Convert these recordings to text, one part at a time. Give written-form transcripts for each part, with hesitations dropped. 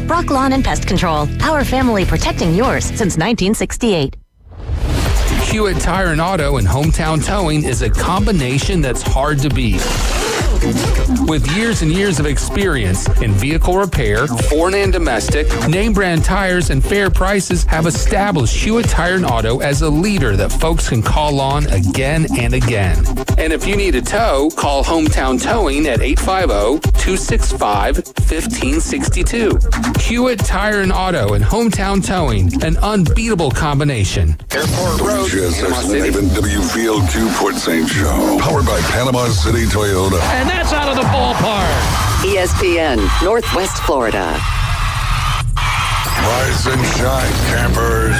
Brock Lawn and Pest Control. Our family protecting yours since 1968. Hewitt Tire and Auto and Hometown Towing is a combination that's hard to beat. With years and years of experience in vehicle repair, foreign and domestic, name brand tires and fair prices have established Hewitt Tire and Auto as a leader that folks can call on again and again. And if you need a tow, call Hometown Towing at 850-265-1562. Hewitt Tire and Auto and Hometown Towing, an unbeatable combination. Airport Road, Panama City. WFIL 2 Port St. Joe. Powered by Panama City Toyota. And that's out of the ballpark. ESPN, Northwest Florida. Rise and shine, campers.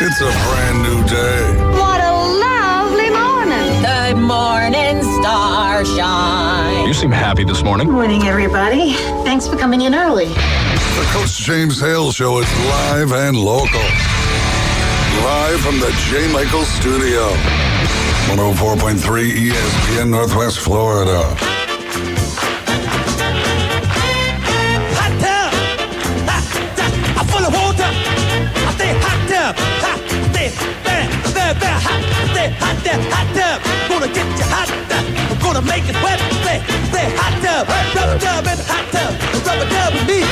It's a brand new day. What a lovely morning. Good morning, starshine. You seem happy this morning. Morning, everybody. Thanks for coming in early. The Coach James Hale Show is live and local. Live from the J. Michael Studio. 104.3 ESPN Northwest Florida. Hot tub. I'm full of water. I stay hot tub. Stay very hot. Stay hot tub. Gonna get you hot tub. I'm gonna make it wet. Stay hot tub. Rubber tub in the hot tub. Rubber tub with me.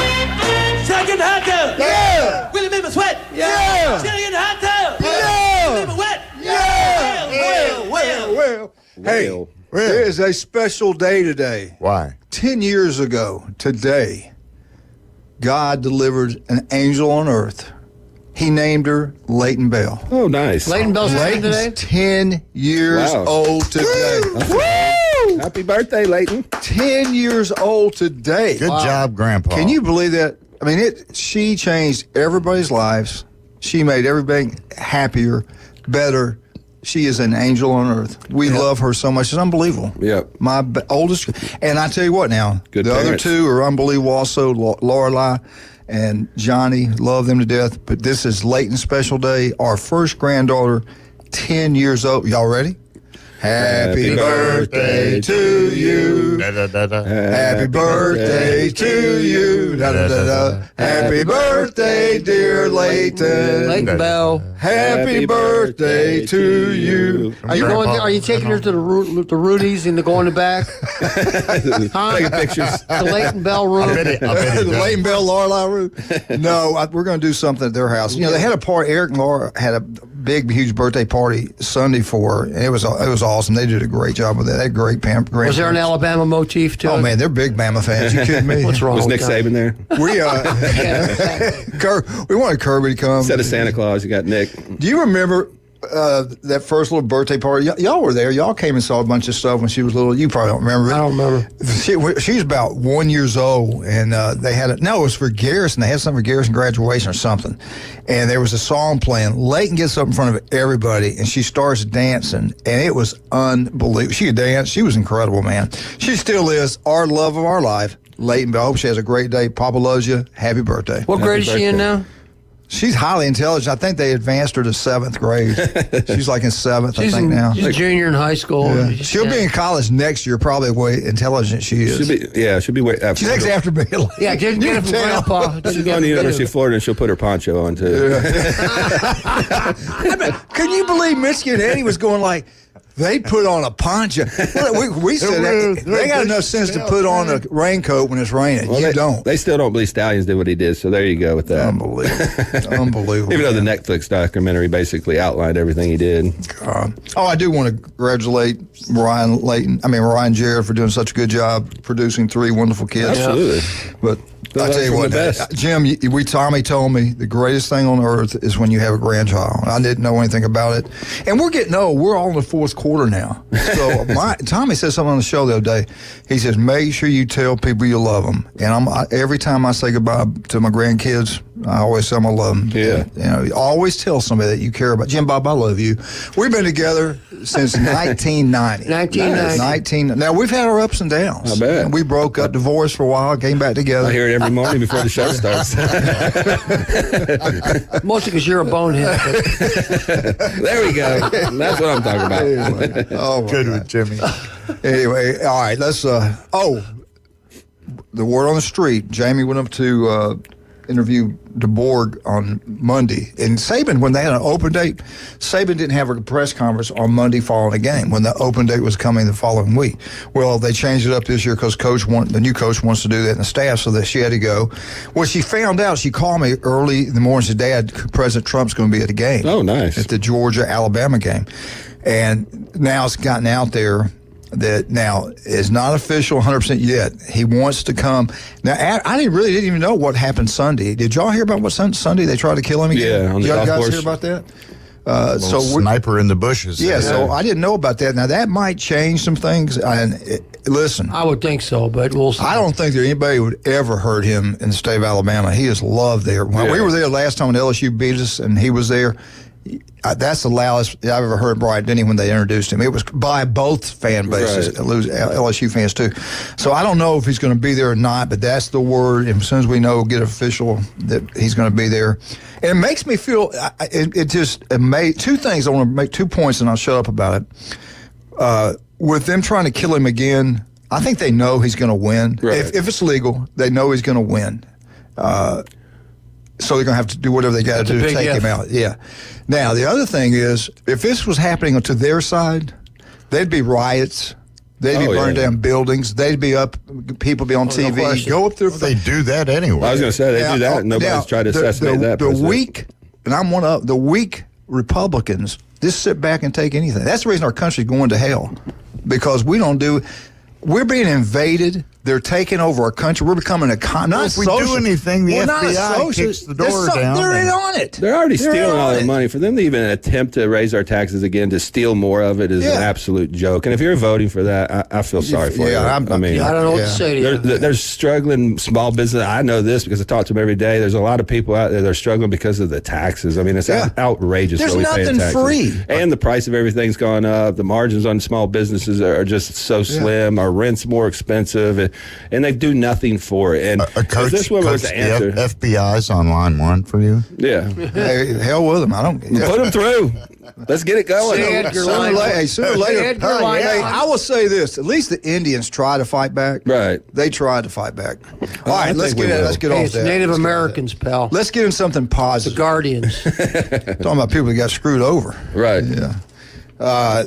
Shall I get in the hot tub? Yeah. Will it make me sweat? Yeah. Shall I get in the hot tub? Yeah. Will it make me wet? Yeah. Well. Hey, there is a special day today. Why? 10 years ago today, God delivered an angel on earth. He named her Leighton Bell. Oh, nice. Leighton Bell's name today? 10 years old today. Woo! Happy birthday, Leighton. 10 years old today. Good job, Grandpa. Can you believe that? I mean, she changed everybody's lives. She made everybody happier, better. She is an angel on earth. We love her so much. It's unbelievable. Yep. My oldest, and I tell you what now, Good the parents. other two are unbelievable also, Lorelai and Johnny, love them to death. But this is Leighton's special day. Our first granddaughter, 10 years old. Y'all ready? Happy birthday to you. Happy birthday to you. Happy birthday, dear Leighton. Leighton Bell. Happy birthday to you. Are you going? Are you taking her to the Rudy's and to go in the back? Huh? Taking pictures. The Leighton Bell room. The Leighton Bell Lorelai room. No, we're going to do something at their house. You know, they had a party. Eric and Laura had a big, huge birthday party Sunday for her, and it was awesome. They did a great job with that. They had great grandparents. Was there an Alabama motif to it? Oh man, they're big Bama fans. You kidding me? What's wrong? Was with Nick that? Saban there? We wanted Kirby to come. Instead of Santa Claus, you got Nick. Do you remember that first little birthday party? Y'all were there. Y'all came and saw a bunch of stuff when she was little. You probably don't remember it. I don't remember. She was about 1 year old, and they had it was for Garrison. They had something for Garrison graduation or something. And there was a song playing. Leighton gets up in front of everybody, and she starts dancing, and it was unbelievable. She could dance. She was incredible, man. She still is our love of our life. Leighton, I hope she has a great day. Papa loves you. Happy birthday. What grade is she in now? She's highly intelligent. I think they advanced her to 7th grade. She's like in 7th, I think, now. She's a junior in high school. Yeah. She'll be in college next year, probably the way intelligent she is. She'll be way after. She takes after me. Yeah, get it from Grandpa. She's going to the University of Florida, and she'll put her poncho on, too. Yeah. Can you believe Michigan Eddie was going like, they put on a poncho. We said they got enough sense to put on a raincoat when it's raining. Well, you don't. They still don't believe Stallions did what he did, so there you go with that. Unbelievable. Even though the Netflix documentary basically outlined everything he did. I do want to congratulate Ryan Jarrett for doing such a good job producing 3 wonderful kids. Absolutely. But I tell you what, Jim, Tommy told me the greatest thing on earth is when you have a grandchild. I didn't know anything about it. And we're getting old. We're all in the 4th quarter now. So Tommy said something on the show the other day. He says, make sure you tell people you love them. And every time I say goodbye to my grandkids, I always tell them I love them. Yeah. You always tell somebody that you care about. Jim Bob, I love you. We've been together since 1990. 1990. Now, we've had our ups and downs. I bet. We broke up, divorced for a while, came back together. I hear it every morning before the show starts. Mostly because you're a bonehead. There we go. That's what I'm talking about. Anyway. Good with Jimmy. Anyway, all right, let's, the word on the street, Jamie went up to interview DeBorg on Monday. And Saban, when they had an open date, Saban didn't have a press conference on Monday following the game when the open date was coming the following week. Well, they changed it up this year because the new coach wants to do that in the staff, so that she had to go. Well, she found out, she called me early in the morning and said, Dad, President Trump's going to be at the game. Oh, nice. At the Georgia-Alabama game. And now it's gotten out there that now is not official 100% yet. He wants to come. Now, I didn't even know what happened Sunday. Did y'all hear about what Sunday they tried to kill him again? Yeah, on the y'all golf guys course. hear about that? Sniper in the bushes. Yeah, so I didn't know about that. Now, that might change some things. Listen. I would think so, but we'll see. I don't think that anybody would ever hurt him in the state of Alabama. He is loved there. When we were there last time when LSU beat us and he was there, that's the loudest I've ever heard Bryant Denny when they introduced him. It was by both fan bases, LSU fans too. So I don't know if he's going to be there or not, but that's the word. And as soon as we know, get official that he's going to be there. And it makes me feel, it made two things. I want to make 2 points and I'll shut up about it. With them trying to kill him again, I think they know he's going to win. Right. If it's legal, they know he's going to win. So they're going to have to do whatever they got to do to take him out. Yeah. Now, the other thing is, if this was happening to their side, there'd be riots. They'd be burning down buildings. They'd be up. People be on TV. Go up there. They do that anyway. I was going to say, they do that. Nobody's tried to assassinate that. The weak, and I'm one of the weak Republicans, just sit back and take anything. That's the reason our country's going to hell. Because we're being invaded. They're taking over our country. We're becoming a if we do anything, the FBI kicks the door down. They're in on it. They're already stealing all their money. For them to even attempt to raise our taxes again, to steal more of it is an absolute joke. And if you're voting for that, I feel sorry for you. I don't know what to say to you. They're struggling small business. I know this because I talk to them every day. There's a lot of people out there that are struggling because of the taxes. I mean, it's outrageous. There's what we pay in nothing taxes. free. And the price of everything's gone up. The margins on small businesses are just so slim. Our rent's more expensive. And they do nothing for it. And Coach, this one was the answer. FBI's on line one for you. Yeah. Hey, hell with them. I don't. Put them through. Let's get it going. Sooner or later. I will say this: at least the Indians try to fight back. Right. They tried to fight back. All right, let's get off it's that. Native Americans, pal. Let's get in something positive. The Guardians. Talking about people that got screwed over. Right. Yeah.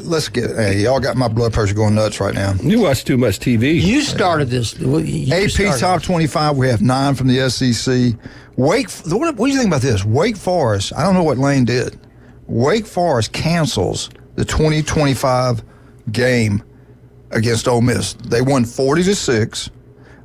Let's get. Hey, y'all got my blood pressure going nuts right now. You watch too much TV. You started this. AP top 25. We have 9 from the SEC. What do you think about this? Wake Forest. I don't know what Lane did. Wake Forest cancels the 2025 game against Ole Miss. They won 40-6.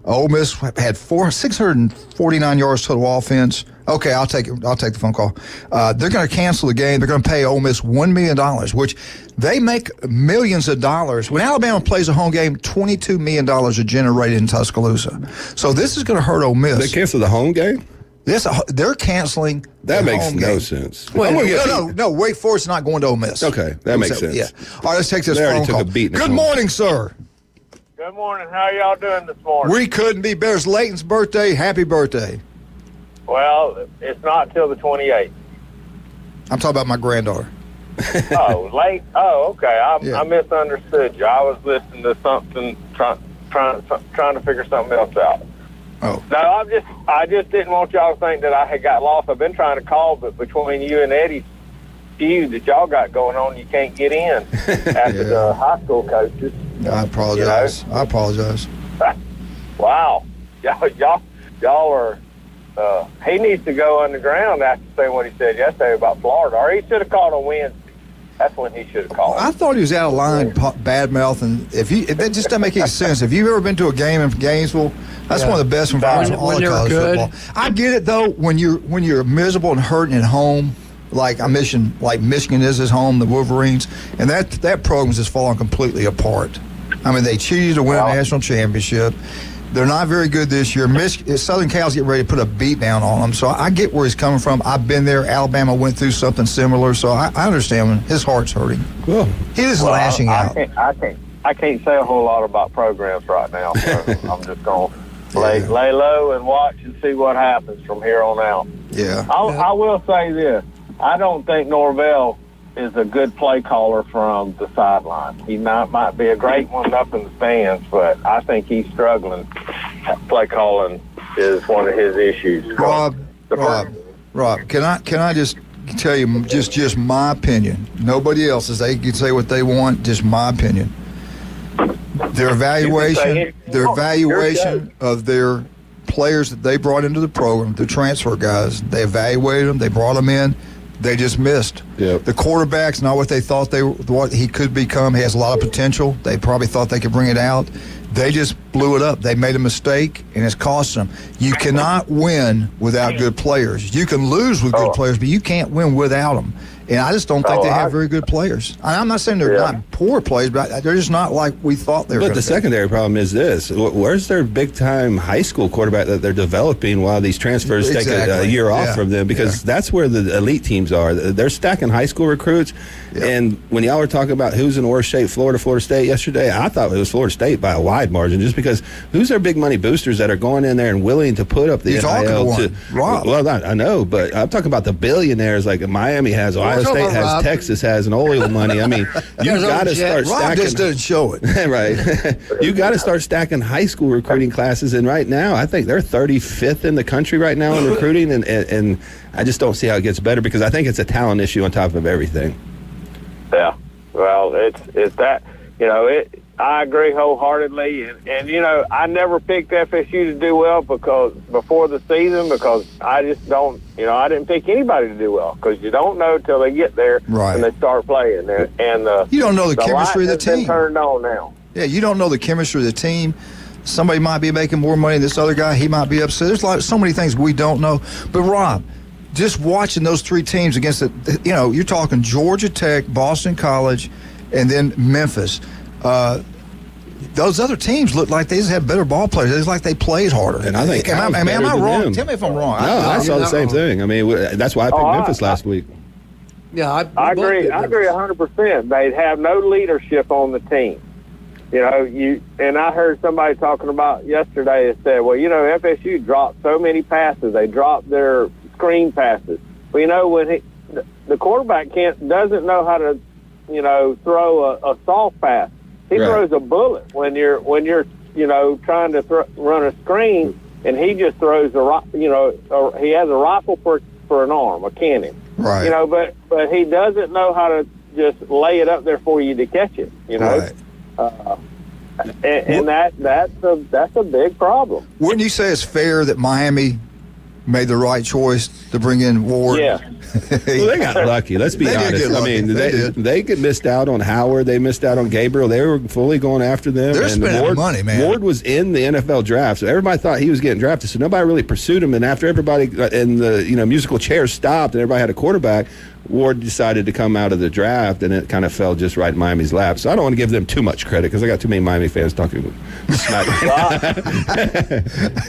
Ole Miss had 649 yards total offense. Okay, I'll take it. I'll take the phone call. They're going to cancel the game. They're going to pay Ole Miss $1 million, which they make millions of dollars. When Alabama plays a home game, $22 million are generated in Tuscaloosa. So this is going to hurt Ole Miss. They cancel the home game? They're canceling. That makes no sense. No. Wake Forest is not going to Ole Miss. Okay, that makes sense. Yeah. All right, let's take this phone call. Good morning, sir. Good morning. How are y'all doing this morning? We couldn't be better. It's Leighton's birthday. Happy birthday. Well, it's not till the 28th. I'm talking about my granddaughter. Late? Oh, okay. I misunderstood you. I was listening to something, trying to figure something else out. Oh. No, I just didn't want y'all to think that I had got lost. I've been trying to call, but between you and Eddie's feud that y'all got going on, you can't get in after the high school coaches. I apologize. I apologize. Wow. Y'all are... he needs to go underground after saying what he said yesterday about Florida. Or he should have called on Wednesday. That's when he should have called. I thought he was out of line, bad mouth, and if that just doesn't make any sense. If you've ever been to a game in Gainesville, that's one of the best environments in all of college football. I get it though, when you're miserable and hurting at home, like Michigan is his home, the Wolverines, and that program's just fallen completely apart. I mean, they cheated to win a national championship. They're not very good this year. Southern Cal's getting ready to put a beat down on them. So I get where he's coming from. I've been there. Alabama went through something similar. So I understand when his heart's hurting. Well, he is lashing out. I can't say a whole lot about programs right now. So I'm just going to lay low and watch and see what happens from here on out. Yeah. I will say this. I don't think Norvell is a good play caller from the sideline. He might be a great one up in the stands, but I think he's struggling play calling is one of his issues. Rob, can I just tell you just my opinion? Nobody else's. They can say what they want. Just my opinion. Their evaluation of their players that they brought into the program, the transfer guys, they evaluated them. They brought them in. They just missed. Yep. The quarterback's not what they thought what he could become. He has a lot of potential. They probably thought they could bring it out. They just blew it up. They made a mistake, and it's cost them. You cannot win without good players. You can lose with good players, but you can't win without them. And I just don't think they have very good players. I'm not saying they're not poor players, but they're just not like we thought they were. But the secondary problem is this. Where's their big-time high school quarterback that they're developing while these transfers take a year off from them? Because that's where the elite teams are. They're stacking high school recruits. And when y'all were talking about who's in worse shape, Florida State yesterday, I thought it was Florida State by a wide margin, just because who's their big money boosters that are going in there and willing to put up the NIL to Rob. Well, I know, but I'm talking about the billionaires like Miami has, Ohio State has, Rob. Texas has, and oil money. I mean, you got to start stacking. Rob just doesn't show it. Right. You got to start stacking high school recruiting classes, and right now I think they're 35th in the country right now in recruiting, and I just don't see how it gets better, because I think it's a talent issue on top of everything. Yeah, well, it's that, I agree wholeheartedly, and I never picked FSU to do well before the season, because I just don't, I didn't pick anybody to do well, because you don't know till they get there and they start playing, and you don't know the chemistry of the light has been team. turned on now. Yeah, you don't know the chemistry of the team. Somebody might be making more money than this other guy. He might be upset. There's so many things we don't know. But Rob, just watching those three teams against you're talking Georgia Tech, Boston College, and then Memphis. Those other teams look like they just have better ball players. It's like they played harder. And I think am I wrong? Them. Tell me if I'm wrong. No, I saw the same thing. I mean, that's why I picked Memphis last week. Yeah, I agree. I agree 100%. They'd have no leadership on the team. And I heard somebody talking about yesterday that said, well, FSU dropped so many passes. They dropped their screen passes. Well, when the quarterback doesn't know how to, throw a soft pass. He throws a bullet when you're trying to run a screen, and he just throws he has a rifle for an arm, a cannon. Right. But he doesn't know how to just lay it up there for you to catch it. Right. And that's a big problem. Wouldn't you say it's fair that Miami made the right choice to bring in Ward? Yeah. Well, they got lucky. Let's be honest. I mean, they missed out on Howard. They missed out on Gabriel. They were fully going after them. They're spending money, man. Ward was in the NFL draft, so everybody thought he was getting drafted. So nobody really pursued him. And after everybody in the musical chairs stopped and everybody had a quarterback, Ward decided to come out of the draft, and it kind of fell just right in Miami's lap. So I don't want to give them too much credit, because I got too many Miami fans talking smack.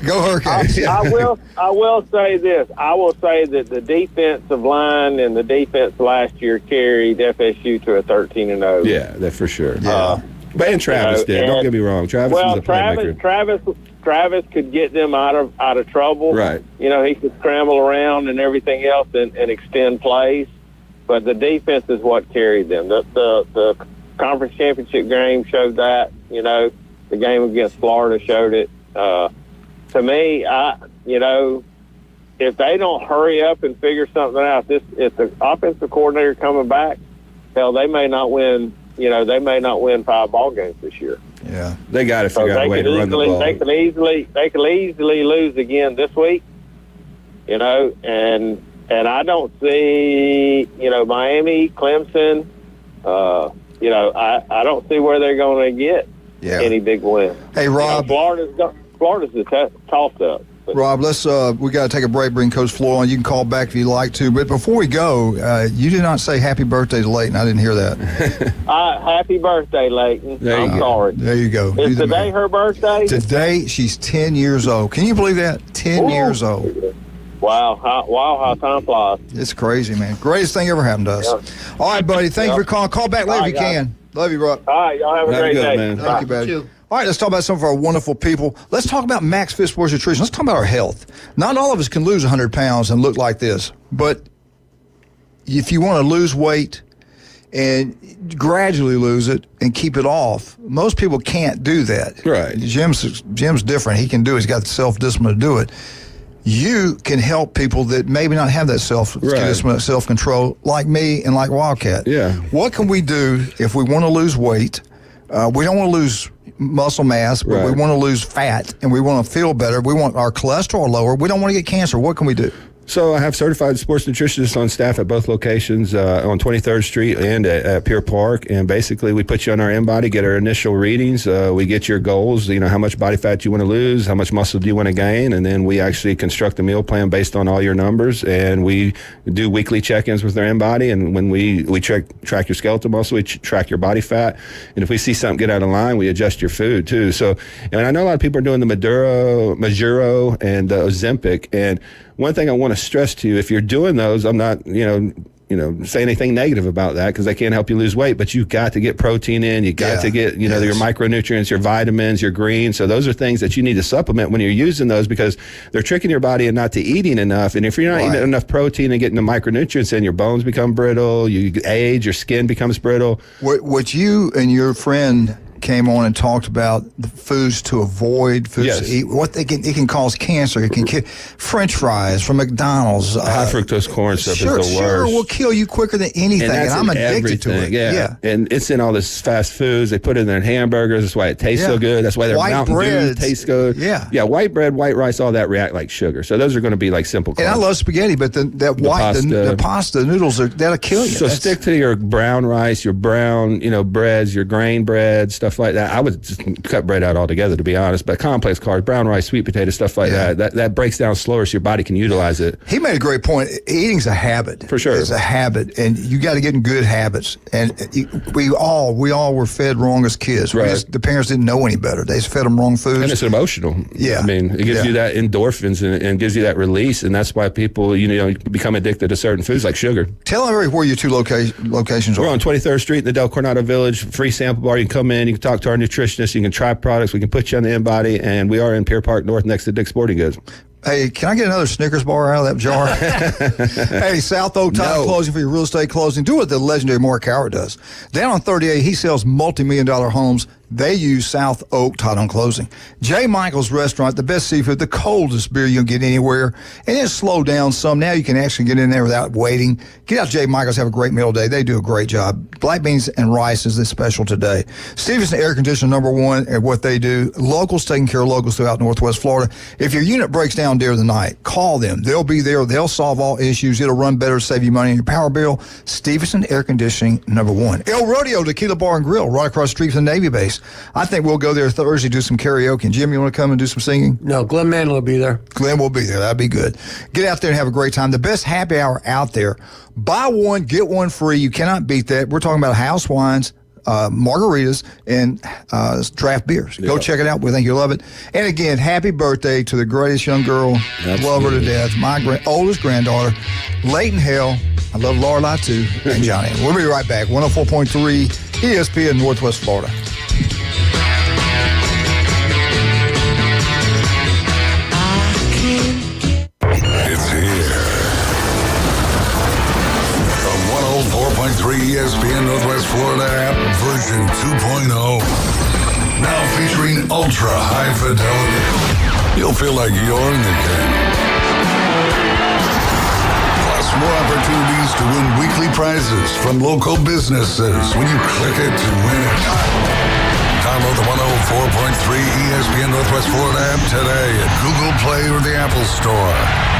Go Hurricanes. I will say this. I will say that the defensive line and the defense last year carried FSU to a 13-0. Yeah, that for sure. Yeah. But Travis did. Don't get me wrong. Travis was a playmaker. Travis could get them out of trouble. Right. He could scramble around and everything else and extend plays. But the defense is what carried them. The conference championship game showed that. The game against Florida showed it. To me, if they don't hurry up and figure something out, if the offensive coordinator coming back, hell, they may not win. They may not win 5 ball games this year. Yeah, they got to figure out a way to run the ball. They can easily lose again this week. And I don't see, Miami, Clemson, I don't see where they're going to get any big win. Hey, Rob. Florida's a toss-up. Rob, we got to take a break, bring Coach Floyd on. You can call back if you'd like to. But before we go, you did not say happy birthday to Leighton. I didn't hear that. Happy birthday, Leighton. I'm sorry. There you go. Is today her birthday? Today, she's 10 years old. Can you believe that? 10 years old. Wow, how time flies. It's crazy, man. Greatest thing ever happened to us. Yeah. All right, buddy. Thank you for calling. Call back later if you can. Love you, bro. All right, y'all have a great day. Man. Thank you, buddy. All right, let's talk about some of our wonderful people. Let's talk about Max Fit Sports Nutrition. Let's talk about our health. Not all of us can lose 100 pounds and look like this, but if you want to lose weight and gradually lose it and keep it off. Most people can't do that. Right. Jim's different. He can do it. He's got the self-discipline to do it. You can help people that maybe not have that self-control, like me and like Wildcat. Yeah. What can we do if we want to lose weight? We don't want to lose muscle mass, but we want to lose fat, and we want to feel better. We want our cholesterol lower. We don't want to get cancer. What can we do? So I have certified sports nutritionists on staff at both locations on 23rd Street and at Pier Park. And basically, we put you on our InBody, get our initial readings. We get your goals, how much body fat you want to lose, how much muscle do you want to gain. And then we actually construct a meal plan based on all your numbers. And we do weekly check-ins with our InBody. And when we track your skeletal muscle, we track your body fat. And if we see something get out of line, we adjust your food, too. So, and I know a lot of people are doing the Majuro and the Ozempic. And one thing I want to stress to you, if you're doing those, I'm not, say anything negative about that because they can't help you lose weight, but you've got to get protein in. You got to get, your micronutrients, your vitamins, your greens. So those are things that you need to supplement when you're using those because they're tricking your body into not eating enough. And if you're not eating enough protein and getting the micronutrients in, your bones become brittle, you age, your skin becomes brittle. What you and your friend came on and talked about the foods to avoid, foods to eat. What it can cause cancer. It can kill French fries from McDonald's. High fructose corn syrup is the worst. Sure, will kill you quicker than anything. And I'm addicted to it. Yeah. And it's in all this fast foods. They put it in their hamburgers. That's why it tastes so good. That's why their Mountain Dew tastes good. Yeah, white bread, white rice, all that react like sugar. So those are going to be like simple carbs. And I love spaghetti, but the pasta noodles that'll kill you. So stick to your brown rice, your brown, breads, your grain bread, stuff like that. I would just cut bread out altogether, to be honest. But complex carbs, brown rice, sweet potato, stuff like that breaks down slower, so your body can utilize it. He made a great point. Eating's a habit. For sure, it's a habit, and you got to get in good habits. And we all were fed wrong as kids. Right. The parents didn't know any better. They just fed them wrong foods. And it's emotional. Yeah, I mean, it gives you that endorphins and gives you that release, and that's why people become addicted to certain foods like sugar. Tell everybody where your two locations are. We're on 23rd Street in the Del Coronado Village. Free sample bar. You can come in. You can talk to our nutritionist. You can try products. We can put you on the InBody, and we are in Pier Park North next to Dick's Sporting Goods. Hey, can I get another Snickers bar out of that jar? Hey, South Oak title closing for your real estate closing. Do what the legendary Mark Howard does. Down on 38, he sells multi-million-dollar homes. They use South Oak title and closing. J. Michael's Restaurant, the best seafood, the coldest beer you'll get anywhere. And it's slowed down some. Now you can actually get in there without waiting. Get out to J. Michael's, have a great meal today. They do a great job. Black beans and rice is the special today. Stevenson Air Conditioning, #1 at what they do. Locals taking care of locals throughout Northwest Florida. If your unit breaks down during the night, call them. They'll be there. They'll solve all issues. It'll run better, save you money on your power bill. Stevenson Air Conditioning, #1. El Rodeo Tequila Bar and Grill, right across the street from the Navy base. I think we'll go there Thursday, do some karaoke. And Jim, you want to come and do some singing? No, Glenn Manley will be there. Glenn will be there. That'd be good. Get out there and have a great time. The best happy hour out there. Buy one, get one free. You cannot beat that. We're talking about house wines, margaritas, and draft beers. Go check it out. We think you'll love it. And again, happy birthday to the greatest young girl. Love her to death. My oldest granddaughter, Leighton Hale. I love Lorelai too, and Johnny. We'll be right back. 104.3 ESPN Northwest Florida. It's here. The 104.3 ESPN Northwest Florida app version 2.0. Now featuring ultra high fidelity. You'll feel like you're in the game. Plus more opportunities to win weekly prizes from local businesses when you click it to win it. Download the 104.3 ESPN Northwest Florida app today at Google Play or the Apple Store.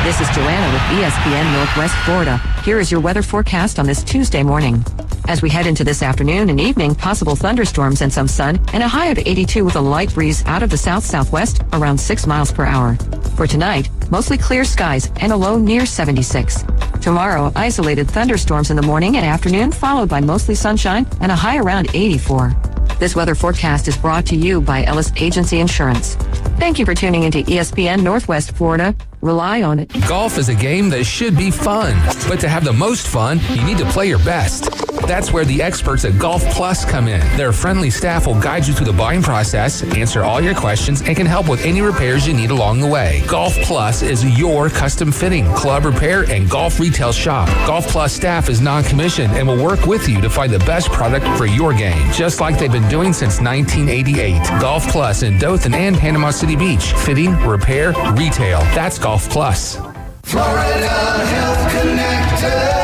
This is Joanna with ESPN Northwest Florida. Here is your weather forecast on this Tuesday morning. As we head into this afternoon and evening, possible thunderstorms and some sun, and a high of 82 with a light breeze out of the south-southwest around 6 miles per hour. For tonight, mostly clear skies and a low near 76. Tomorrow, isolated thunderstorms in the morning and afternoon, followed by mostly sunshine and a high around 84. This weather forecast is brought to you by Ellis Agency Insurance. Thank you for tuning into ESPN Northwest Florida. Rely on it. Golf is a game that should be fun, but to have the most fun, you need to play your best. That's where the experts at Golf Plus come in. Their friendly staff will guide you through the buying process, answer all your questions, and can help with any repairs you need along the way. Golf Plus is your custom fitting, club repair, and golf retail shop. Golf Plus staff is non-commissioned and will work with you to find the best product for your game, just like they've been doing since 1988. Golf Plus in Dothan and Panama City Beach. Fitting, repair, retail. That's Golf Plus. Florida Health Connected.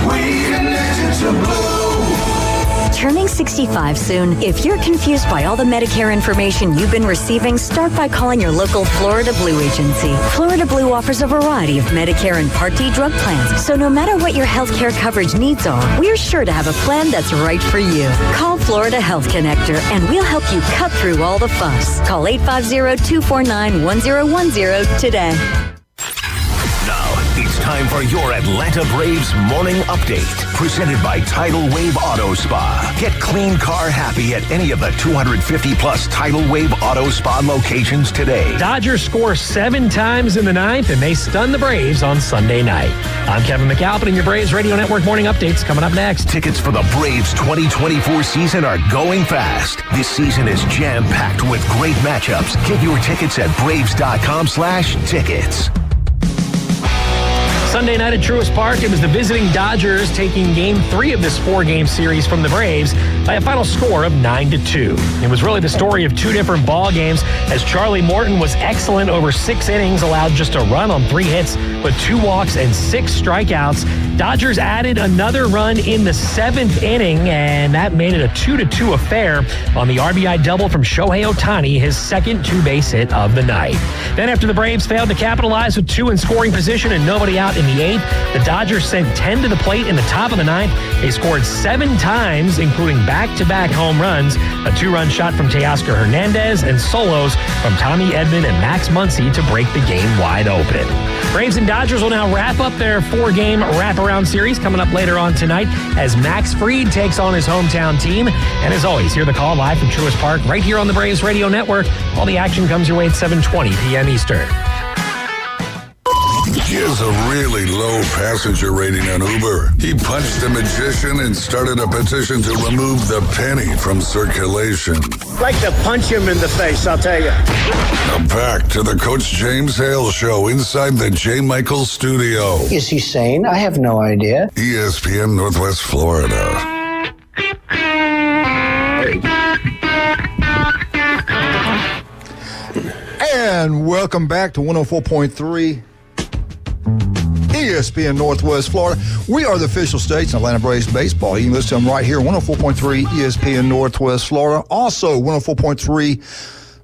We connect you to Blue. Turning 65 soon. If you're confused by all the Medicare information you've been receiving, start by calling your local Florida Blue agency. Florida Blue offers a variety of Medicare and Part D drug plans, so no matter what your health care coverage needs are, we're sure to have a plan that's right for you. Call Florida Health Connector, and we'll help you cut through all the fuss. Call 850-249-1010 today. It's time for your Atlanta Braves morning update, presented by Tidal Wave Auto Spa. Get clean car happy at any of the 250-plus Tidal Wave Auto Spa locations today. Dodgers score 7 times in the ninth, and they stun the Braves on Sunday night. I'm Kevin McAlpin, and your Braves Radio Network morning updates coming up next. Tickets for the Braves 2024 season are going fast. This season is jam-packed with great matchups. Get your tickets at braves.com/tickets. Sunday night at Truist Park, it was the visiting Dodgers taking Game 3 of this 4-game series from the Braves by a final score of 9-2. It was really the story of 2 different ball games, as Charlie Morton was excellent over 6 innings, allowed just a run on 3 hits with 2 walks and 6 strikeouts. Dodgers added another run in the 7th inning, and that made it a 2-2 affair on the RBI double from Shohei Ohtani, his second 2-base hit of the night. Then after the Braves failed to capitalize with 2 in scoring position and nobody out in the 8th, the Dodgers sent 10 to the plate in the top of the 9th. They scored 7 times, including back-to-back home runs, a 2-run shot from Teoscar Hernandez, and solos from Tommy Edman and Max Muncy to break the game wide open. Braves and Dodgers will now wrap up their 4-game wraparound series coming up later on tonight as Max Fried takes on his hometown team. And as always, hear the call live from Truist Park right here on the Braves Radio Network. All the action comes your way at 7:20 p.m. Eastern. He has a really low passenger rating on Uber. He punched a magician and started a petition to remove the penny from circulation. I'd like to punch him in the face, I'll tell you. Now back to the Coach James Hale Show inside the J. Michael studio. Is he sane? I have no idea. ESPN Northwest Florida. And welcome back to 104.3 ESPN Northwest Florida. We are the official station of Atlanta Braves baseball. You can listen to them right here, 104.3 ESPN Northwest Florida. Also, 104.3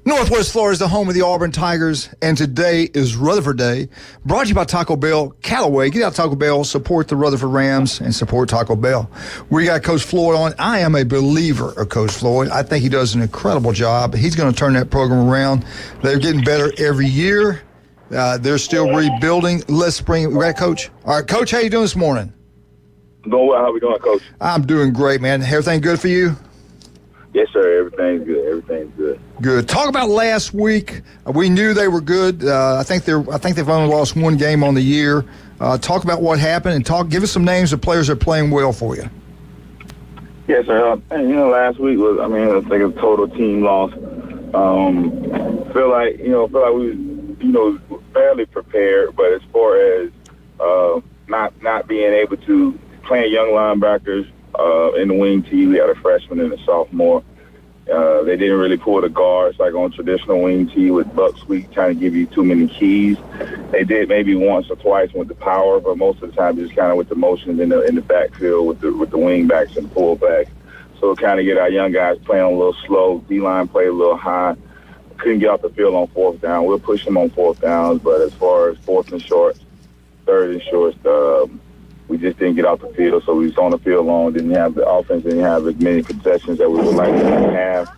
Northwest Florida is the home of the Auburn Tigers, and today is Rutherford Day. Brought to you by Taco Bell. Callaway, get out Taco Bell, support the Rutherford Rams, and support Taco Bell. We got Coach Floyd on. I am a believer of Coach Floyd. I think he does an incredible job. He's going to turn that program around. They're getting better every year. They're still rebuilding. Let's bring right, Coach. All right, Coach, how you doing this morning? Doing well. How we doing, Coach? I'm doing great, man. Everything good for you? Yes, sir. Everything's good. Everything's good. Good. Talk about last week. We knew they were good. I think they've only lost 1 game on the year. Talk about what happened and give us some names of players that are playing well for you. Yes, sir. Last week was, I think a total team loss. Feel like we was, fairly prepared, but as far as not being able to play young linebackers in the wing tee, we had a freshman and a sophomore. They didn't really pull the guards like on traditional wing tee with Buck Sweet trying to give you too many keys. They did maybe once or twice with the power, but most of the time just kind of with the motions in the backfield with the wing backs and fullbacks. So kind of get our young guys playing a little slow. D-line play a little high. Couldn't get off the field on 4th down. We'll push them on 4th downs, but as far as 4th and shorts, 3rd and shorts, we just didn't get off the field. So we was on the field long. The offense didn't have as many possessions that we would like to have,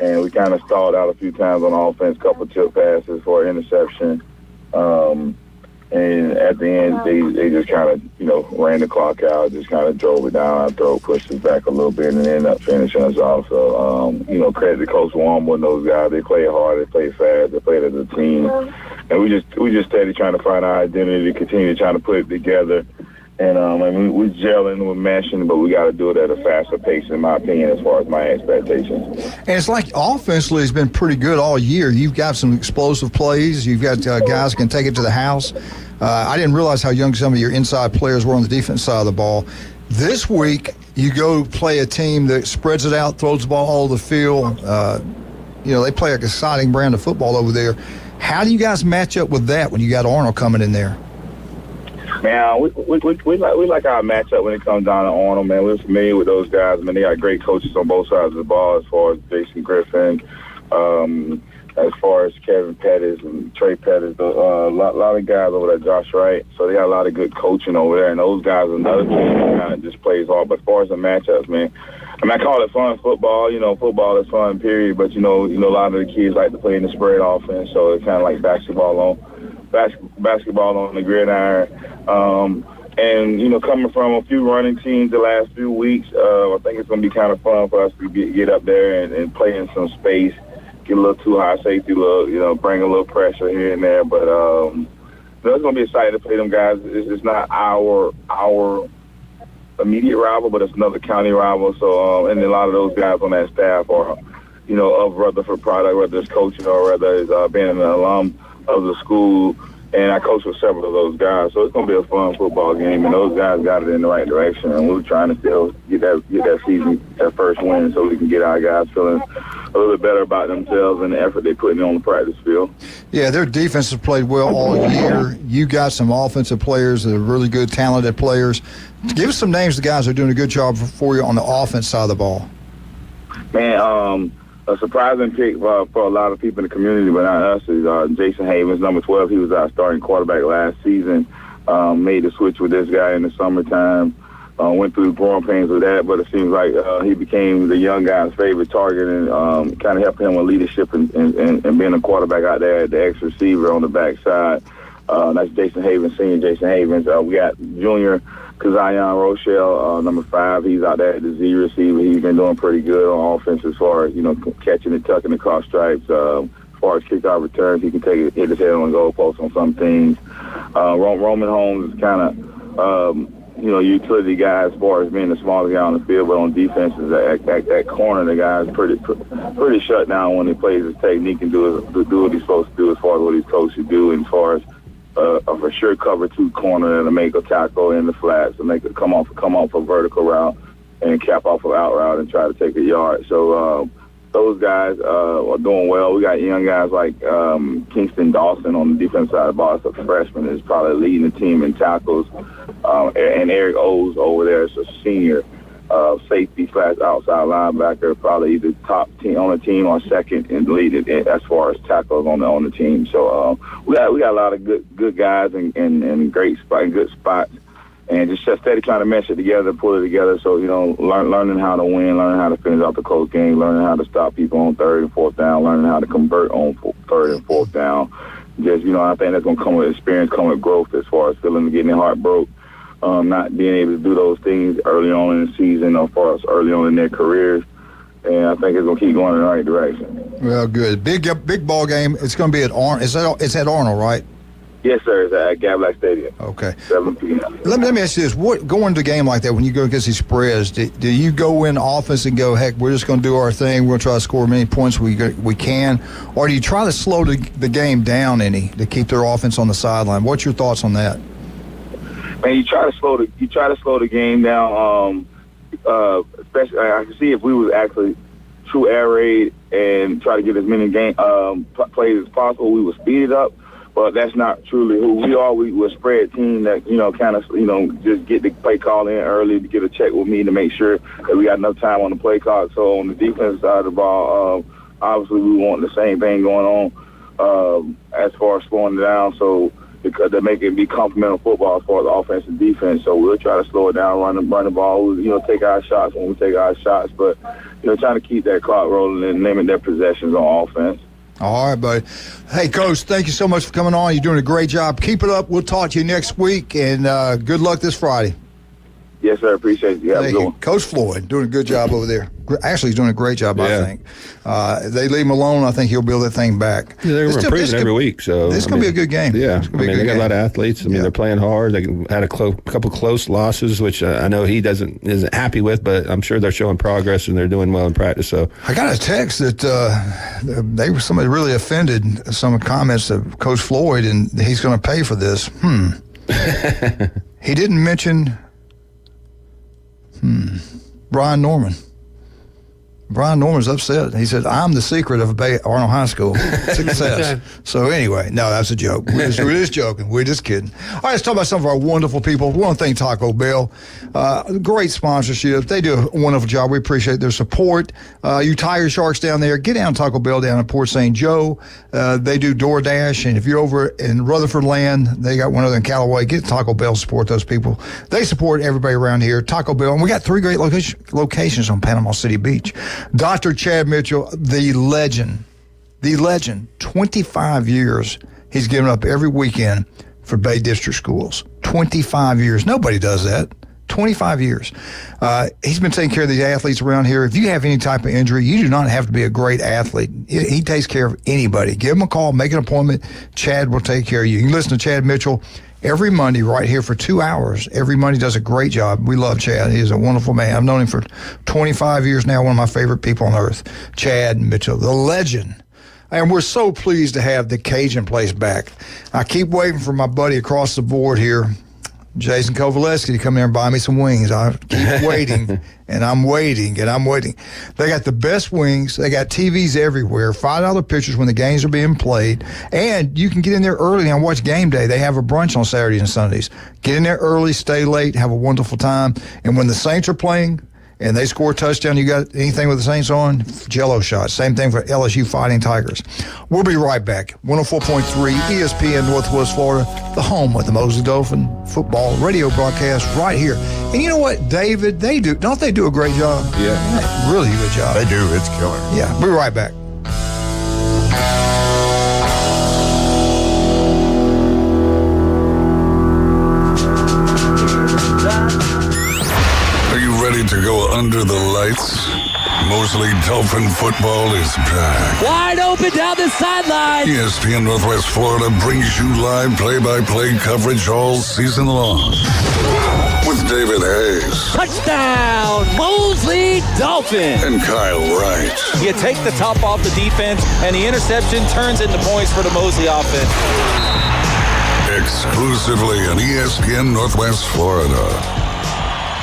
and we kind of stalled out a few times on offense. Couple tip passes for an interception, and at the end they just kind of ran the clock out, just kind of drove it down our throat, pushed us back a little bit, and ended up finishing us off. So credit to Coach Warmwood and those guys. They played hard, they played fast, they played as a team, and we just steady trying to find our identity, continue trying to put it together. And we're gelling, we're meshing, but we got to do it at a faster pace, in my opinion, as far as my expectations. And it's like offensively has been pretty good all year. You've got some explosive plays. You've got guys who can take it to the house. I didn't realize how young some of your inside players were on the defense side of the ball. This week, you go play a team that spreads it out, throws the ball all over the field. They play an exciting brand of football over there. How do you guys match up with that when you got Arnold coming in there? Man, we like our matchup when it comes down to Arnold, man. We're familiar with those guys. I mean, they got great coaches on both sides of the ball, as far as Jason Griffin, as far as Kevin Pettis and Trey Pettis, a lot of guys over there, Josh Wright. So they got a lot of good coaching over there, and those guys are another team that kind of just plays hard. But as far as the matchups, man, I call it fun football. Football is fun, period. But, a lot of the kids like to play in the spread offense, so it's kind of like basketball on the gridiron. And, coming from a few running teams the last few weeks, I think it's going to be kind of fun for us to get up there and play in some space, get a little too high safety look, bring a little pressure here and there. But it's going to be exciting to play them guys. It's not our immediate rival, but it's another county rival. So, and a lot of those guys on that staff are, of Rutherford product, whether it's coaching or whether it's being an alum of the school. And I coach with several of those guys, so it's going to be a fun football game. And those guys got it in the right direction, and we're trying to still get that season, that first win, so we can get our guys feeling a little bit better about themselves and the effort they're putting on the practice field. Yeah, their defense has played well all year. You got some offensive players that are really good, talented players. Give us some names of the guys that are doing a good job for you on the offense side of the ball. Man, a surprising pick for a lot of people in the community, but not us, is Jason Havens, number 12. He was our starting quarterback last season. Made the switch with this guy in the summertime. Went through growing pains with that, but it seems like he became the young guy's favorite target and kind of helped him with leadership and being a quarterback out there at the X receiver on the backside. That's Jason Havens, senior Jason Havens. We got junior Kazion Rochelle, number 5. He's out there at the Z receiver. He's been doing pretty good on offense as far as, catching and tucking across stripes. As far as kickoff returns, he can hit his head on the goalpost on some things. Roman Holmes is kind of, utility guy as far as being the smaller guy on the field, but on defense is that corner, the guy is pretty shut down when he plays his technique and do what he's supposed to do as far as what he's coached to do, and as far as a for sure cover 2 corner to make a tackle in the flats to make it come off a vertical route and cap off an out route and try to take a yard. So those guys are doing well. We got young guys like Kingston Dawson on the defense side of the ball. It's a freshman is probably leading the team in tackles. And Eric O's over there is a senior safety / outside linebacker, probably either top team on the team or second in the lead as far as tackles on the team. So we got a lot of good guys and good spots, and just steady trying to mesh it together, pull it together. So learning how to win, learning how to finish out the close game, learning how to stop people on 3rd and 4th down, learning how to convert on 3rd and 4th down. Just I think that's gonna come with experience, come with growth as far as getting their heart broke. Not being able to do those things early on in the season or far as early on in their careers. And I think it's going to keep going in the right direction. Well, good. Big ball game. It's going to be at Arnold. It's at Arnold, right? Yes, sir. It's at Gab Stadium. Okay. 7 p.m. Let me ask you this. Going to a game like that, when you go against these spreads, do you go in offense and go, heck, we're just going to do our thing, we're going to try to score as many points we can? Or do you try to slow the game down to keep their offense on the sideline? What's your thoughts on that? Man, you try to slow the game down. Especially, I can see if we was actually true air raid and try to get as many plays as possible, we would speed it up. But that's not truly who we are. We're a spread team that just get the play call in early to get a check with me to make sure that we got enough time on the play clock. So on the defense side of the ball, obviously we want the same thing going on as far as slowing it down. So. Because they make it be complementary football as far as offense and defense. So we'll try to slow it down, run the ball, take our shots when we take our shots, but, trying to keep that clock rolling and limit their possessions on offense. All right, buddy. Hey, Coach, thank you so much for coming on. You're doing a great job. Keep it up. We'll talk to you next week, and good luck this Friday. Yes, sir. Appreciate you. Thank you. Coach Floyd doing a good job over there. Actually, he's doing a great job, I think. They leave him alone. I think he'll build that thing back. Yeah, they're improving every week. So this is going to be a good game. Yeah, they got a lot of athletes. I mean, they're playing hard. They had a couple close losses, which I know he isn't happy with, but I'm sure they're showing progress and they're doing well in practice. So I got a text that somebody really offended some comments of Coach Floyd, and he's going to pay for this. He didn't mention. Brian Norman. Brian Norman's upset. He said, I'm the secret of Arnold High School success. So anyway, no, that's a joke. We're just joking. We're just kidding. All right, let's talk about some of our wonderful people. We want to thank Taco Bell. Great sponsorship. They do a wonderful job. We appreciate their support. You tire sharks down there, get down to Taco Bell down in Port St. Joe. They do DoorDash. And if you're over in Rutherford Land, they got one other in Callaway. Get Taco Bell, support those people. They support everybody around here. Taco Bell. And we got 3 great locations on Panama City Beach. Dr. Chad Mitchell, the legend, 25 years he's given up every weekend for Bay District schools. 25 years. Nobody does that. 25 years. He's been taking care of these athletes around here. If you have any type of injury, you do not have to be a great athlete. He takes care of anybody. Give him a call, make an appointment. Chad will take care of you. You can listen to Chad Mitchell every Monday right here for 2 hours. Every Monday does a great job. We love Chad. He's a wonderful man. I've known him for 25 years now, one of my favorite people on earth. Chad Mitchell, the legend. And we're so pleased to have the Cajun place back. I keep waiting for my buddy across the board here, Jason Kovaleski, to come here and buy me some wings. I keep waiting, and I'm waiting, and I'm waiting. They got the best wings. They got TVs everywhere, $5 pictures when the games are being played, and you can get in there early and watch game day. They have a brunch on Saturdays and Sundays. Get in there early, stay late, have a wonderful time, and when the Saints are playing and they score a touchdown, you got anything with the Saints on? Jello shot. Same thing for LSU Fighting Tigers. We'll be right back. 104.3 ESPN Northwest Florida, the home of the Mosley Dolphin football radio broadcast right here. And you know what, David, don't they do a great job? Yeah. Really good job. They do. It's killer. Yeah, we'll be right back. Ready to go under the lights? Mosley Dolphin football is back. Wide open down the sideline. ESPN Northwest Florida brings you live play-by-play coverage all season long. With David Hayes. Touchdown, Mosley Dolphin. And Kyle Wright. You take the top off the defense, and the interception turns into points for the Mosley offense. Exclusively on ESPN Northwest Florida.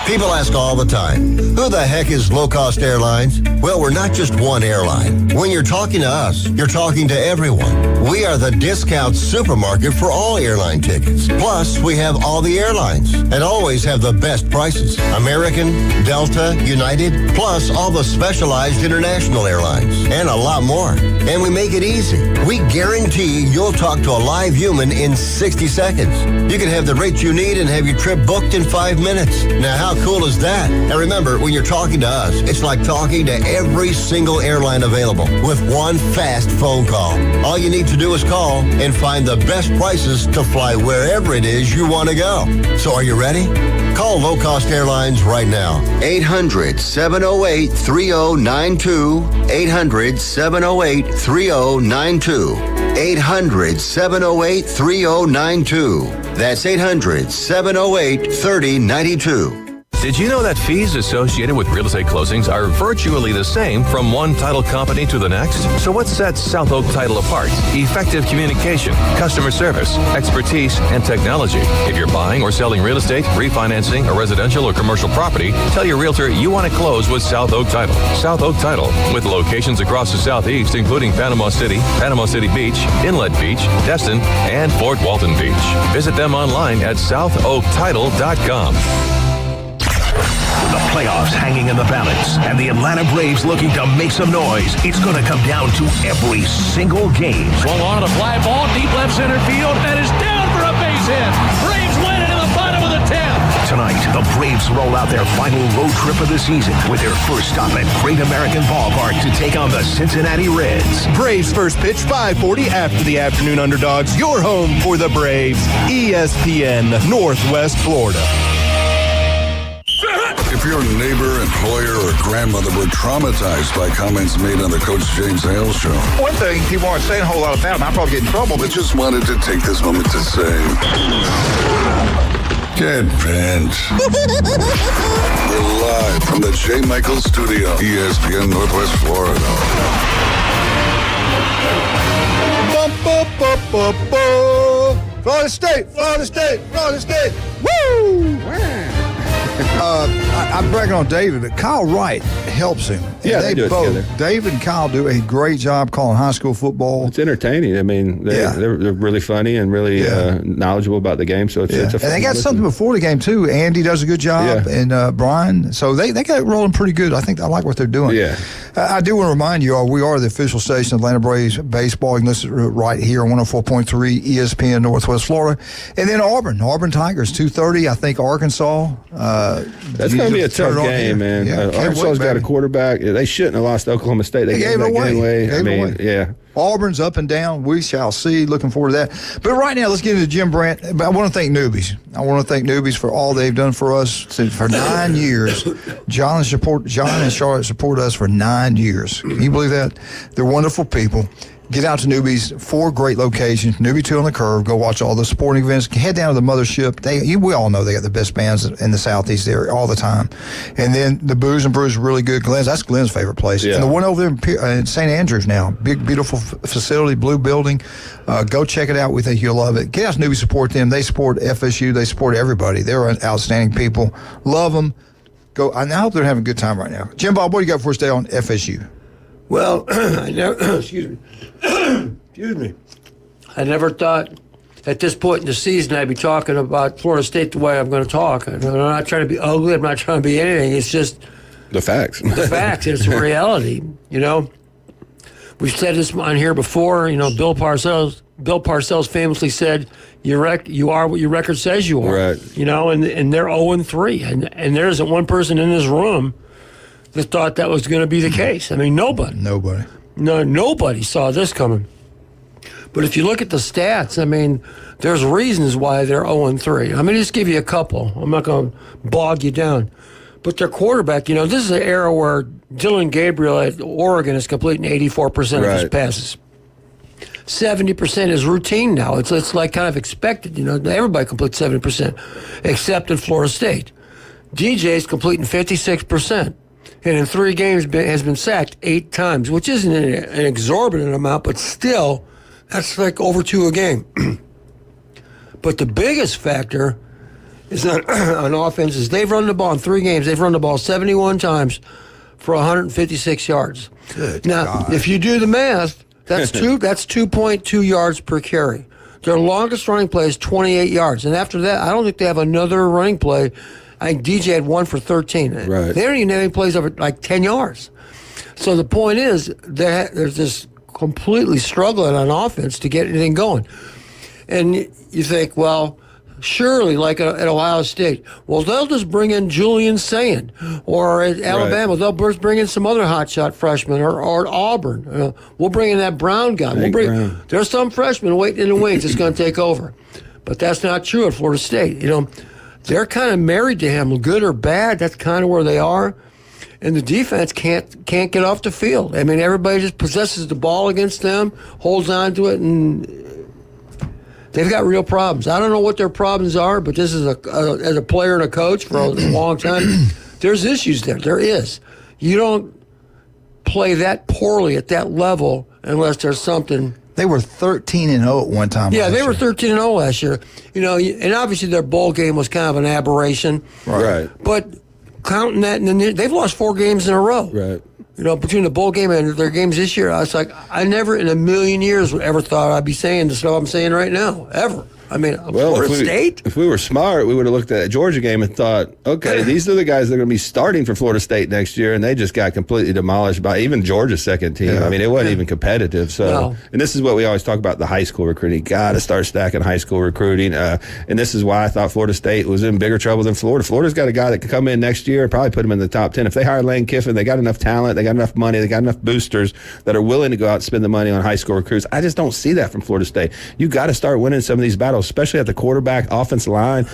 People ask all the time, who the heck is Low Cost Airlines? Well, we're not just one airline. When you're talking to us, you're talking to everyone. We are the discount supermarket for all airline tickets. Plus, we have all the airlines and always have the best prices. American, Delta, United, plus all the specialized international airlines and a lot more. And we make it easy. We guarantee you'll talk to a live human in 60 seconds. You can have the rate you need and have your trip booked in 5 minutes. Now, how cool is that? And remember, when you're talking to us, it's like talking to every single airline available with one fast phone call. All you need to do is call and find the best prices to fly wherever it is you want to go. So are you ready? Call Low Cost Airlines right now. 800-708-3092. 800-708-3092. 800-708-3092. That's 800-708-3092. Did you know that fees associated with real estate closings are virtually the same from one title company to the next? So what sets South Oak Title apart? Effective communication, customer service, expertise, and technology. If you're buying or selling real estate, refinancing a residential or commercial property, tell your realtor you want to close with South Oak Title. South Oak Title, with locations across the Southeast, including Panama City Beach, Inlet Beach, Destin, and Fort Walton Beach. Visit them online at southoaktitle.com. With the playoffs hanging in the balance and the Atlanta Braves looking to make some noise, it's going to come down to every single game. Swung on a fly ball, deep left center field, and is down for a base hit. Braves win it in the bottom of the 10th. Tonight, the Braves roll out their final road trip of the season with their first stop at Great American Ballpark to take on the Cincinnati Reds. Braves first pitch 5:40 after the afternoon underdogs. Your home for the Braves, ESPN Northwest Florida. If your neighbor, employer, or grandmother were traumatized by comments made on the Coach James Hale Show. One thing people aren't saying a whole lot about, and I'll probably get in trouble, but just wanted to take this moment to say, get bent. We're live from the J. Michael Studio, ESPN Northwest Florida. Florida State, Florida State, Florida State. Woo! I'm bragging on David, but Kyle Wright helps him. Yeah, they do it together. David and Kyle do a great job calling high school football. It's entertaining. I mean, they're really funny and really knowledgeable about the game. So it's a fun and they got something before the game too. Andy does a good job, and Brian. So they got it rolling pretty good. I like what they're doing. Yeah. I do want to remind you all, we are the official station of Atlanta Braves baseball. You can listen right here on 104.3 ESPN Northwest Florida, and then Auburn Tigers 2:30. I think Arkansas. That's going to be a tough game, man. Arkansas's got a quarterback. They shouldn't have lost to Oklahoma State. They gave that game away. Auburn's up and down. We shall see. Looking forward to that. But right now, let's get into Jim Brandt. But I want to thank Newbies. For all they've done for us for 9 years. John and Charlotte support us for 9 years. Can you believe that? They're wonderful people. Get out to Newbies, 4 great locations. Newbie 2 on the Curve. Go watch all the sporting events. Head down to the mothership. We all know they got the best bands in the Southeast area all the time. And then the Booze and Brews is really good. That's Glenn's favorite place. Yeah. And the one over there in St. Andrews now, big, beautiful facility, blue building. Go check it out. We think you'll love it. Get out to Newbies, support them. They support FSU. They support everybody. They're outstanding people. Love them. I hope they're having a good time right now. Jim Bob, what do you got for us today on FSU? Well, excuse me. I never thought at this point in the season I'd be talking about Florida State the way I'm going to talk. I'm not trying to be ugly. I'm not trying to be anything. It's just the facts. The facts. It's a reality. We've said this on here before. Bill Parcells famously said, "You are what your record says you are." Right. And they're 0-3, and there isn't one person in this room that thought that was going to be the case. I mean, nobody. Nobody saw this coming. But if you look at the stats, I mean, there's reasons why they're 0-3. I'm going to just give you a couple. I'm not going to bog you down. But their quarterback, this is an era where Dylan Gabriel at Oregon is completing 84% of his passes. 70% is routine now. It's like kind of expected. Everybody completes 70%, except in Florida State. DJ's completing 56%. And in 3 games has been sacked 8 times, which isn't an exorbitant amount, but still, that's like over 2 a game. But the biggest factor is on offense is they've run the ball in 3 games. They've run the ball 71 times for 156 yards. Good now, God. If you do the math, that's 2.2 yards per carry. Their longest running play is 28 yards. And after that, I don't think they have another running play. I think DJ had 1 for 13. Right. They don't even have any plays over like 10 yards. So the point is, there's this completely struggling on offense to get anything going. And you think, well, surely, like at Ohio State, well, they'll just bring in Julian Sand. Or at Alabama, they'll bring in some other hotshot freshman. Or at Auburn, we'll bring in that Brown guy. There's some freshman waiting in the wings that's going to take over. But that's not true at Florida State. They're kind of married to him, good or bad. That's kind of where they are. And the defense can't get off the field. I mean, everybody just possesses the ball against them, holds on to it, and they've got real problems. I don't know what their problems are, but this is as a player and a coach for a long time, there's issues there. There is. You don't play that poorly at that level unless there's something. They were 13-0 at one time. Yeah, they were 13-0 last year. And obviously their bowl game was kind of an aberration. Right. But counting that, and then they've lost 4 games in a row. Right. Between the bowl game and their games this year, I was like, I never in a million years would ever thought I'd be saying the stuff I'm saying right now, ever. I mean, Florida State? If we were smart, we would have looked at that Georgia game and thought, okay, these are the guys that are going to be starting for Florida State next year, and they just got completely demolished by even Georgia's second team. Yeah. I mean, it wasn't even competitive. So, And this is what we always talk about, the high school recruiting. Got to start stacking high school recruiting. And this is why I thought Florida State was in bigger trouble than Florida. Florida's got a guy that could come in next year and probably put him in the top 10. If they hire Lane Kiffin, they got enough talent, they got enough money, they got enough boosters that are willing to go out and spend the money on high school recruits. I just don't see that from Florida State. You got to start winning some of these battles, especially at the quarterback, offensive line.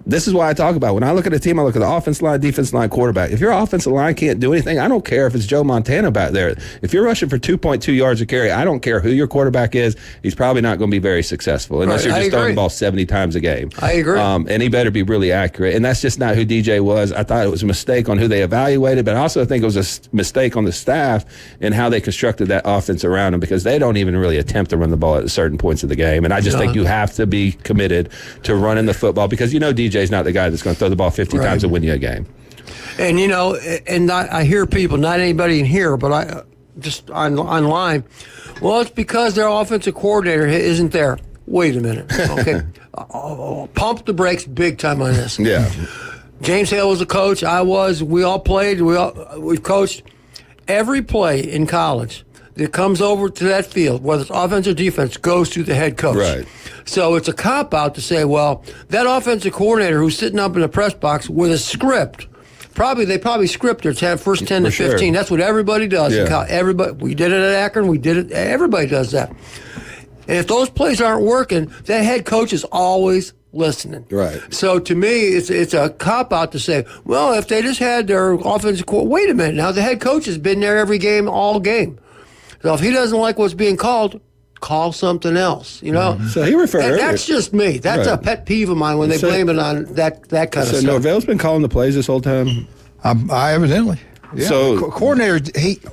this is why I talk about when I look at a team, I look at the offensive line, defensive line, quarterback. If your offensive line can't do anything, I don't care if it's Joe Montana back there. If you're rushing for 2.2 yards a carry, I don't care who your quarterback is. He's probably not going to be very successful unless you're just throwing the ball 70 times a game. I agree. And he better be really accurate. And that's just not who DJ was. I thought it was a mistake on who they evaluated, but I also think it was a mistake on the staff and how they constructed that offense around him, because they don't even really attempt to run the ball at certain points of the game. And I just think you have to be committed to running the football, because DJ's not the guy that's going to throw the ball 50 times and win you a game. And I hear people, not anybody in here, but I just online. Well, it's because their offensive coordinator isn't there. Wait a minute, okay? Pump the brakes big time on this. Yeah. James Hale was a coach. I was. We all played. We've coached. Every play in college that comes over to that field, whether it's offense or defense, goes to the head coach. Right. So it's a cop-out to say, well, that offensive coordinator who's sitting up in the press box with a script, they probably script their first 10 to 15. Sure. That's what everybody does. Yeah. Everybody, we did it at Akron. We did it. Everybody does that. And if those plays aren't working, that head coach is always listening. Right. So to me, it's a cop-out to say, well, if they just had their offensive coordinator, wait a minute. Now the head coach has been there every game, all game. So if he doesn't like what's being called, call something else, Mm-hmm. So he referred. And that's just me. That's a pet peeve of mine when they blame it on that kind of stuff. So Norvell's been calling the plays this whole time? I evidently. Yeah. So coordinator,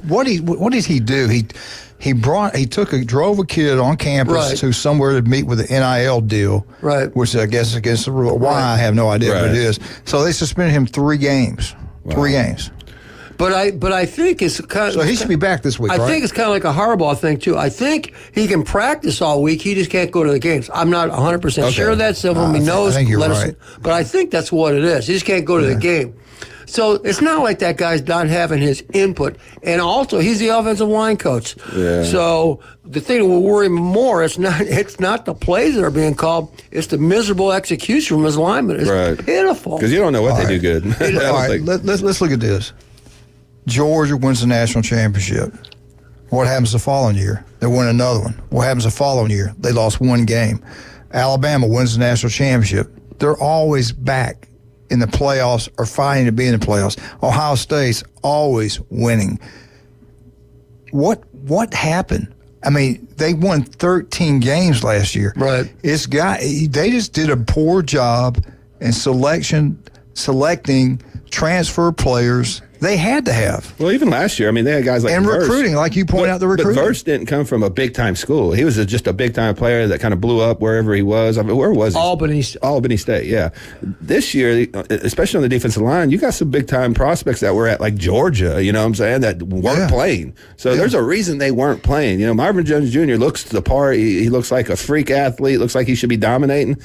what did he do? He drove a kid on campus to somewhere to meet with the NIL deal, which I guess is against the rule. Why, I have no idea, but it is. So they suspended him 3 games. Wow. 3 games. But I think it's kind of... So he should be back this week, I think it's kind of like a Harbaugh thing, too. I think he can practice all week. He just can't go to the games. I'm not 100% sure of that. Someone he knows. I think you're right. But I think that's what it is. He just can't go to the game. So it's not like that guy's not having his input. And also, he's the offensive line coach. Yeah. So the thing that will worry me more, it's not the plays that are being called, it's the miserable execution from his linemen. It's pitiful. Because you don't know what they do good. All right, let's look at this. Georgia wins the national championship. What happens the following year? They win another one. What happens the following year? They lost 1 game. Alabama wins the national championship. They're always back in the playoffs or fighting to be in the playoffs. Ohio State's always winning. What happened? I mean, they won 13 games last year. Right. They just did a poor job in selecting transfer players. They had to have. Well, even last year, I mean, they had guys like Verse. Recruiting, like you point out the recruiting. But Verse didn't come from a big-time school. He was just a big-time player that kind of blew up wherever he was. I mean, where was he? Albany State, yeah. This year, especially on the defensive line, you got some big-time prospects that were at, like, Georgia, you know what I'm saying, that weren't playing. So there's a reason they weren't playing. Marvin Jones Jr. looks the part. He looks like a freak athlete. Looks like he should be dominating.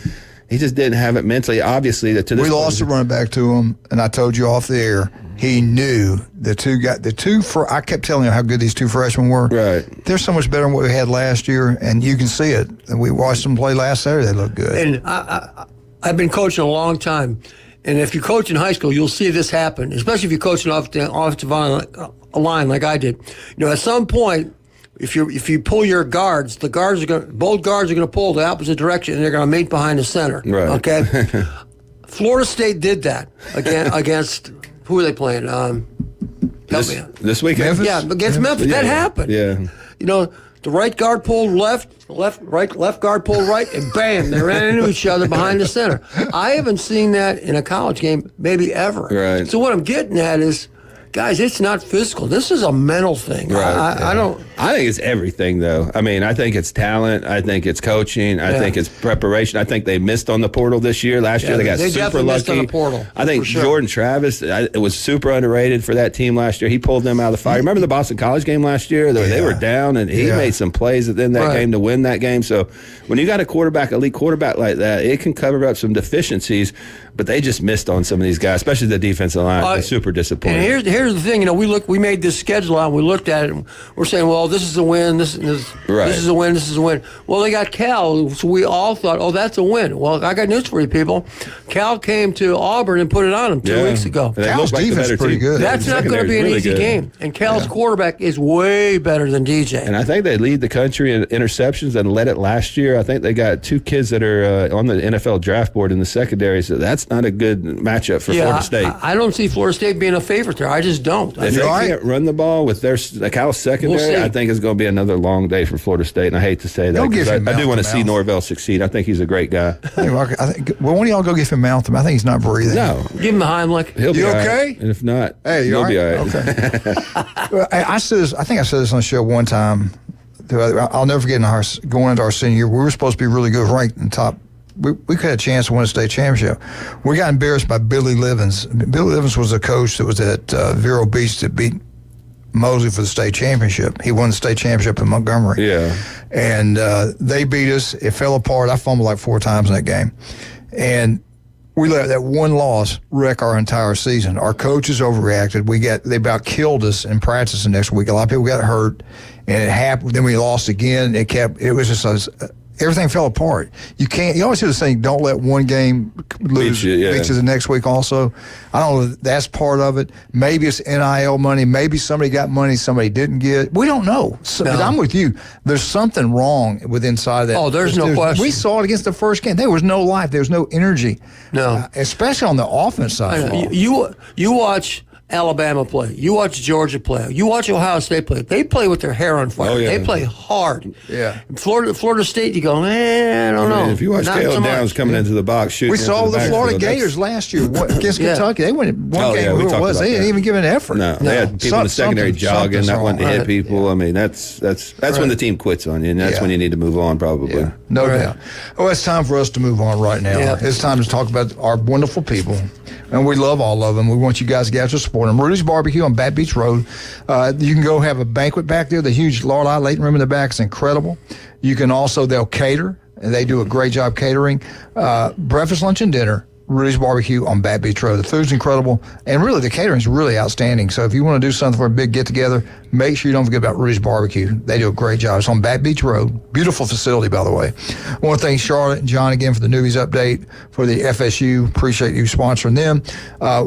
He just didn't have it mentally, obviously. We lost the running back to him, and I told you off the air, he knew I kept telling you how good these 2 freshmen were. Right. They're so much better than what we had last year, and you can see it. And we watched them play last Saturday. They look good. And I've been coaching a long time, and if you coach in high school, you'll see this happen, especially if you coach an offensive line like I did. At some point, if you pull your guards, both guards are going to pull the opposite direction, and they're going to meet behind the center. Right. Okay. Florida State did that against who are they playing? This weekend. Yeah, against Memphis. That happened. Yeah. The right guard pulled left guard pulled right, and bam, they ran into each other behind the center. I haven't seen that in a college game, maybe ever. Right. So what I'm getting at is, guys, it's not physical. This is a mental thing. Right. I think it's everything, though. I mean, I think it's talent. I think it's coaching. I think it's preparation. I think they missed on the portal this year. Last year, they got super lucky. Missed on the portal. I think Jordan Travis was super underrated for that team last year. He pulled them out of the fire. Remember the Boston College game last year? They were down, and he made some plays in that game to win that game. So when you got a elite quarterback like that, it can cover up some deficiencies. But they just missed on some of these guys, especially the defensive line. Super disappointing. And here's the thing. We made this schedule out, and we looked at it, and we're saying, well, oh, this is a win. This is a win. This is a win. Well, they got Cal, so we all thought, oh, that's a win. Well, I got news for you, people. Cal came to Auburn and put it on them 2 weeks ago. Cal's defense is pretty good. That's not going to be an easy game. And Cal's quarterback is way better than DJ. And I think they lead the country in interceptions and led it last year. I think they got 2 kids that are on the NFL draft board in the secondary, so that's not a good matchup for Florida State. I don't see Florida State being a favorite there. I just don't. If they can't run the ball with their Cal secondary, I think it's going to be another long day for Florida State, and I hate to say that. I do want to see Norvell succeed. I think he's a great guy. Well, one of y'all go give him Maltham. I think he's not breathing. No. Give him a Heimlich. He'll be you okay? Right. And if not, he'll be all right. Okay. I think I said this on the show one time. I'll never forget going into our senior year. We were supposed to be really good, ranked in top. We could have a chance to win a state championship. We got embarrassed by Billy Livens. Billy Livens was a coach that was at Vero Beach that beat Mosley for the state championship. He won the state championship in Montgomery. Yeah. And they beat us. It fell apart. I fumbled like 4 times in that game. And we let that one loss wreck our entire season. Our coaches overreacted. They about killed us in practice the next week. A lot of people got hurt, and it happened. Then we lost again. It was just everything fell apart. You always hear the saying, don't let one game beat you the next week also. I don't know if that's part of it. Maybe it's NIL money. Maybe somebody got money somebody didn't get. We don't know. But I'm with you. There's something wrong with inside that. Oh, there's no question. We saw it against the first game. There was no life. There was no energy. No. Especially on the offense side. You watch Alabama play. You watch Georgia play. You watch Ohio State play. They play with their hair on fire. Oh, yeah. They play hard. Yeah. Florida State, you go, I don't know. If you watch Caleb Downs coming into the box shooting. We saw the Florida Gators last year against Kentucky. They went one game. Who it was? They didn't even give an effort. No, they had people in the secondary jogging, not wanting to hit people. I mean, that's when the team quits on you, and that's when you need to move on, probably. Yeah. No doubt. Oh, it's time for us to move on right now. Yeah. It's time to talk about our wonderful people, and we love all of them. We want you guys to get out to support them. Rudy's Barbecue on Bat Beach Road. You can go have a banquet back there. The huge Lorelei Layton room in the back is incredible. You can also, they'll cater, and they do a great job catering. Breakfast, lunch, and dinner. Rudy's Barbecue on Bat Beach Road. The food's incredible, and really the catering's really outstanding. So if you want to do something for a big get-together, make sure you don't forget about Rudy's Barbecue. They do a great job. It's on Bat Beach Road. Beautiful facility, by the way. I want to thank Charlotte and John again for the newbies update for the FSU. Appreciate you sponsoring them.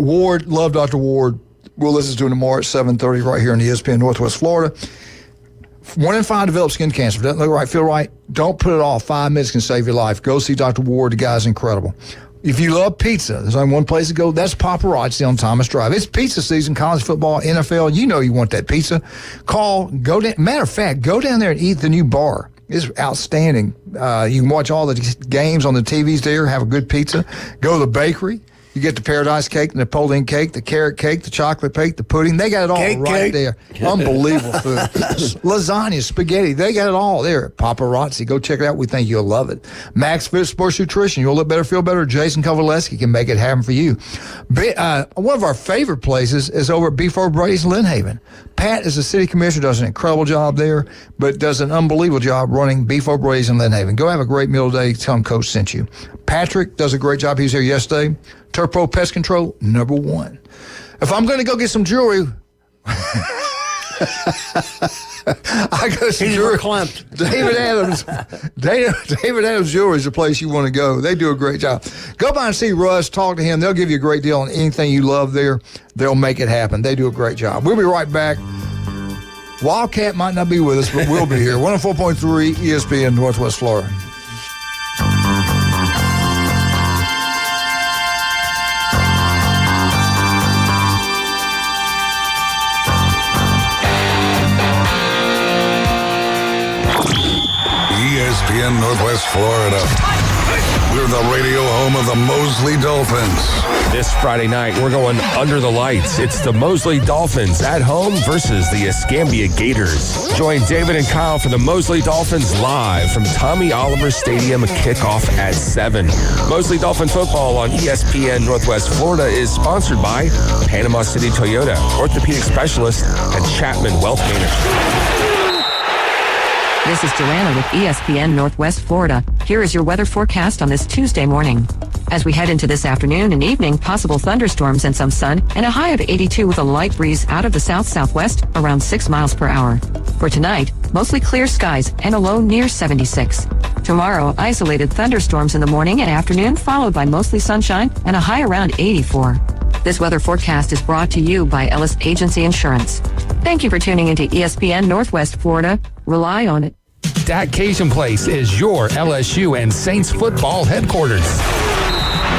Ward, love Dr. Ward. We'll listen to him tomorrow at 7:30 right here in ESPN Northwest Florida. 1 in 5 develop skin cancer. Doesn't look right, feel right? Don't put it off. 5 minutes can save your life. Go see Dr. Ward. The guy's incredible. If you love pizza, there's only one place to go. That's Paparazzi on Thomas Drive. It's pizza season, college football, NFL. You know you want that pizza. Go down. Matter of fact, go down there and eat the new bar. It's outstanding. You can watch all the games on the TVs there, have a good pizza. Go to the bakery. You get the paradise cake, the Napoleon cake, the carrot cake, the chocolate cake, the pudding. They got it all right there. Unbelievable food. Lasagna, spaghetti. They got it all there at Paparazzi. Go check it out. We think you'll love it. Max Fit Sports Nutrition. You'll look better, feel better. Jason Kovaleski can make it happen for you. One of our favorite places is over at Beef O'Brady's in Lynn Haven. Pat, as the city commissioner, does an incredible job there, but does an unbelievable job running Beef O'Brady's in Lynn Haven. Go have a great meal today. Tell him Coach sent you. Patrick does a great job. He was here yesterday. Turpro Pest Control, #1. If I'm going to go get some jewelry, I go to some jewelry. David Adams. David Adams Jewelry is the place you want to go. They do a great job. Go by and see Russ. Talk to him. They'll give you a great deal on anything you love there. They'll make it happen. They do a great job. We'll be right back. Wildcat might not be with us, but we'll be here. 104.3 ESPN Northwest Florida. ESPN Northwest Florida. We're the radio home of the Mosley Dolphins. This Friday night, we're going under the lights. It's the Mosley Dolphins at home versus the Escambia Gators. Join David and Kyle for the Mosley Dolphins live from Tommy Oliver Stadium, kickoff at 7. Mosley Dolphin football on ESPN Northwest Florida is sponsored by Panama City Toyota, orthopedic specialist, and Chapman Wealth Management. This is Joanna with ESPN Northwest Florida. Here is your weather forecast on this Tuesday morning. As we head into this afternoon and evening, possible thunderstorms and some sun, and a high of 82 with a light breeze out of the south-southwest around 6 miles per hour. For tonight, mostly clear skies and a low near 76. Tomorrow, isolated thunderstorms in the morning and afternoon, followed by mostly sunshine and a high around 84. This weather forecast is brought to you by Ellis Agency Insurance. Thank you for tuning into ESPN Northwest Florida. Rely on it. Dak Cajun Place is your LSU and Saints football headquarters.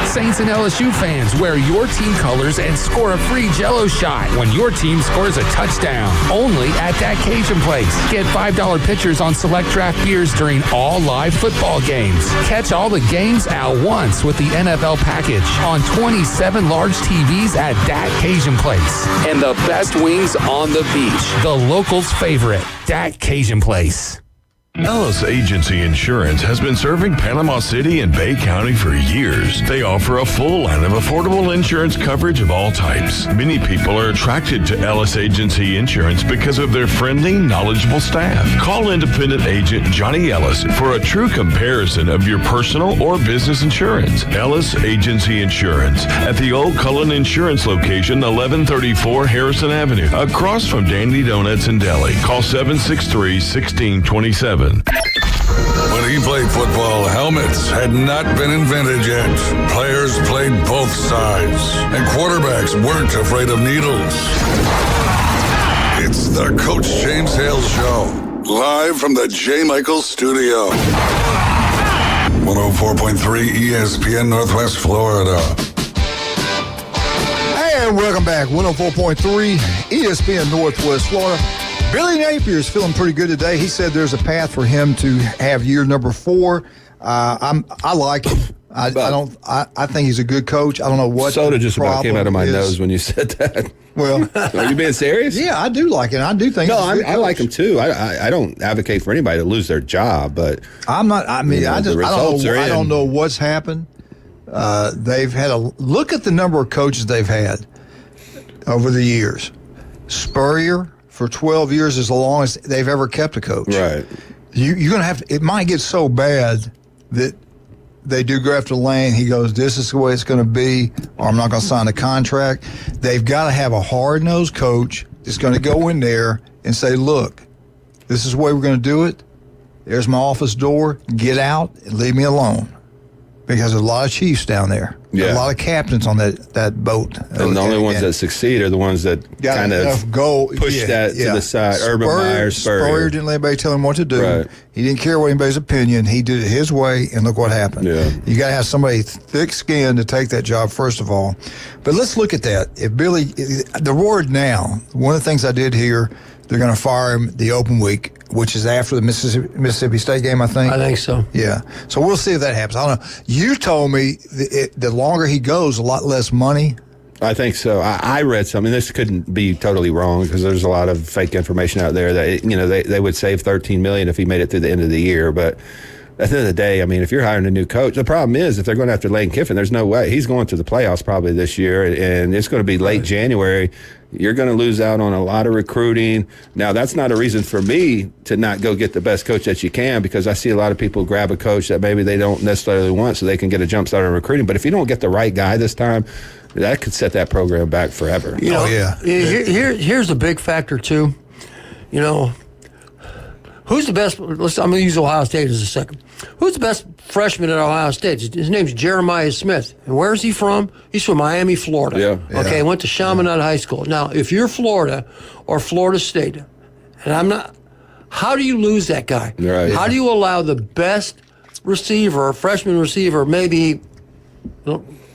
Saints and LSU fans, wear your team colors and score a free Jell-O shot when your team scores a touchdown. Only at Dak Cajun Place. Get $5 pitchers on select draft beers during all live football games. Catch all the games at once with the NFL package on 27 large TVs at Dak Cajun Place. And the best wings on the beach. The locals' favorite, Dak Cajun Place. Ellis Agency Insurance has been serving Panama City and Bay County for years. They offer a full line of affordable insurance coverage of all types. Many people are attracted to Ellis Agency Insurance because of their friendly, knowledgeable staff. Call independent agent Johnny Ellis for a true comparison of your personal or business insurance. Ellis Agency Insurance at the Old Cullen Insurance location, 1134 Harrison Avenue, across from Dandy Donuts and Deli. Call 763-1627. When he played football, helmets had not been invented yet. Players played both sides, and quarterbacks weren't afraid of needles. It's the Coach James Hale Show, live from the J. Michael Studio. 104.3 ESPN Northwest Florida. And welcome back, 104.3 ESPN Northwest Florida. Billy Napier is feeling pretty good today. He said there's a path for him to have year number 4. I like him. I think he's a good coach. I don't know what soda just about came out of my nose when you said that. Well, are you being serious? Yeah, I do like it. I do think. No, I like him too. I don't advocate for anybody to lose their job, but I'm not. I mean, I don't know what's happened. They've had a look at the number of coaches they've had over the years. Spurrier. For 12 years, as long as they've ever kept a coach. Right. You're going to have to, it might get so bad that they do go after Lane. He goes, this is the way it's going to be, or I'm not going to sign a contract. They've got to have a hard-nosed coach that's going to go in there and say, look, this is the way we're going to do it. There's my office door. Get out and leave me alone. Because there's a lot of chiefs down there. Yeah. A lot of captains on that boat. And the only ones that succeed are the ones that kind of push that to the side. Urban Meyer, Spurrier didn't let anybody tell him what to do. Right. He didn't care what anybody's opinion. He did it his way, and look what happened. Yeah. You got to have somebody thick-skinned to take that job, first of all. But let's look at that. If Billy, the word now, one of the things I did hear, they're going to fire him the open week, which is after the Mississippi State game, I think. I think so. Yeah. So we'll see if that happens. I don't know. You told me the longer he goes, a lot less money. I think so. I read something. This couldn't be totally wrong because there's a lot of fake information out there that they would save $13 million if he made it through the end of the year, but. At the end of the day, I mean, if you're hiring a new coach, the problem is if they're going after Lane Kiffin, there's no way. He's going to the playoffs probably this year, and it's going to be late January. You're going to lose out on a lot of recruiting. Now, that's not a reason for me to not go get the best coach that you can, because I see a lot of people grab a coach that maybe they don't necessarily want so they can get a jump start on recruiting. But if you don't get the right guy this time, that could set that program back forever. Here's a big factor, too. Who's the best? I'm going to use Ohio State as a second. Who's the best freshman at Ohio State? His name's Jeremiah Smith. And where is he from? He's from Miami, Florida. Yeah. Okay, went to Chaminade High School. Now, if you're Florida or Florida State, and I'm not, how do you lose that guy? Right. How do you allow the best receiver, freshman receiver, maybe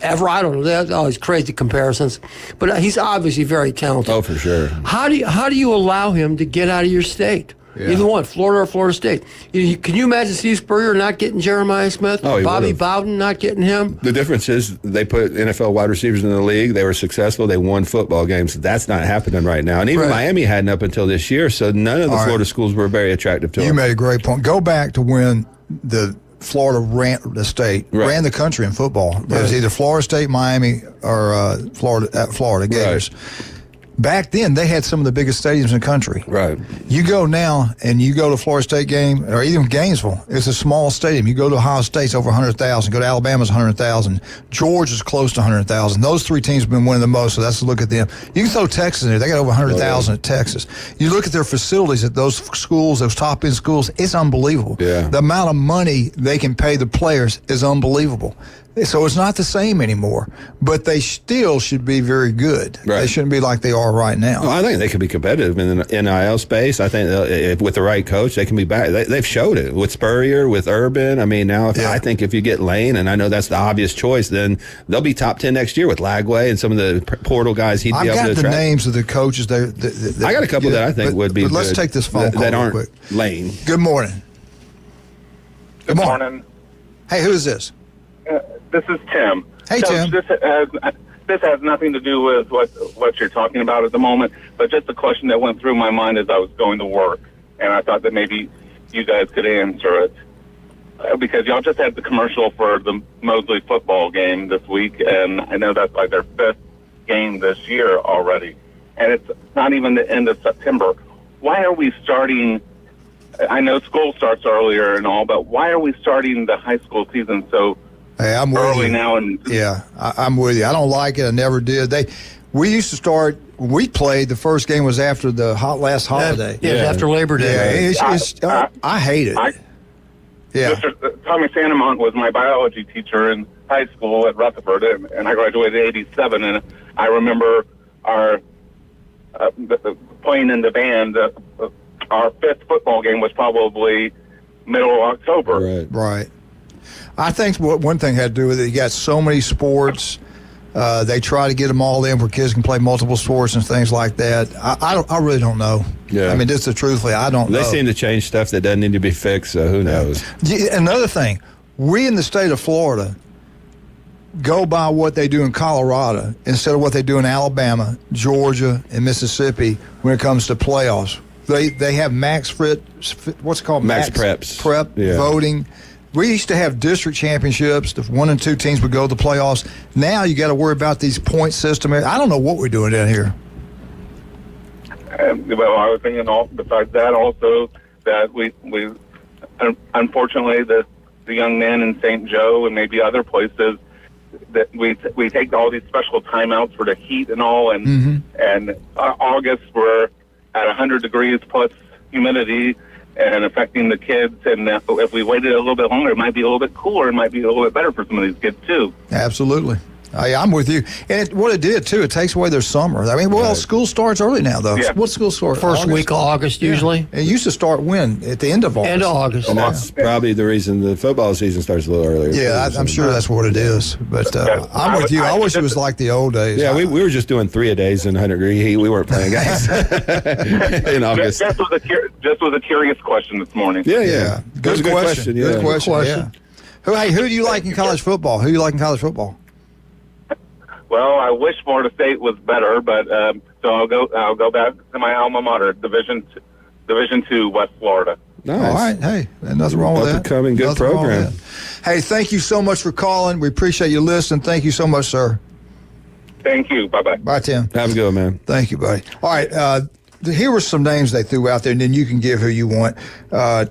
ever? I don't know. That's always crazy comparisons, but he's obviously very talented. Oh, for sure. How do you allow him to get out of your state? Yeah. Either one, Florida or Florida State. Can you imagine Steve Spurrier not getting Jeremiah Smith? Oh, Bobby Bowden not getting him? The difference is they put NFL wide receivers in the league. They were successful. They won football games. That's not happening right now. And even Miami hadn't up until this year, so none of the Florida schools were very attractive to them. You made a great point. Go back to when the Florida ran the country in football. It was either Florida State, Miami, or Florida Gators. Right. Back then, they had some of the biggest stadiums in the country. Right. You go now, and you go to Florida State game, or even Gainesville, it's a small stadium. You go to Ohio State's over 100,000. Go to Alabama's 100,000. Georgia's close to 100,000. Those three teams have been winning the most, so that's a look at them. You can throw Texas in there. They got over 100,000 at Texas. You look at their facilities at those schools, those top-end schools, it's unbelievable. Yeah. The amount of money they can pay the players is unbelievable. So it's not the same anymore, but they still should be very good. Right. They shouldn't be like they are right now. Well, I think they can be competitive in the NIL space. I think if with the right coach, they can be back. They've showed it with Spurrier, with Urban. I mean, now I think if you get Lane, and I know that's the obvious choice, then they'll be top 10 next year with Lagway and some of the portal guys he'd be able to attract. I've got the names of the coaches. I got a couple that I think would be but let's good take this phone call that real aren't quick. Lane. Good morning. Good morning. Hey, who is this? This is Tim. Hey, Tim. This has nothing to do with what you're talking about at the moment, but just a question that went through my mind as I was going to work, and I thought that maybe you guys could answer it. Because y'all just had the commercial for the Mosley football game this week, and I know that's like their 5th game this year already, and it's not even the end of September. Why are we starting? I know school starts earlier and all, but why are we starting the high school season so I'm early with you. now? And I'm with you. I don't like it. I never did. We used to start. We played. The first game was after the last holiday. Yeah, after Labor Day. Yeah, I hate it. Mr. Tommy Santamont was my biology teacher in high school at Rutherford, and I graduated in '87. And I remember our playing in the band. Our 5th football game was probably middle of October. Right. I think one thing had to do with it. You got so many sports. They try to get them all in where kids can play multiple sports and things like that. I really don't know. Yeah. I mean, just truthfully, I don't know. They seem to change stuff that doesn't need to be fixed, so who knows? Another thing, we in the state of Florida go by what they do in Colorado instead of what they do in Alabama, Georgia, and Mississippi when it comes to playoffs. They have max prep voting. We used to have district championships. The 1 and 2 teams would go to the playoffs. Now you got to worry about these point system. I don't know what we're doing down here. Well, I was thinking, besides that, also that we unfortunately the young men in St. Joe and maybe other places that we take all these special timeouts for the heat and all, and August we're at 100 degrees plus humidity and affecting the kids. And if we waited a little bit longer, it might be a little bit cooler. It might be a little bit better for some of these kids, too. Absolutely. I'm with you. And what it did, too, it takes away their summer. I mean, school starts early now, though. Yeah. What school starts? First week of August, usually. It used to start when? At the end of August. End of August. And that's probably the reason the football season starts a little earlier. Yeah, I'm sure that's what it is. But I'm with you. I wish it was like the old days. Yeah, we were just doing 3-a-days in 100-degree heat. We weren't playing games in August. Just was a curious question this morning. Yeah. Good question. Yeah. Good question. Yeah. Who do you like in college football? Who do you like in college football? Well, I wish Florida State was better, but so I'll go back to my alma mater, Division II, West Florida. Nice. All right. Hey, nothing wrong with that. Up-and-coming, good program. Hey, thank you so much for calling. We appreciate you listening. Thank you so much, sir. Thank you. Bye-bye. Bye, Tim. Have a good one, man. Thank you, buddy. All right. Here were some names they threw out there, and then you can give who you want.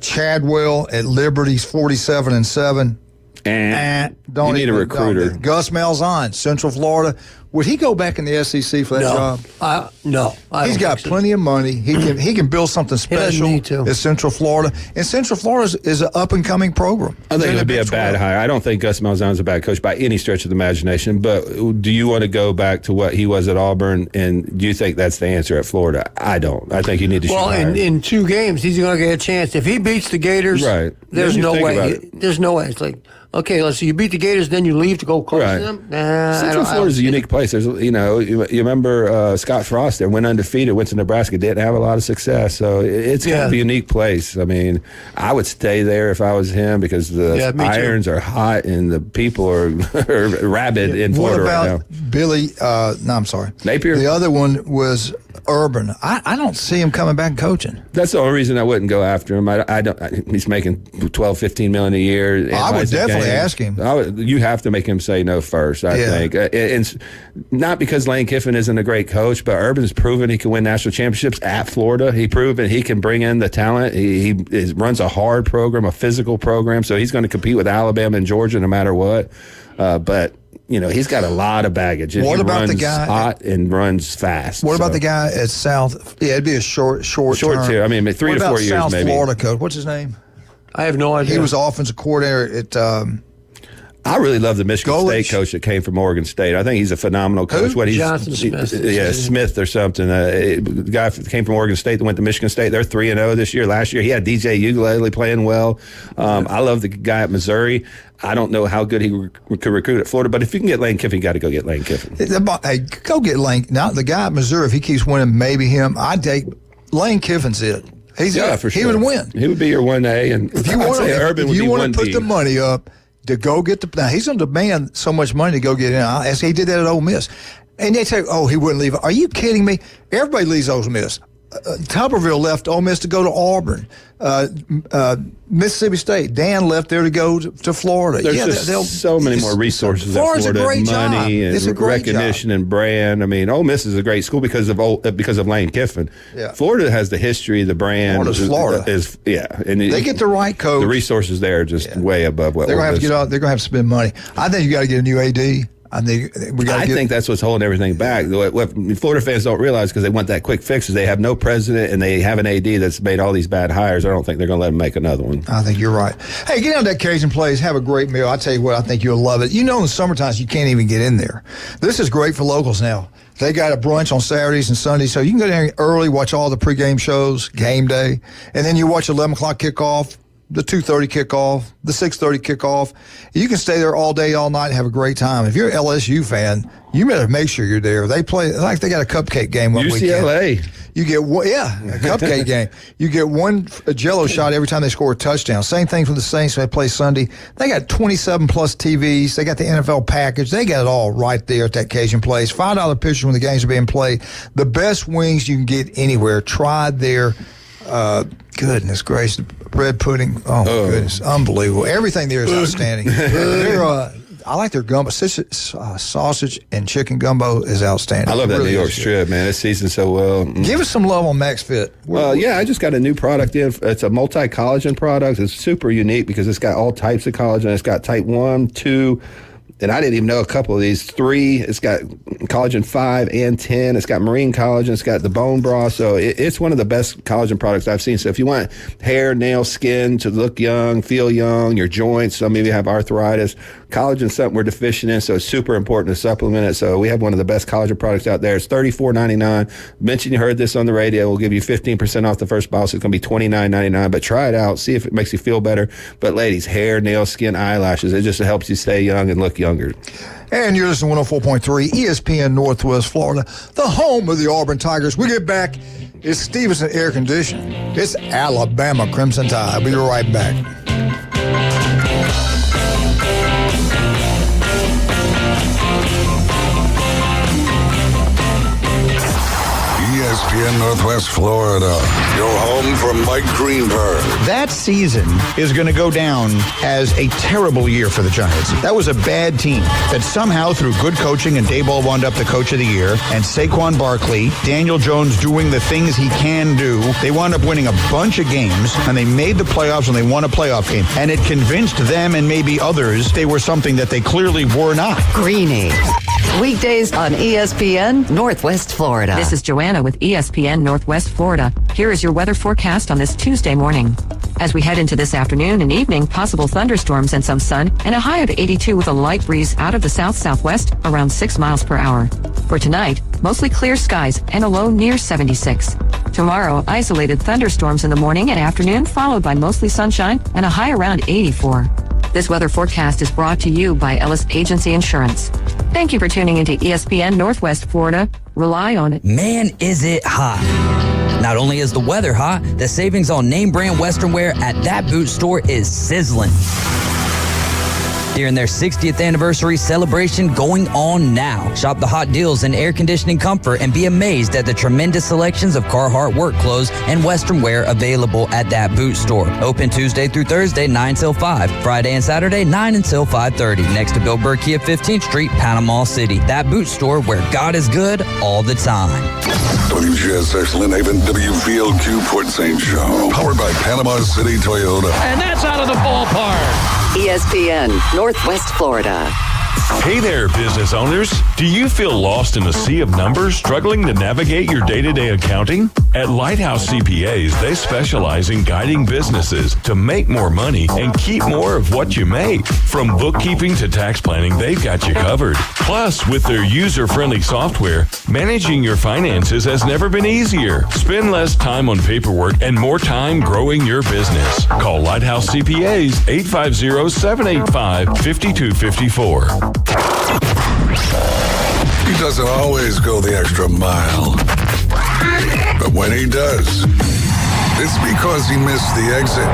Chadwell at Liberty's 47-7. You need a recruiter. Gus Malzahn, Central Florida. Would he go back in the SEC for that job? No. He's got plenty of money. He can build something special at Central Florida. And Central Florida is an up-and-coming program. I think it would be a bad hire. I don't think Gus Malzahn's a bad coach by any stretch of the imagination, but do you want to go back to what he was at Auburn, and do you think that's the answer at Florida? I don't. I think you need to shoot higher. in 2 games, he's going to get a chance. If he beats the Gators, there's no way. There's no way. It's like, okay, let's see, you beat the Gators, then you leave to go coach them? Central Florida's a unique place. There's, you remember Scott Frost there, went undefeated, went to Nebraska, didn't have a lot of success. So it's kind of a unique place. I mean, I would stay there if I was him because the irons are hot and the people are rabid in Florida right now. What about Billy? I'm sorry. Napier? The other one was Urban. I don't see him coming back and coaching. That's the only reason I wouldn't go after him. He's making $12-15 million a year. I would definitely ask him. You have to make him say no first, I think. And not because Lane Kiffin isn't a great coach, but Urban's proven he can win national championships at Florida. He proven he can bring in the talent. He runs a hard program, a physical program, so he's going to compete with Alabama and Georgia no matter what. But he's got a lot of baggage. What about the guy hot and runs fast? What about the guy at South? Yeah, it'd be a short term. Too. I mean, 3 to 4 years South maybe. Florida coach. What's his name? I have no idea. He was offensive coordinator at. I really love the Michigan State coach that came from Oregon State. I think he's a phenomenal coach. Who? Jonathan Smith. Smith or something. The guy came from Oregon State that went to Michigan State. They're 3-0 this year. Last year, he had DJ Ugalele playing well. I love the guy at Missouri. I don't know how good he could recruit at Florida, but if you can get Lane Kiffin, you got to go get Lane Kiffin. Hey, go get Lane. Now, the guy at Missouri, if he keeps winning, maybe him. I'd take Lane Kiffin's it. He's it. For sure. He would win. He would be your 1A, and if you want to put the money up to go get now he's going to demand so much money to go get in. He did that at Ole Miss, and they say, "Oh, he wouldn't leave." Are you kidding me? Everybody leaves Ole Miss. Tuberville left Ole Miss to go to Auburn. Mississippi State. Dan left there to go to Florida. There's just so many more resources at Florida. A great money job. and recognition and brand. I mean, Ole Miss is a great school because of Lane Kiffin. Yeah. Florida has the history, the brand. Florida. And they get the right coach. The resources there are just way above what they're going to have to get out. They're going to have to spend money. I think you got to get a new AD. I think that's what's holding everything back. What Florida fans don't realize, because they want that quick fix, is they have no president and they have an AD that's made all these bad hires. I don't think they're going to let them make another one. I think you're right. Hey, get down to that Cajun Place, have a great meal. I tell you what, I think you'll love it. In the summertime, you can't even get in there. This is great for locals now. They got a brunch on Saturdays and Sundays, so you can go down early, watch all the pregame shows, game day, and then you watch 11 o'clock kickoff, the 2:30 kickoff, the 6:30 kickoff. You can stay there all day, all night, and have a great time. If you're an LSU fan, you better make sure you're there. They play like they got a cupcake game one UCLA. weekend. You get one, a cupcake game. You get one Jello shot every time they score a touchdown. Same thing for the Saints when they play Sunday. They got 27 plus TVs. They got the NFL package. They got it all right there at that Cajun Place. $5 pictures when the games are being played. The best wings you can get anywhere. Try their goodness gracious, bread pudding. Oh, my goodness, unbelievable. Everything there is outstanding. I like their gumbo. Sausage and chicken gumbo is outstanding. I love that New York strip, man. It's seasoned so well. Give us some love on Max Fit. I just got a new product in. It's a multi-collagen product. It's super unique because it's got all types of collagen. It's got type 1, 2, and I didn't even know a couple of these. 3, it's got collagen 5 and 10. It's got marine collagen. It's got the bone broth. So it's one of the best collagen products I've seen. So if you want hair, nails, skin to look young, feel young, your joints, some of you have arthritis, collagen is something we're deficient in, so it's super important to supplement it. So we have one of the best collagen products out there. It's $34.99. Mention you heard this on the radio. We'll give you 15% off the first bottle, so it's going to be $29.99. But try it out. See if it makes you feel better. But ladies, hair, nails, skin, eyelashes, it just helps you stay young and look younger. And you're listening to 104.3 ESPN Northwest Florida, the home of the Auburn Tigers. We get back. It's Stevenson Air Conditioning. It's Alabama Crimson Tide. We'll be right back. ESPN Northwest Florida, your home for Mike Greenberg. That season is going to go down as a terrible year for the Giants. That was a bad team that somehow, through good coaching, and Daboll wound up the coach of the year, and Saquon Barkley, Daniel Jones doing the things he can do, they wound up winning a bunch of games, and they made the playoffs, and they won a playoff game. And it convinced them and maybe others they were something that they clearly were not. Greeny. Weekdays on ESPN Northwest Florida. This is Joanna with ESPN Northwest Florida. Here is your weather forecast on this Tuesday morning. As we head into this afternoon and evening, possible thunderstorms and some sun, and a high of 82 with a light breeze out of the south-southwest around 6 miles per hour. For tonight, mostly clear skies and a low near 76. Tomorrow, isolated thunderstorms in the morning and afternoon, followed by mostly sunshine and a high around 84. This weather forecast is brought to you by Ellis Agency Insurance. Thank you for tuning into ESPN Northwest Florida. Rely on it. Man, is it hot. Not only is the weather hot, the savings on name brand Western wear at that boot store is sizzling. during their 60th anniversary celebration going on now. Shop the hot deals in air conditioning comfort and be amazed at the tremendous selections of Carhartt work clothes and Western wear available at that boot store. Open Tuesday through Thursday, 9 till 5. Friday and Saturday, 9 until 5:30. Next to Bill Burke at 15th Street, Panama City. That boot store where God is good all the time. WGSX Lynn Haven, WVLQ Port St. Joe. Powered by Panama City Toyota. And that's out of the ballpark. ESPN, Northwest Florida. Hey there, business owners. Do you feel lost in a sea of numbers, struggling to navigate your day-to-day accounting? At Lighthouse CPAs, they specialize in guiding businesses to make more money and keep more of what you make. From bookkeeping to tax planning, they've got you covered. Plus, with their user-friendly software, managing your finances has never been easier. Spend less time on paperwork and more time growing your business. Call Lighthouse CPAs 850-785-5254. He doesn't always go the extra mile. But when he does, it's because he missed the exit.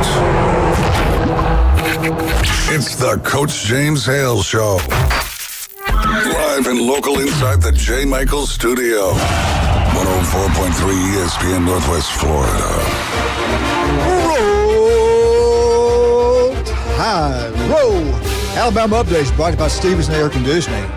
It's the Coach James Hale Show. Live and local inside the J. Michaels Studio. 104.3 ESPN Northwest Florida. Roll Tide. Roll. Alabama Updates brought to you by Stevenson Air Conditioning.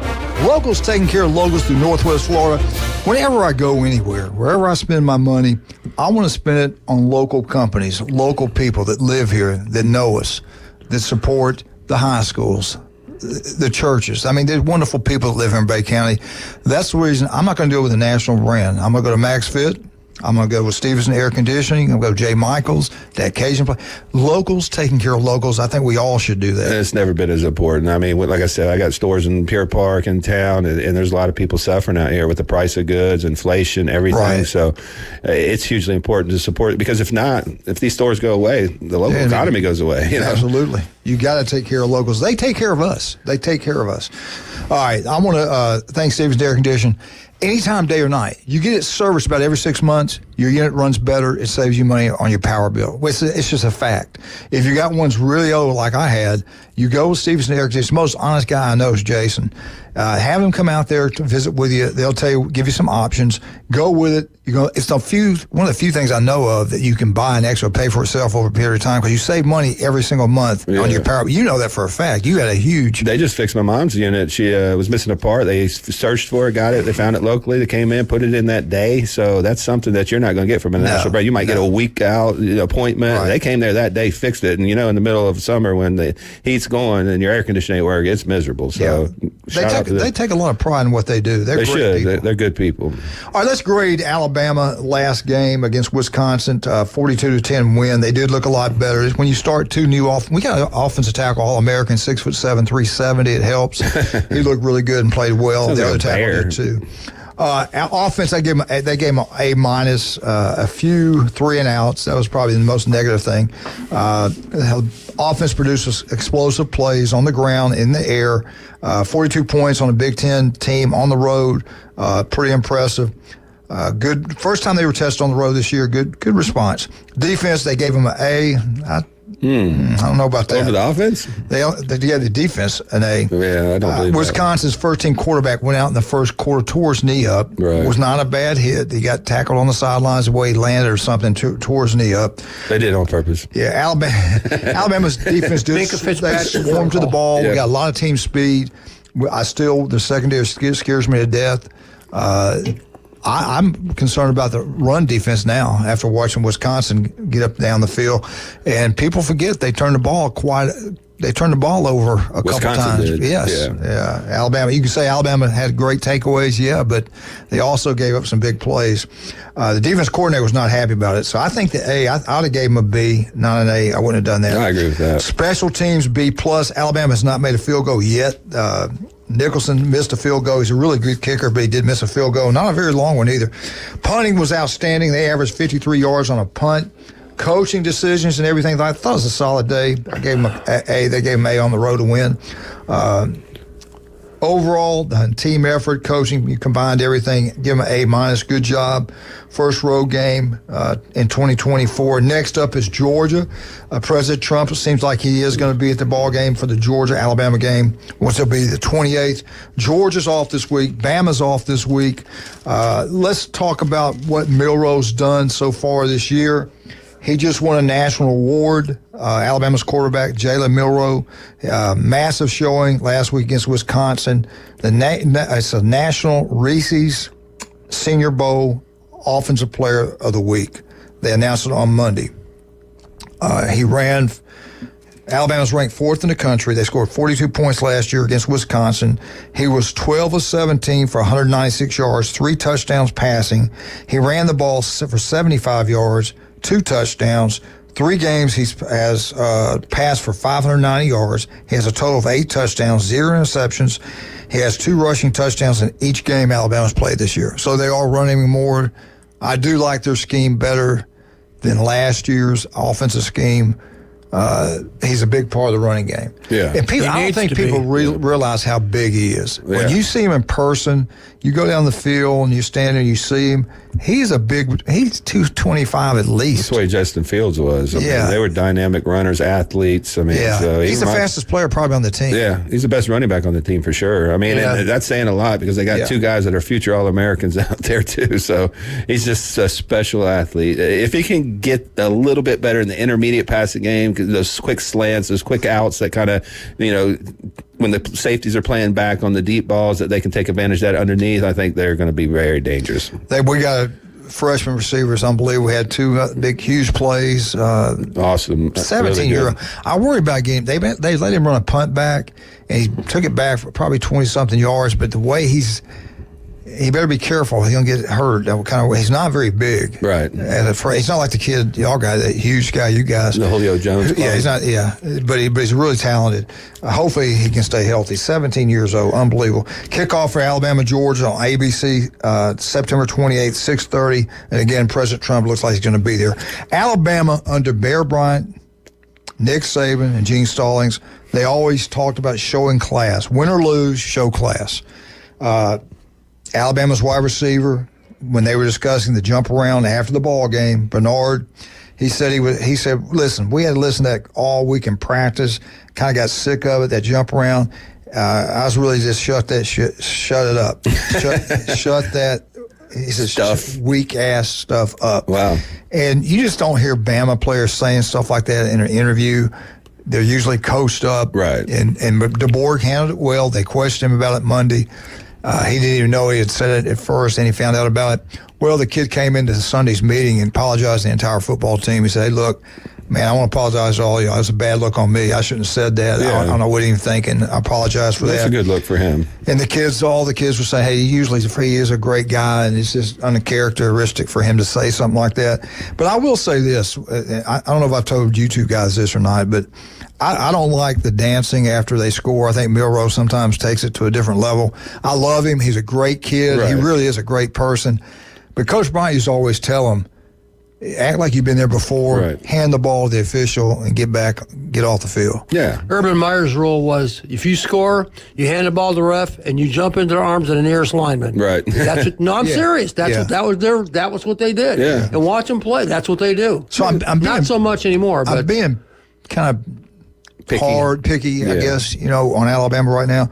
Locals taking care of locals through Northwest Florida. Whenever I go anywhere, wherever I spend my money, I want to spend it on local companies, local people that live here, that know us, that support the high schools, the churches. I mean, there's wonderful people that live here in Bay County. That's the reason I'm not going to deal with a national brand. I'm going to go to Max Fit. I'm going to go with Stevenson Air Conditioning. I'm going to go to J. Michaels, that Cajun place. Locals, taking care of locals. I think we all should do that. It's never been as important. I mean, like I said, I got stores in Pier Park in town, and there's a lot of people suffering out here with the price of goods, inflation, everything. Right. So it's hugely important to support it, because if not, if these stores go away, the local economy goes away. You know? Absolutely. You got to take care of locals. They take care of us. They take care of us. All right. I want to thank Stevenson Air Conditioning. Anytime, day or night, you get it serviced about every 6 months, your unit runs better, it saves you money on your power bill. It's just a fact. If you got ones really old like I had, you go with Stevenson Air Conditioning. The most honest guy I know is Jason. Have them come out there to visit with you. They'll tell you, give you some options. Go with it. It's one of the few things I know of that you can buy and actually pay for itself over a period of time, because you save money every single month on your power. You know that for a fact. You had a huge. They just fixed my mom's unit. She was missing a part. They searched for it, got it. They found it locally. They came in, put it in that day. So that's something that you're not going to get from a national brand. You might get a week out appointment. Right. They came there that day, fixed it, and in the middle of summer when the heat's going and your air conditioning ain't working, it's miserable. So they take a lot of pride in what they do. They should. They're good people. All right, let's grade Alabama last game against Wisconsin, 42-10 win. They did look a lot better. When you start two new we got an offensive tackle, All-American, 6'7", 370. It helps. He looked really good and played well. The other tackle did too. Offense, they gave him an A-, a few 3 and outs. That was probably the most negative thing. Offense produces explosive plays on the ground, in the air. 42 points on a Big Ten team on the road. Pretty impressive. Good. First time they were tested on the road this year. Good response. Defense, they gave him an A. I don't know about that. Over the offense? They gave the defense an A. Yeah, I don't believe Wisconsin's first-team quarterback went out in the first quarter, tore his knee up. Right. Was not a bad hit. He got tackled on the sidelines the way he landed or something, tore his knee up. They did it on purpose. Yeah, Alabama's defense they swarmed to the ball. We got a lot of team speed. The secondary scares me to death. I'm concerned about the run defense now after watching Wisconsin get up down the field, and people forget they turned the ball over a couple times. Did. Yes, yeah. Alabama. You can say Alabama had great takeaways, but they also gave up some big plays. The defense coordinator was not happy about it, so I think the A. I ought to gave him a B, not an A. I wouldn't have done that. I agree with that. Special teams B+. Alabama has not made a field goal yet. Nicholson missed a field goal. He's a really good kicker, but he did miss a field goal. Not a very long one either. Punting was outstanding. They averaged 53 yards on a punt. Coaching decisions and everything. I thought it was a solid day. I gave him an A. They gave him A on the road to win. overall, the team effort, coaching, you combined everything, give them an A-. Good job. First road game in 2024. Next up is Georgia. President Trump, it seems like he is going to be at the ball game for the Georgia-Alabama game, which will be the 28th. Georgia's off this week. Bama's off this week. Let's talk about what Milroe's done so far this year. He just won a national award. Alabama's quarterback, Jalen Milroe, massive showing last week against Wisconsin. It's a national Reese's Senior Bowl Offensive Player of the Week. They announced it on Monday. Alabama's ranked 4th in the country. They scored 42 points last year against Wisconsin. He was 12 of 17 for 196 yards, 3 touchdowns passing. He ran the ball for 75 yards, 2 touchdowns. 3 games he has passed for 590 yards. He has a total of 8 touchdowns, 0 interceptions. He has 2 rushing touchdowns in each game Alabama's played this year. So they are running more. I do like their scheme better than last year's offensive scheme. He's a big part of the running game. Yeah. And I don't think people realize how big he is. Yeah. When you see him in person, you go down the field and you stand there and you see him, he's 225 at least. That's the way Justin Fields was. I mean, they were dynamic runners, athletes. I mean, so he's the fastest player probably on the team. Yeah, he's the best running back on the team for sure. I mean, and that's saying a lot because they got 2 guys that are future All-Americans out there too. So he's just a special athlete. If he can get a little bit better in the intermediate passing game, those quick slants, those quick outs that kind of, when the safeties are playing back on the deep balls, that they can take advantage of that underneath, I think they're going to be very dangerous. We got freshman receivers, unbelievable. We had 2 big, huge plays. Awesome. 17-year-old. I worry about getting, they let him run a punt back, and he took it back for probably 20-something yards, but the way he better be careful. He'll get hurt. He's not very big. Right. He's not like the kid, y'all guy, that huge guy, you guys. The Julio Jones. Yeah, he's not. Yeah, but he's really talented. Hopefully he can stay healthy. 17 years old, unbelievable. Kickoff for Alabama, Georgia on ABC, September 28th, 6:30. And again, President Trump looks like he's going to be there. Alabama under Bear Bryant, Nick Saban, and Gene Stallings. They always talked about showing class. Win or lose, show class. Alabama's wide receiver, when they were discussing the jump around after the ball game, Bernard, he said, listen, we had to listen to that all week in practice, kind of got sick of it, that jump around. I was really just shut it up. shut that, he said, weak ass stuff up. Wow. And you just don't hear Bama players saying stuff like that in an interview. They're usually coached up. Right. And DeBorg handled it well. They questioned him about it Monday. He didn't even know he had said it at first, and he found out about it. Well, the kid came into Sunday's meeting and apologized to the entire football team. He said, hey, look, man, I want to apologize to all of you. It was a bad look on me. I shouldn't have said that. I don't know what he was thinking. I apologize for that. That's a good look for him. And all the kids were saying, hey, he is a great guy, and it's just uncharacteristic for him to say something like that. But I will say this. I don't know if I've told you 2 guys this or not, but I don't like the dancing after they score. I think Milroe sometimes takes it to a different level. I love him. He's a great kid. Right. He really is a great person. But Coach Bryant used to always tell him, act like you've been there before, hand the ball to the official, and get off the field. Yeah. Urban Meyer's rule was, if you score, you hand the ball to the ref, and you jump into the arms of the nearest lineman. Right. I'm serious. That was what they did. Yeah. And watch them play. That's what they do. So I'm not so much anymore. But I'm being kind of picky, I guess, on Alabama right now.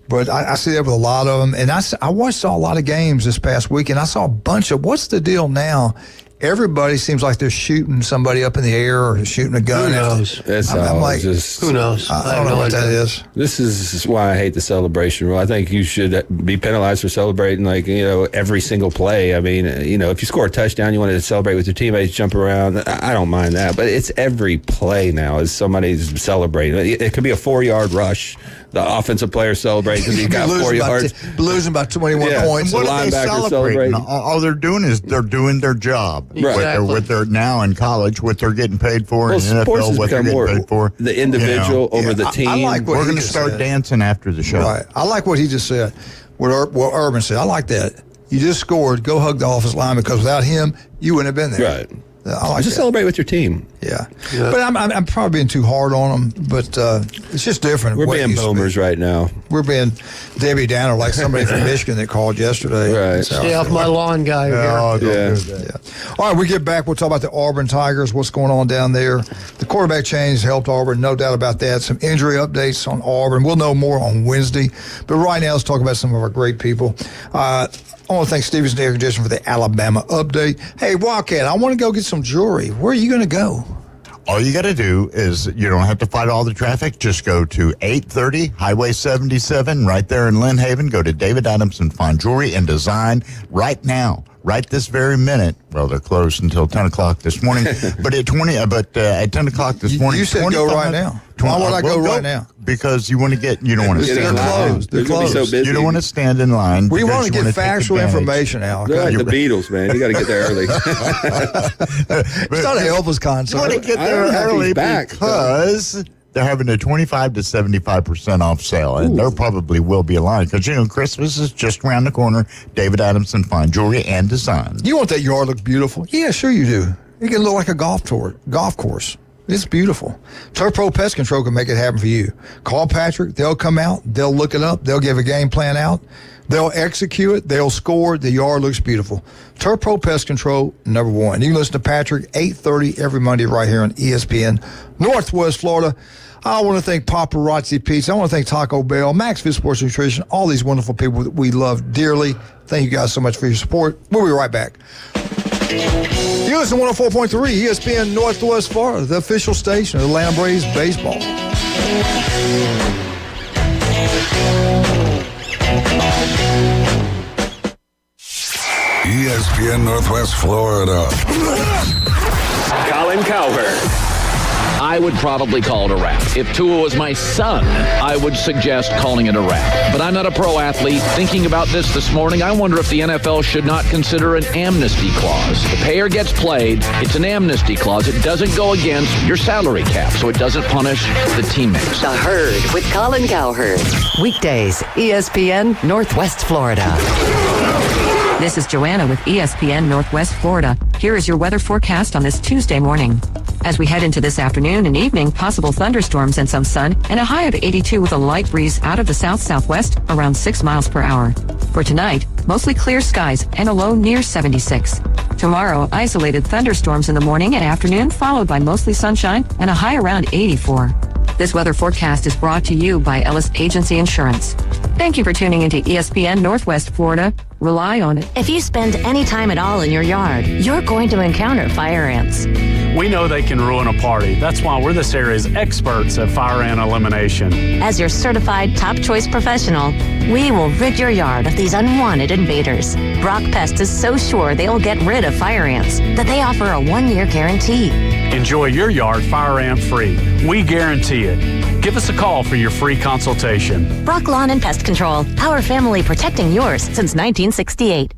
But I see that with a lot of them. And I saw a lot of games this past week, and I saw a bunch of, what's the deal now? Everybody seems like they're shooting somebody up in the air or shooting a gun. Who knows? I'm like, who knows? I don't know what that is. This is why I hate the celebration rule. I think you should be penalized for celebrating every single play. I mean, if you score a touchdown, you want to celebrate with your teammates, jump around. I don't mind that, but it's every play now as somebody's celebrating. It could be a 4-yard rush. The offensive player celebrates because he got 4 yards. Losing by 21 points. What are they celebrating? All they're doing is they're doing their job. Exactly. What they're now in college, what they're getting paid for, in the NFL, what they're getting paid for. The individual over the team. I like what we're going to start dancing after the show. Right. I like what he just said. What Urban said. I like that. You just scored. Go hug the offensive lineman because without him, you wouldn't have been there. Right. I like just that. celebrate with your team. Yeah. But I'm probably being too hard on them, but it's just different. We're being boomers right now. We're being Debbie Downer, like somebody from Michigan that called yesterday. Right. Stay off my lawn, guy. Yeah. All right, we get back. We'll talk about the Auburn Tigers, what's going on down there. The quarterback change helped Auburn, no doubt about that. Some injury updates on Auburn. We'll know more on Wednesday. But right now, let's talk about some of our great people. I want to thank Stevenson Air Conditioning for the Alabama update. Hey, Wildcat, I want to go get some jewelry. Where are you going to go? All you got to do is you don't have to fight all the traffic. Just go to 830 Highway 77 right there in Lynn Haven. Go to David Adamson Fine Jewelry and Design right now. Right this very minute. Well, they're closed until 10 o'clock this morning. But at 10 o'clock this morning. You said go right now. Why would I go right now? Because you want to you don't want to stand in line. Closed. They're closed. So busy. You don't want to stand in line. We want to get factual information, Al. They're like the Beatles, man. You got to get there early. It's not an Elvis concert. You want to get there early because they're having a 25 to 75% off sale, and there probably will be a line because Christmas is just around the corner. David Adamson Fine Jewelry and Design. You want that yard to look beautiful? Yeah, sure you do. It can look like a golf course. It's beautiful. Turf Pro Pest Control can make it happen for you. Call Patrick. They'll come out. They'll look it up. They'll give a game plan out. They'll execute it. They'll score. The yard looks beautiful. Turf Pro Pest Control, number one. You can listen to Patrick 8:30 every Monday right here on ESPN Northwest Florida. I want to thank Paparazzi Pizza. I want to thank Taco Bell, Max Fit Sports Nutrition, all these wonderful people that we love dearly. Thank you guys so much for your support. We'll be right back. You listen to 104.3 ESPN Northwest Florida, the official station of the Atlanta Braves baseball. ESPN Northwest Florida. Colin Cowherd. I would probably call it a wrap. If Tua was my son, I would suggest calling it a wrap. But I'm not a pro athlete. Thinking about this morning, I wonder if the NFL should not consider an amnesty clause. The payer gets played. It's an amnesty clause. It doesn't go against your salary cap, so it doesn't punish the teammates. The Herd with Colin Cowherd. Weekdays, ESPN Northwest Florida. This is Joanna with ESPN Northwest Florida. Here is your weather forecast on this Tuesday morning. As we head into this afternoon and evening, possible thunderstorms and some sun, and a high of 82 with a light breeze out of the south-southwest around 6 miles per hour. For tonight, mostly clear skies and a low near 76. Tomorrow, isolated thunderstorms in the morning and afternoon, followed by mostly sunshine and a high around 84. This weather forecast is brought to you by Ellis Agency Insurance. Thank you for tuning into ESPN Northwest Florida. Rely on it. If you spend any time at all in your yard, you're going to encounter fire ants. We know they can ruin a party. That's why we're this area's experts at fire ant elimination. As your certified top choice professional, we will rid your yard of these unwanted invaders. Brock Pest is so sure they will get rid of fire ants that they offer a 1-year guarantee. Enjoy your yard fire ant free. We guarantee it. Give us a call for your free consultation. Brock Lawn and Pest Control, our family protecting yours since 1968.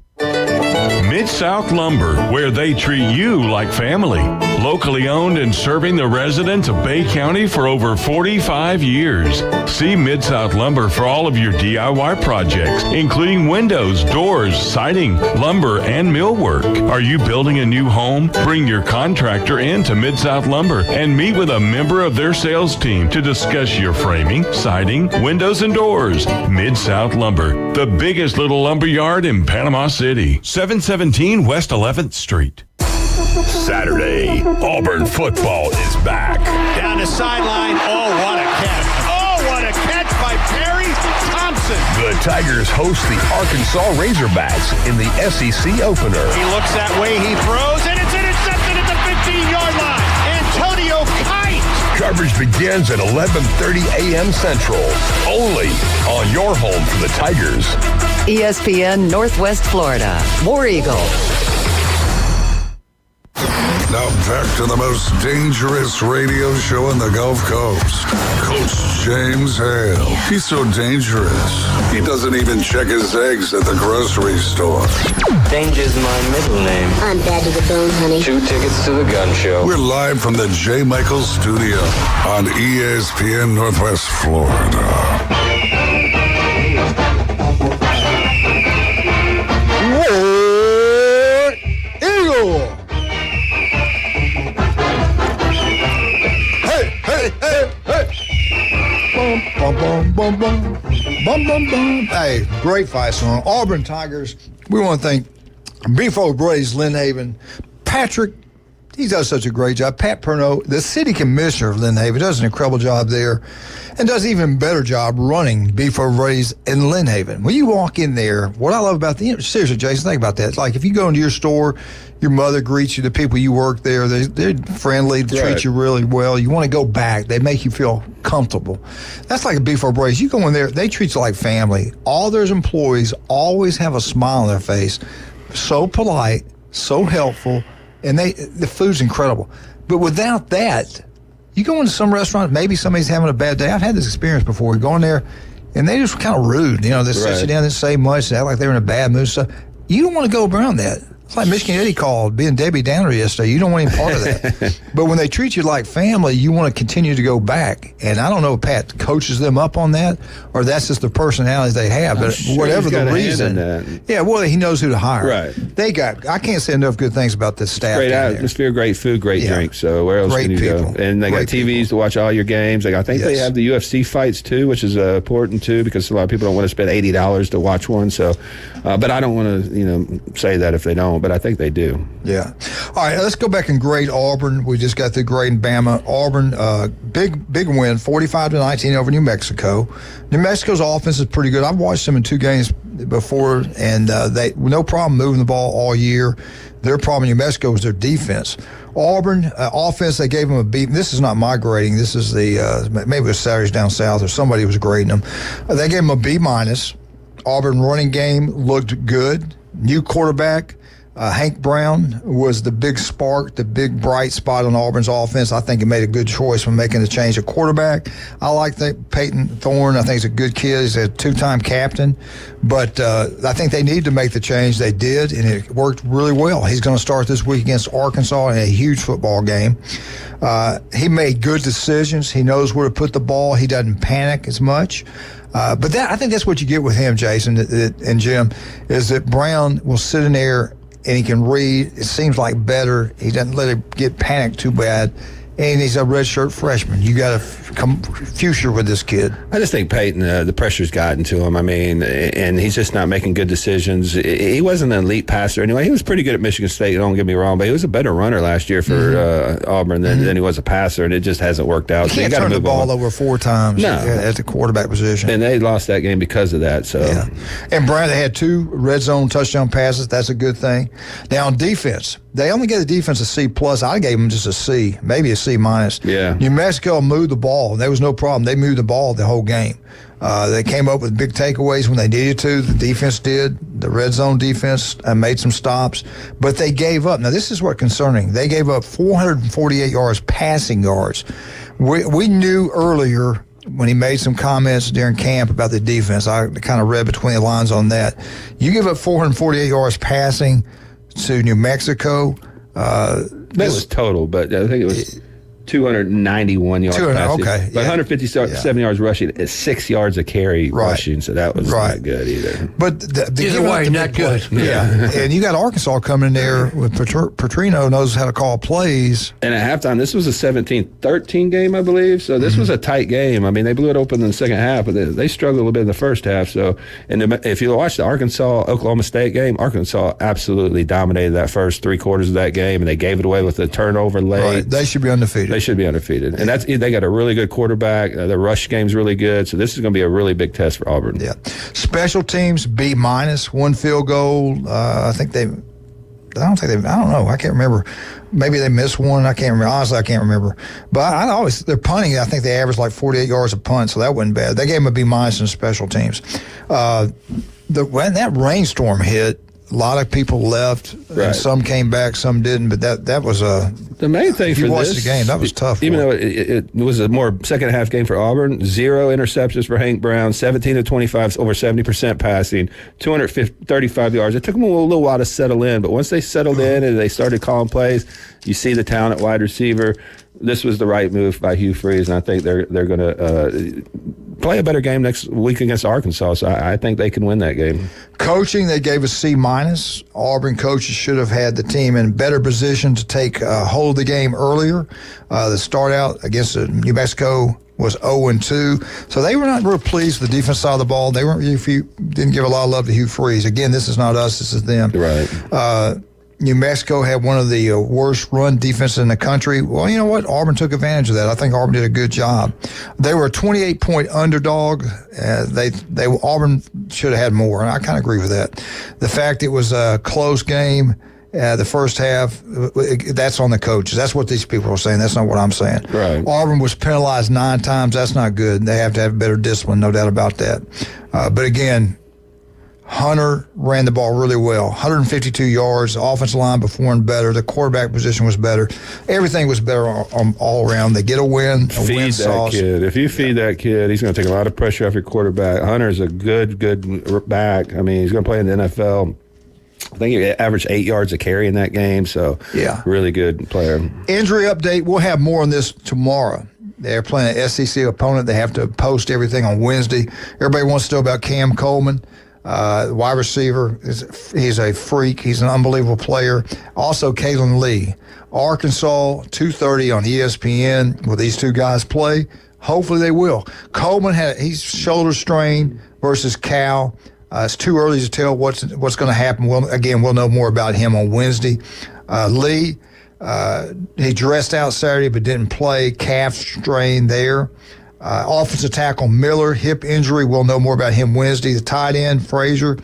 Mid-South Lumber, where they treat you like family. Locally owned and serving the residents of Bay County for over 45 years. See Mid-South Lumber for all of your DIY projects, including windows, doors, siding, lumber, and millwork. Are you building a new home? Bring your contractor in to Mid-South Lumber and meet with a member of their sales team to discuss your framing, siding, windows, and doors. Mid-South Lumber, the biggest little lumber yard in Panama City. 717 West 11th Street. Saturday, Auburn football is back. Down the sideline. Oh, what a catch. Oh, what a catch by Perry Thompson. The Tigers host the Arkansas Razorbacks in the SEC opener. He looks that way, he throws, and it's intercepted at the 15-yard line. Antonio Kite. Coverage begins at 11:30 a.m. Central, only on your home for the Tigers. ESPN Northwest Florida. War Eagle. Now back to the most dangerous radio show in the Gulf Coast. Coach James Hale. He's so dangerous, he doesn't even check his eggs at the grocery store. Danger's my middle name. I'm bad to the bone, honey. 2 tickets to the gun show. We're live from the J. Michaels studio on ESPN Northwest Florida. War Eagle. Hey, great fight song. Auburn Tigers. We want to thank Beef O'Brady's Lynn Haven. Patrick, he does such a great job. Pat Perno, the city commissioner of Lynn Haven, does an incredible job there and does an even better job running Beef O'Brady's in Lynn Haven. When you walk in there, what I love about seriously, Jason, think about that. It's like if you go into your store, your mother greets you, the people you work there, they're friendly, they treat you really well. You want to go back. They make you feel comfortable. That's like a Beef O'Brady's. You go in there, they treat you like family. All their employees always have a smile on their face. So polite, so helpful, and the food's incredible. But without that, you go into some restaurant, maybe somebody's having a bad day. I've had this experience before. You go in there, and they just kind of rude. You know, they sit you down, they say much, they act like they're in a bad mood. So you don't want to go around that. It's like Michigan Eddie called, being Debbie Downer yesterday. You don't want any part of that. But when they treat you like family, you want to continue to go back. And I don't know if Pat coaches them up on that, or that's just the personalities they have. But whatever the reason, yeah, well, he knows who to hire. Right. I can't say enough good things about this staff. Great atmosphere, great food, great drink. So where else can you go? And they got TVs to watch all your games. I think they have the UFC fights too, which is important too, because a lot of people don't want to spend $80 to watch one. So, but I don't want to, say that if they don't. But I think they do. Yeah. All right, let's go back and grade Auburn. We just got through grading Bama. Auburn, big win, 45-19 over New Mexico. New Mexico's offense is pretty good. I've watched them in 2 games before, and they no problem moving the ball all year. Their problem in New Mexico was their defense. Auburn offense, they gave them a B. This is not my grading. This is maybe it was Saturdays Down South or somebody was grading them. They gave them a B-. Auburn running game looked good. New quarterback. Hank Brown was the big spark, the big bright spot on Auburn's offense. I think he made a good choice when making the change of quarterback. I like Peyton Thorne. I think he's a good kid. He's a 2-time captain. But I think they needed to make the change. They did, and it worked really well. He's going to start this week against Arkansas in a huge football game. He made good decisions. He knows where to put the ball. He doesn't panic as much. But I think that's what you get with him, Jason and Jim, is that Brown will sit in there and he can read. It seems like better. He doesn't let it get panicked too bad. And he's a redshirt freshman. You got a future with this kid. I just think Peyton, the pressure's gotten to him. I mean, and he's just not making good decisions. He wasn't an elite passer anyway. He was pretty good at Michigan State, don't get me wrong, but he was a better runner last year for Auburn than he was a passer, and it just hasn't worked out. You can't turn the ball over 4 times at the quarterback position. And they lost that game because of that. So. Yeah. And Brown, they had 2 red zone touchdown passes. That's a good thing. Now, on defense, they only gave the defense a C+. I gave them just a C, maybe a C-. Yeah. New Mexico moved the ball. There was no problem. They moved the ball the whole game. They came up with big takeaways when they needed to. The defense did. The red zone defense made some stops. But they gave up. Now, this is what's concerning. They gave up 448 yards passing yards. We knew earlier when he made some comments during camp about the defense. I kind of read between the lines on that. You give up 448 yards passing to New Mexico. That was total, but I think it was 291 yards passing. Okay. But 157 yards rushing is 6 yards a carry rushing, so that was not good either. But either way, not good. Yeah. And you got Arkansas coming in there with Petrino knows how to call plays. And at halftime, this was a 17-13 game, I believe, so this was a tight game. I mean, they blew it open in the second half, but they struggled a little bit in the first half. So, and if you watch the Arkansas-Oklahoma State game, Arkansas absolutely dominated that first 3 quarters of that game, and they gave it away with a turnover late. Right. They should be undefeated. They should be undefeated. And they got a really good quarterback. The rush game's really good. So this is going to be a really big test for Auburn. Yeah. Special teams, B-, 1 field goal. I don't know. I can't remember. Maybe they missed one. I can't remember. Honestly, I can't remember. But they're punting. I think they averaged like 48 yards a punt, so that wasn't bad. They gave them a B- in special teams. When that rainstorm hit, a lot of people left, and some came back, some didn't. But that was the main thing for this. You watched the game. That was tough. Even though it was a more second half game for Auburn, 0 interceptions for Hank Brown, 17-25, over 70% passing, 235 yards. It took them a little while to settle in, but once they settled in and they started calling plays, you see the talent at wide receiver. This was the right move by Hugh Freeze, and I think they're going to play a better game next week against Arkansas. So I think they can win that game. Coaching, they gave a C-. Auburn coaches should have had the team in better position to take hold of the game earlier. The start out against New Mexico was 0-2. So they were not real pleased with the defense side of the ball. They didn't give a lot of love to Hugh Freeze. Again, this is not us, this is them. Right. New Mexico had one of the worst run defenses in the country. Well, you know what? Auburn took advantage of that. I think Auburn did a good job. They were a 28-point underdog. Auburn should have had more, and I kind of agree with that. The fact it was a close game, the first half, that's on the coaches. That's what these people are saying. That's not what I'm saying. Right. Auburn was penalized 9 times. That's not good. They have to have better discipline, no doubt about that. But again, Hunter ran the ball really well. 152 yards. The offensive line performed better. The quarterback position was better. Everything was better all around. They get a win. Feed that kid. If you feed that kid, he's going to take a lot of pressure off your quarterback. Hunter's a good back. I mean, he's going to play in the NFL. I think he averaged 8 yards a carry in that game. So, yeah, really good player. Injury update. We'll have more on this tomorrow. They're playing an SEC opponent. They have to post everything on Wednesday. Everybody wants to know about Cam Coleman. Wide receiver, he's a freak. He's an unbelievable player. Also, Kalen Lee. Arkansas, 2:30 on ESPN. Will these two guys play? Hopefully they will. Coleman, he's shoulder strain versus Cal. It's too early to tell what's going to happen. We'll know more about him on Wednesday. Lee, he dressed out Saturday but didn't play. Calf strain there. Offensive tackle Miller, hip injury. We'll know more about him Wednesday. The tight end, Frazier,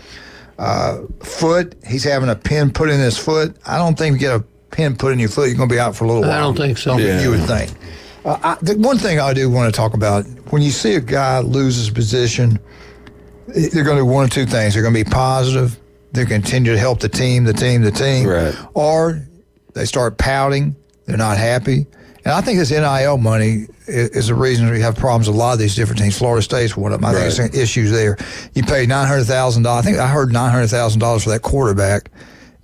foot. He's having a pin put in his foot. I don't think you get a pin put in your foot, you're going to be out for a little while. I don't think so. You would think. The one thing I do want to talk about, when you see a guy lose his position, they're going to do one of two things. They're going to be positive. They continue to help the team. Right. Or they start pouting. They're not happy. And I think this NIL money is the reason we have problems with a lot of these different teams. Florida State's one of them. I think it's issues there. You pay $900,000. I think I heard $900,000 for that quarterback.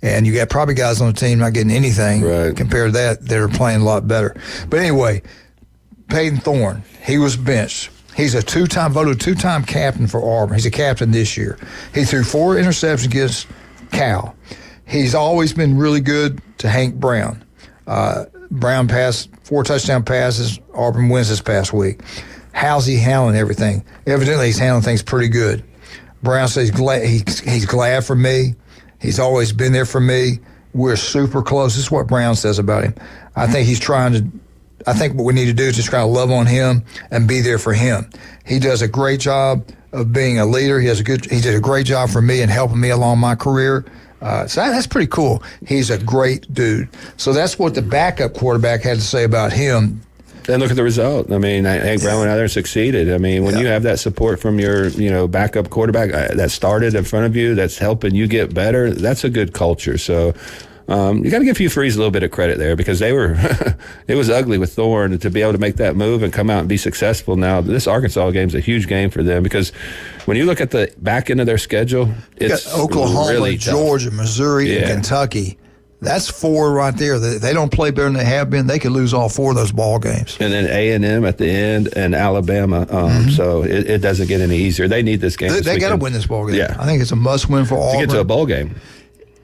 And you got probably guys on the team not getting anything compared to that. They're playing a lot better. But anyway, Peyton Thorne, he was benched. He's voted two-time captain for Auburn. He's a captain this year. He threw 4 interceptions against Cal. He's always been really good to Hank Brown. Brown passed 4 touchdown passes. Auburn wins this past week. How's he handling everything? Evidently, he's handling things pretty good. Brown says he's glad for me. He's always been there for me. We're super close. This is what Brown says about him. I think what we need to do is just try to love on him and be there for him. He does a great job of being a leader. He did a great job for me and helping me along my career. So that's pretty cool. He's a great dude. So that's what the backup quarterback had to say about him. And look at the result. I mean, Hank Brown went out there and succeeded. I mean, when you have that support from your, backup quarterback that started in front of you, that's helping you get better, that's a good culture. So you got to give Hugh Freeze a little bit of credit there because they were, it was ugly with Thorne to be able to make that move and come out and be successful. Now, this Arkansas game is a huge game for them because when you look at the back end of their schedule, it's got Oklahoma, really Georgia, Missouri, and Kentucky. That's 4 right there. They don't play better than they have been. They could lose all 4 of those ball games. And then A&M at the end and Alabama. So it doesn't get any easier. They need this game. They got to win this ball game. Yeah. I think it's a must-win for Auburn. To get to a bowl game.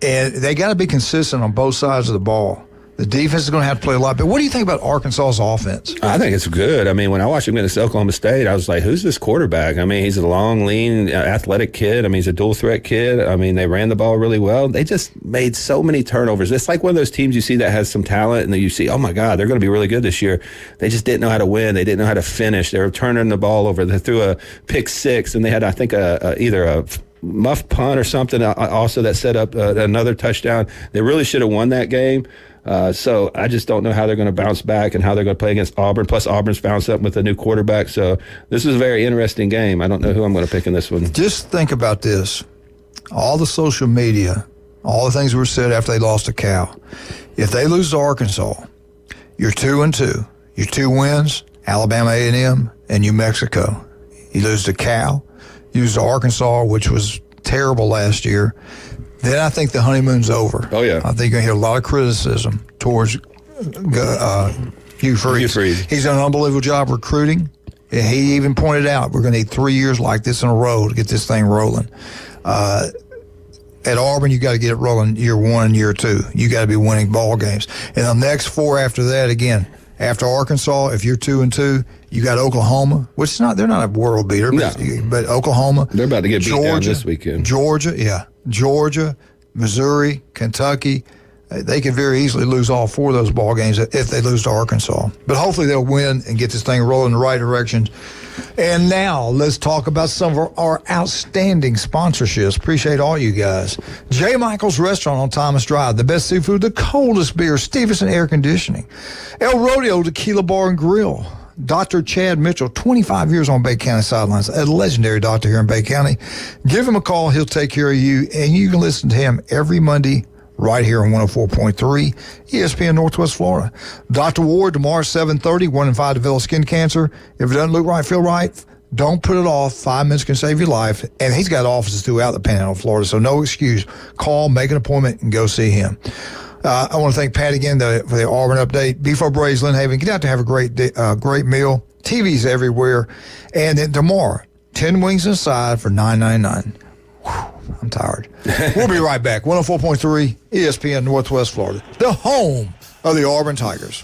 And they got to be consistent on both sides of the ball. The defense is going to have to play a lot. But what do you think about Arkansas's offense? I think it's good. I mean, when I watched him against Oklahoma State, I was like, who's this quarterback? I mean, he's a long, lean, athletic kid. I mean, he's a dual-threat kid. I mean, they ran the ball really well. They just made so many turnovers. It's like one of those teams you see that has some talent, and then you see, oh, my God, they're going to be really good this year. They just didn't know how to win. They didn't know how to finish. They were turning the ball over. They threw a pick 6, and they had, I think, either a muff punt or something also that set up another touchdown. They really should have won that game. So I just don't know how they're going to bounce back and how they're going to play against Auburn. Plus, Auburn's bounced up with a new quarterback. So this is a very interesting game. I don't know who I'm going to pick in this one. Just think about this. All the social media, all the things were said after they lost to Cal. If they lose to Arkansas, you're 2-2. Your 2 wins, Alabama, A&M, and New Mexico. You lose to Cal. You lose to Arkansas, which was terrible last year. Then I think the honeymoon's over. Oh, yeah. I think you're going to hear a lot of criticism towards Hugh Freeze. He's done an unbelievable job recruiting. He even pointed out we're going to need 3 years like this in a row to get this thing rolling. At Auburn, you got to get it rolling year 1 and year 2. You got to be winning ball games. And the next 4 after that, again, after Arkansas, if you're 2-2, you got Oklahoma, which is they're not a world beater, but Oklahoma. They're about to get beat down this weekend. Georgia, Missouri, Kentucky. They could very easily lose all 4 of those ball games if they lose to Arkansas. But hopefully they'll win and get this thing rolling in the right direction. And now let's talk about some of our outstanding sponsorships. Appreciate all you guys. J. Michael's Restaurant on Thomas Drive. The best seafood, the coldest beer, Stevenson Air Conditioning. El Rodeo Tequila Bar and Grill. Dr. Chad Mitchell, 25 years on Bay County sidelines, a legendary doctor here in Bay County. Give him a call. He'll take care of you. And you can listen to him every Monday right here on 104.3 ESPN Northwest Florida. Dr. Ward, tomorrow 7:30, 1 in 5 develop skin cancer. If it doesn't look right, feel right, don't put it off. 5 minutes can save your life. And he's got offices throughout the Panhandle of Florida, so no excuse. Call, make an appointment, and go see him. I want to thank Pat again for the Auburn update. Beef O'Brady's, Lynn Haven. Get out to have a great meal. TV's everywhere. And then tomorrow, 10 wings inside for $9.99. I'm tired. We'll be right back. 104.3 ESPN Northwest Florida, the home of the Auburn Tigers.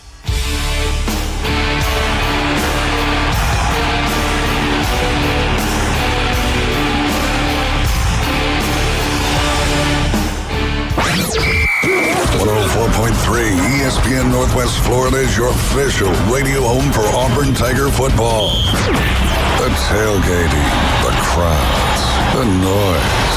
ESPN Northwest Florida is your official radio home for Auburn Tiger football. The tailgating, the crowds, the noise.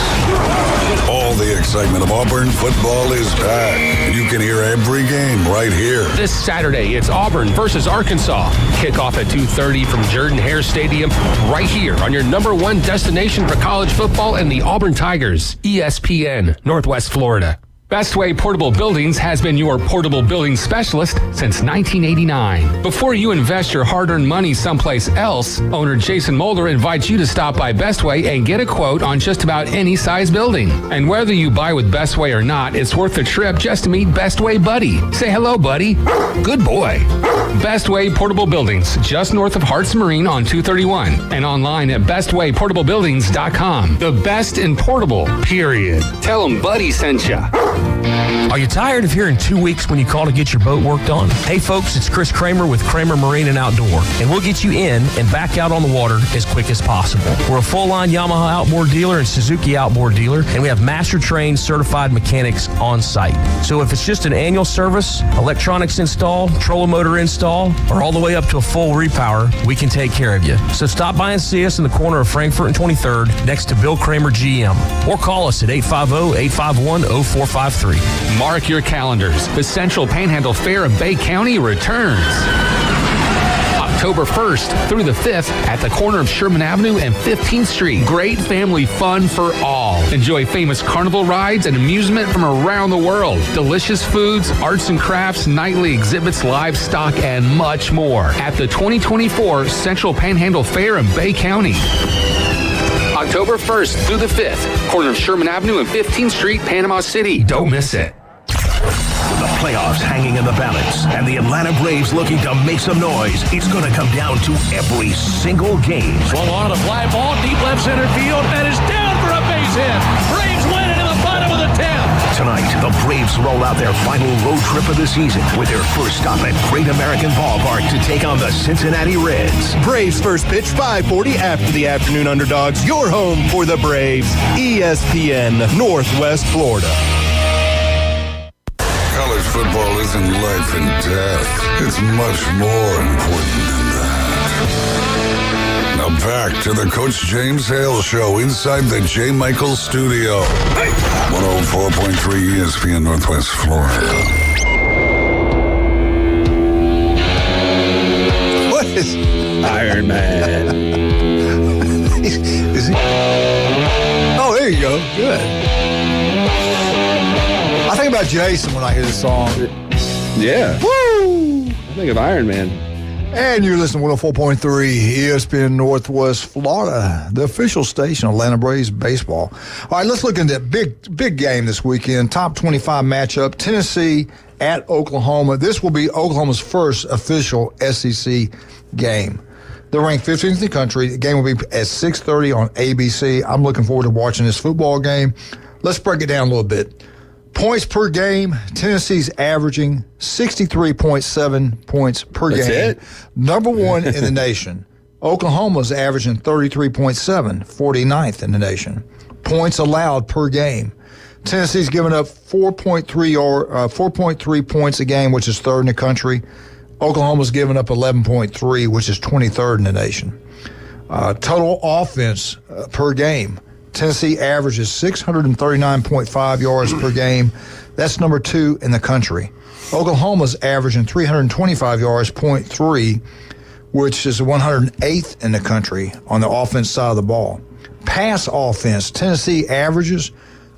All the excitement of Auburn football is back. And you can hear every game right here. This Saturday, it's Auburn versus Arkansas. Kickoff at 2:30 from Jordan-Hare Stadium, right here on your number one destination for college football and the Auburn Tigers, ESPN Northwest Florida. Bestway Portable Buildings has been your portable building specialist since 1989. Before you invest your hard-earned money someplace else, owner Jason Mulder invites you to stop by Bestway and get a quote on just about any size building. And whether you buy with Bestway or not, it's worth the trip just to meet Bestway Buddy. Say hello, buddy. Good boy. Bestway Portable Buildings, just north of Hartz Marine on 231, and online at bestwayportablebuildings.com. The best in portable, period. Tell them Buddy sent ya. Are you tired of hearing 2 weeks when you call to get your boat worked on? Hey folks, it's Chris Kramer with Kramer Marine and Outdoor, and we'll get you in and back out on the water as quick as possible. We're a full-line Yamaha outboard dealer and Suzuki outboard dealer, and we have master-trained certified mechanics on site. So if it's just an annual service, electronics install, trolling motor install, or all the way up to a full repower, we can take care of you. So stop by and see us in the corner of Frankfurt and 23rd next to Bill Kramer GM, or call us at 850-851-0453. Mark your calendars. The Central Panhandle Fair of Bay County returns October 1st through the 5th at the corner of Sherman Avenue and 15th Street. Great family fun for all. Enjoy famous carnival rides and amusement from around the world. Delicious foods, arts and crafts, nightly exhibits, livestock, and much more at the 2024 Central Panhandle Fair in Bay County. October 1st through the 5th, corner of Sherman Avenue and 15th Street, Panama City. Don't miss it. With the playoffs hanging in the balance and the Atlanta Braves looking to make some noise, it's going to come down to every single game. Swung on the fly ball, deep left center field, and is down for a base hit. Braves win it in the bottom of the 10th. Tonight, the Braves roll out their final road trip of the season with their first stop at Great American Ballpark to take on the Cincinnati Reds. Braves first pitch, 5:40 after the afternoon underdogs. Your home for the Braves, ESPN Northwest Florida. College football isn't life and death. It's much more important than that. Now back to the Coach James Hale Show inside the J. Michael Studio. 104.3 ESPN Northwest Florida. What is Iron Man? Is he? Oh, there you go. Good. I think about Jason when I hear this song. Yeah. Woo! I think of Iron Man. And you're listening to 104.3 ESPN Northwest Florida, the official station of Atlanta Braves baseball. All right, let's look into that big game this weekend. Top 25 matchup, Tennessee at Oklahoma. This will be Oklahoma's first official SEC game. They're ranked 15th in the country. The game will be at 6:30 on ABC. I'm looking forward to watching this football game. Let's break it down a little bit. Points per game, Tennessee's averaging 63.7 points per That's game. it? Number one in the nation. Oklahoma's averaging 33.7, 49th in the nation. Points allowed per game. Tennessee's given up 4.3 points a game, which is third in the country. Oklahoma's given up 11.3, which is 23rd in the nation. Total offense per game. Tennessee averages 639.5 yards per game. That's number 2 in the country. Oklahoma's averaging 325 yards, 0.3, which is 108th in the country on the offense side of the ball. Pass offense, Tennessee averages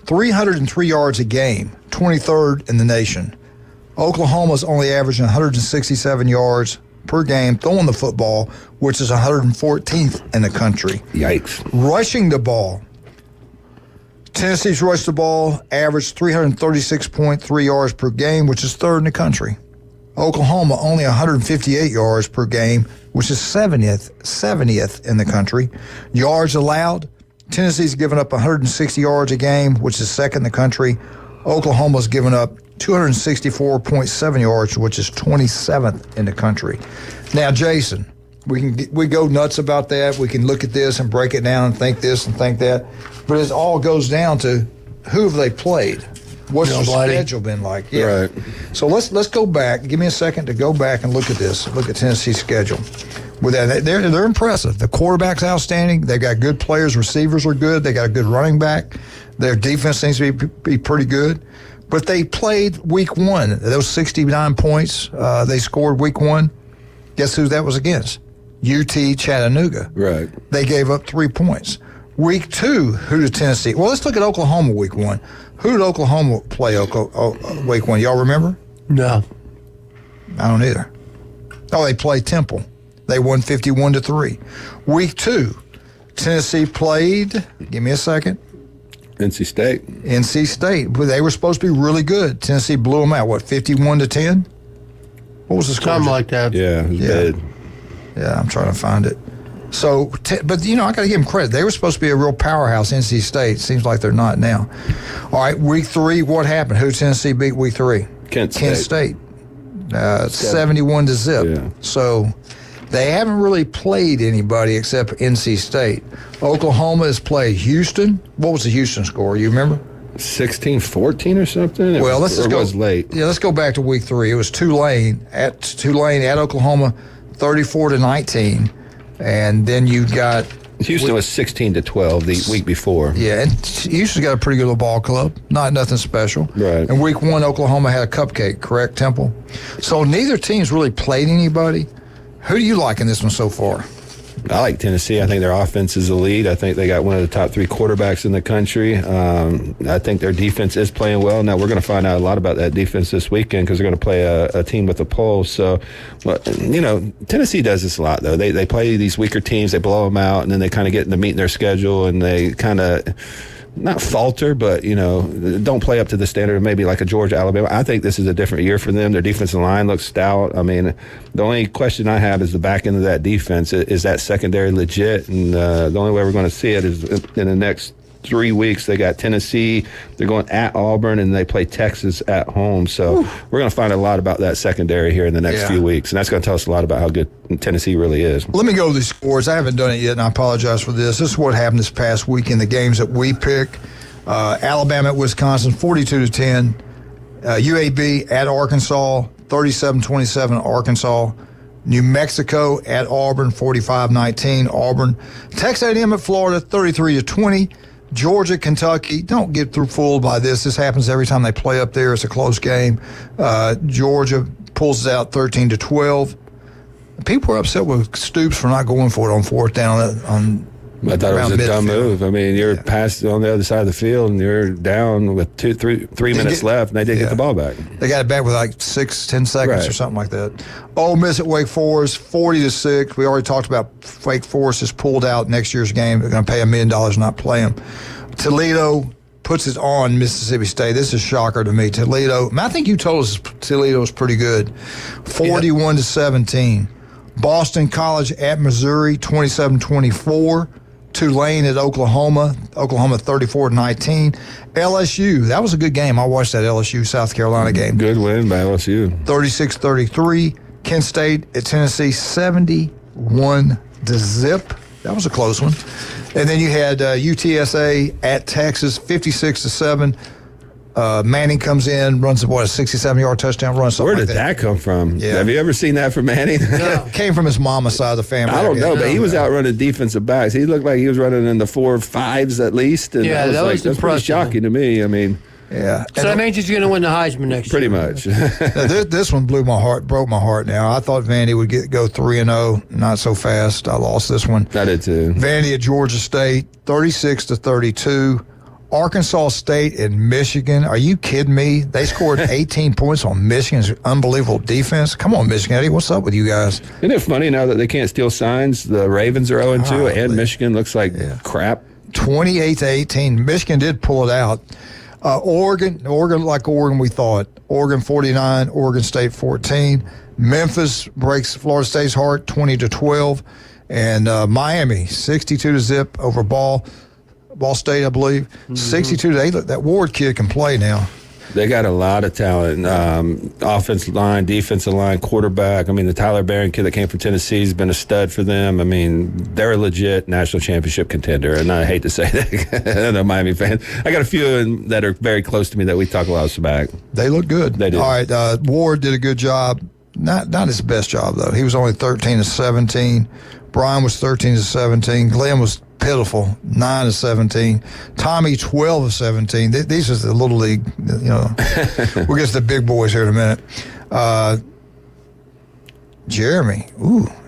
303 yards a game, 23rd in the nation. Oklahoma's only averaging 167 yards per game throwing the football, which is 114th in the country. Yikes. Rushing the ball. Tennessee's rushed the ball, averaged 336.3 yards per game, which is third in the country. Oklahoma only 158 yards per game, which is 70th in the country. Yards allowed, Tennessee's given up 160 yards a game, which is second in the country. Oklahoma's given up 264.7 yards, which is 27th in the country. Now, Jason, we go nuts about that. We can look at this and break it down and think this and think that. But it all goes down to who have they played? What's their schedule been like? Yeah. Right. So let's go back. Give me a second to go back and look at this. Look at Tennessee's schedule. With that, they're impressive. The quarterback's outstanding. They've got good players. Receivers are good. They got a good running back. Their defense seems to be pretty good. But they played week 1. Those 69 points they scored week 1. Guess who that was against? UT Chattanooga. Right. They gave up 3 points. Week 2, who did Tennessee? Well, let's look at Oklahoma week 1. Who did Oklahoma play week 1? Y'all remember? No. I don't either. Oh, they played Temple. They won 51-3. Week 2, Tennessee played, give me a second. NC State. NC State. They were supposed to be really good. Tennessee blew them out, 51-10? What was the score? Something like that. Yeah, it was bad. Yeah, I'm trying to find it. So, but, I got to give them credit. They were supposed to be a real powerhouse, NC State. Seems like they're not now. All right, week 3, what happened? Who Tennessee beat week 3? Kent State. 71-0. Yeah. So they haven't really played anybody except NC State. Oklahoma has played Houston. What was the Houston score? You remember? 16-14 or something? It was late. Yeah, let's go back to week 3. It was Tulane at Oklahoma, 34-19. And then you got Houston was 16-12 the week before. Yeah, and Houston's got a pretty good little ball club. Nothing special. Right. And week 1, Oklahoma had a cupcake, correct, Temple? So neither team's really played anybody. Who do you like in this one so far? I like Tennessee. I think their offense is elite. I think they got one of the top 3 quarterbacks in the country. I think their defense is playing well. Now, we're going to find out a lot about that defense this weekend because they're going to play a team with a pulse. So, Tennessee does this a lot, though. They play these weaker teams, they blow them out, and then they kind of get into meeting their schedule, and they kind of not falter, but, don't play up to the standard of maybe like a Georgia, Alabama. I think this is a different year for them. Their defensive line looks stout. I mean, the only question I have is the back end of that defense. Is that secondary legit? And the only way we're going to see it is in the next 3 weeks. They got Tennessee, they're going at Auburn, and they play Texas at home. So we're going to find a lot about that secondary here in the next few weeks, and that's going to tell us a lot about how good Tennessee really is. Let me go to these scores. I haven't done it yet, and I apologize for this. This is what happened this past week in the games that we pick. Alabama at Wisconsin, 42-10. UAB at Arkansas, 37-27 Arkansas. New Mexico at Auburn, 45-19 Auburn. Texas A&M at Florida, 33-20. Georgia, Kentucky, don't get fooled by this. This happens every time they play up there. It's a close game. Georgia pulls it out 13-12. People are upset with Stoops for not going for it on 4th down. I thought it was a dumb move. I mean, you're past on the other side of the field, and you're down with 3 minutes left, and they did get the ball back. They got it back with like 10 seconds or something like that. Ole Miss at Wake Forest, 40-6. We already talked about Wake Forest has pulled out next year's game. They're going to pay $1 million not play them. Toledo puts it on Mississippi State. This is a shocker to me. Toledo, I think you told us Toledo was pretty good. 41-17. Boston College at Missouri, 27-24. Tulane at Oklahoma 34-19. LSU, that was a good game. I watched that LSU South Carolina game. Good win by LSU. 36-33. Kent State at Tennessee, 71-0. That was a close one. And then you had UTSA at Texas, 56-7. Manning comes in, runs a 67-yard touchdown run. Where did that come from? Yeah. Have you ever seen that from Manning? Came from his mama's side of the family. I don't know, but he was out running defensive backs. He looked like he was running in the 4.5s at least. And that was that's pretty shocking to me. I mean, yeah. So that means he's going to win the Heisman next pretty year. much. This one blew my heart, broke my heart now. I thought Vandy would go 3-0. Not so fast. I lost this one. I did too. Vandy at Georgia State, 36-32. Arkansas State and Michigan. Are you kidding me? They scored 18 points on Michigan's unbelievable defense. Come on, Michigan. Eddie, what's up with you guys? Isn't it funny now that they can't steal signs? The Ravens are 0-2, and Michigan looks like crap. 28-18. Michigan did pull it out. Oregon like Oregon we thought. Oregon 49, Oregon State 14. Memphis breaks Florida State's heart 20-12. And Miami 62-0 over Ball State, I believe. 62-8. Look, that Ward kid can play now. They got a lot of talent. Offensive line, defensive line, quarterback. I mean, the Tyler Barron kid that came from Tennessee has been a stud for them. I mean, they're a legit national championship contender, and I hate to say that. I'm a Miami fan. I got a few that are very close to me that we talk a lot of smack. They look good. They do. All right, Ward did a good job. Not his best job, though. He was only 13-17. Brian was 13-17. Glenn was pitiful, 9-17. Tommy, 12-17. These are the little league, We'll get to the big boys here in a minute. Jeremy,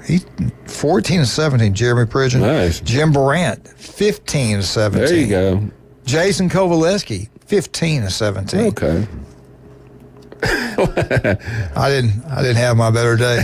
he 14-17. Jeremy Pridgeon. Nice. Jim Brandt, 15-17. There you go. Jason Kovaleski, 15-17. Okay. I didn't have my better day.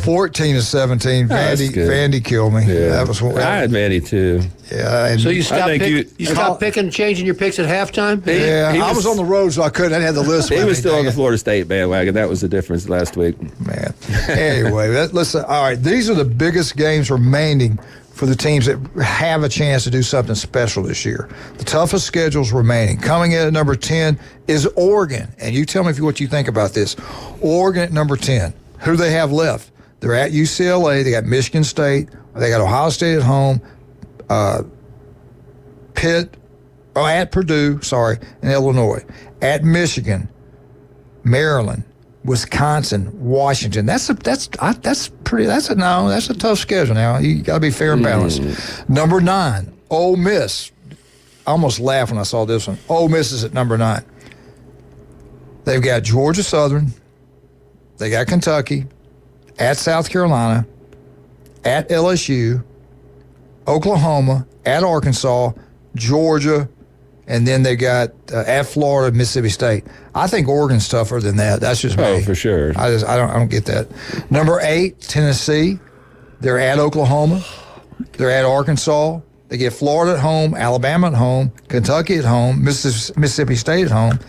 14-17. Vandy killed me. Yeah. That was what I had Vandy too. Yeah. And So you stopped picking, changing your picks at halftime? I was on the road, so I couldn't. I didn't have the list. He was still on the Florida State bandwagon. That was the difference last week. Man. Anyway, listen. All right, these are the biggest games remaining for the teams that have a chance to do something special this year. The toughest schedules remaining. Coming in at number 10 is Oregon. And you tell me what you think about this. Oregon at number 10. Who do they have left? They're at UCLA. They got Michigan State. They got Ohio State at home. At Purdue, and Illinois. At Michigan, Maryland, Wisconsin, Washington. That's a tough schedule now. You got to be fair and balanced. Number 9, Ole Miss. I almost laughed when I saw this one. Ole Miss is at number 9. They've got Georgia Southern. They got Kentucky, at South Carolina, at LSU, Oklahoma, at Arkansas, Georgia, and then they got at Florida, Mississippi State. I think Oregon's tougher than that. That's just me. Oh, for sure. I don't get that. Number 8, Tennessee. They're at Oklahoma. They're at Arkansas. They get Florida at home, Alabama at home, Kentucky at home, Mississippi State at home,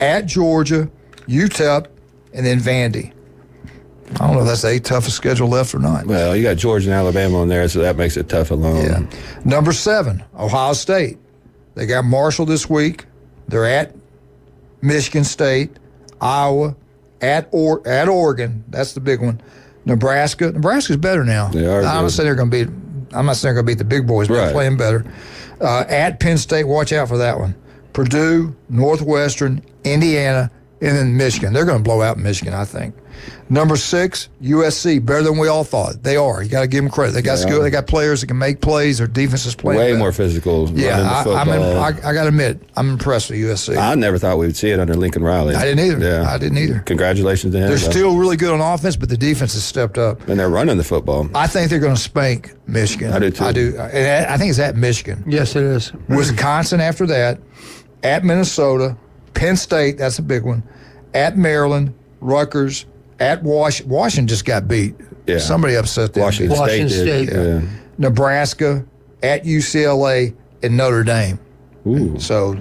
at Georgia, UTEP, and then Vandy. I don't know if that's the 8th toughest schedule left or not. Well, you got Georgia and Alabama on there, so that makes it tough alone. Yeah. Number 7, Ohio State. They got Marshall this week. They're at Michigan State, Iowa, at Oregon. That's the big one. Nebraska. Nebraska's better now. They are. I'm not saying they're going to beat the big boys, but they're playing better. At Penn State, watch out for that one. Purdue, Northwestern, Indiana, and then Michigan. They're going to blow out Michigan, I think. Number 6, USC, better than we all thought. They are. You got to give them credit. They got skill. They got players that can make plays. Their defense is playing way better. more physical. Yeah, I got to admit, I'm impressed with USC. I never thought we would see it under Lincoln Riley. I didn't either. Yeah. I didn't either. Congratulations to him. They're still really good on offense, but the defense has stepped up. And they're running the football. I think they're going to spank Michigan. I do too. I do. And I think it's at Michigan. Yes, it is. Wisconsin after that, at Minnesota, Penn State, that's a big one, at Maryland, Rutgers, at Washington just got beat. Yeah. Somebody upset them. Washington State. Yeah. Nebraska, at UCLA, and Notre Dame. Ooh. So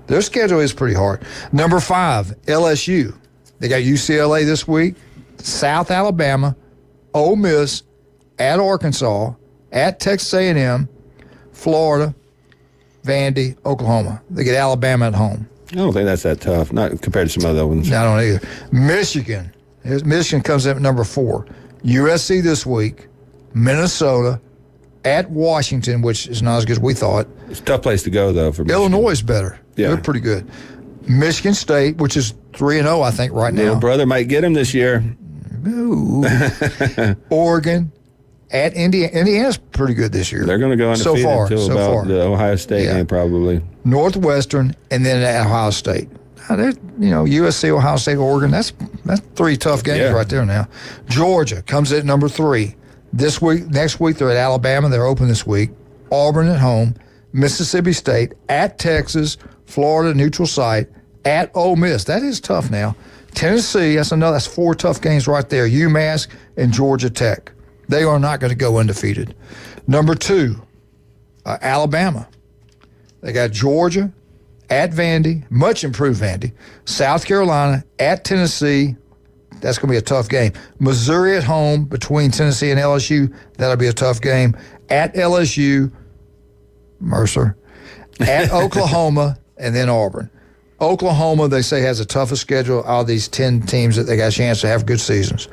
their schedule is pretty hard. Number 5, LSU. They got UCLA this week, South Alabama, Ole Miss, at Arkansas, at Texas A&M, Florida, Vandy, Oklahoma. They get Alabama at home. I don't think that's that tough, not compared to some other ones. I don't either. Michigan. Michigan comes in at number 4. USC this week, Minnesota, at Washington, which is not as good as we thought. It's a tough place to go, though, for Michigan. Illinois is better. Yeah. They're pretty good. Michigan State, which is 3-0, I think, right now. Your brother might get him this year. Ooh. Oregon, at Indiana. Indiana's pretty good this year. They're going to go undefeated until about the Ohio State game, probably. Northwestern, and then at Ohio State. Now, USC, Ohio State, Oregon, that's 3 tough games right there now. Georgia comes in at number 3. This week, next week, they're at Alabama. They're open this week. Auburn at home. Mississippi State, at Texas, Florida, neutral site, at Ole Miss. That is tough now. Tennessee, that's 4 tough games right there. UMass and Georgia Tech. They are not going to go undefeated. Number 2, Alabama. They got Georgia, at Vandy, much improved Vandy. South Carolina, at Tennessee. That's going to be a tough game. Missouri at home between Tennessee and LSU. That'll be a tough game. At LSU, Mercer. At Oklahoma, and then Auburn. Oklahoma, they say, has the toughest schedule out of these 10 teams that they got a chance to have good seasons.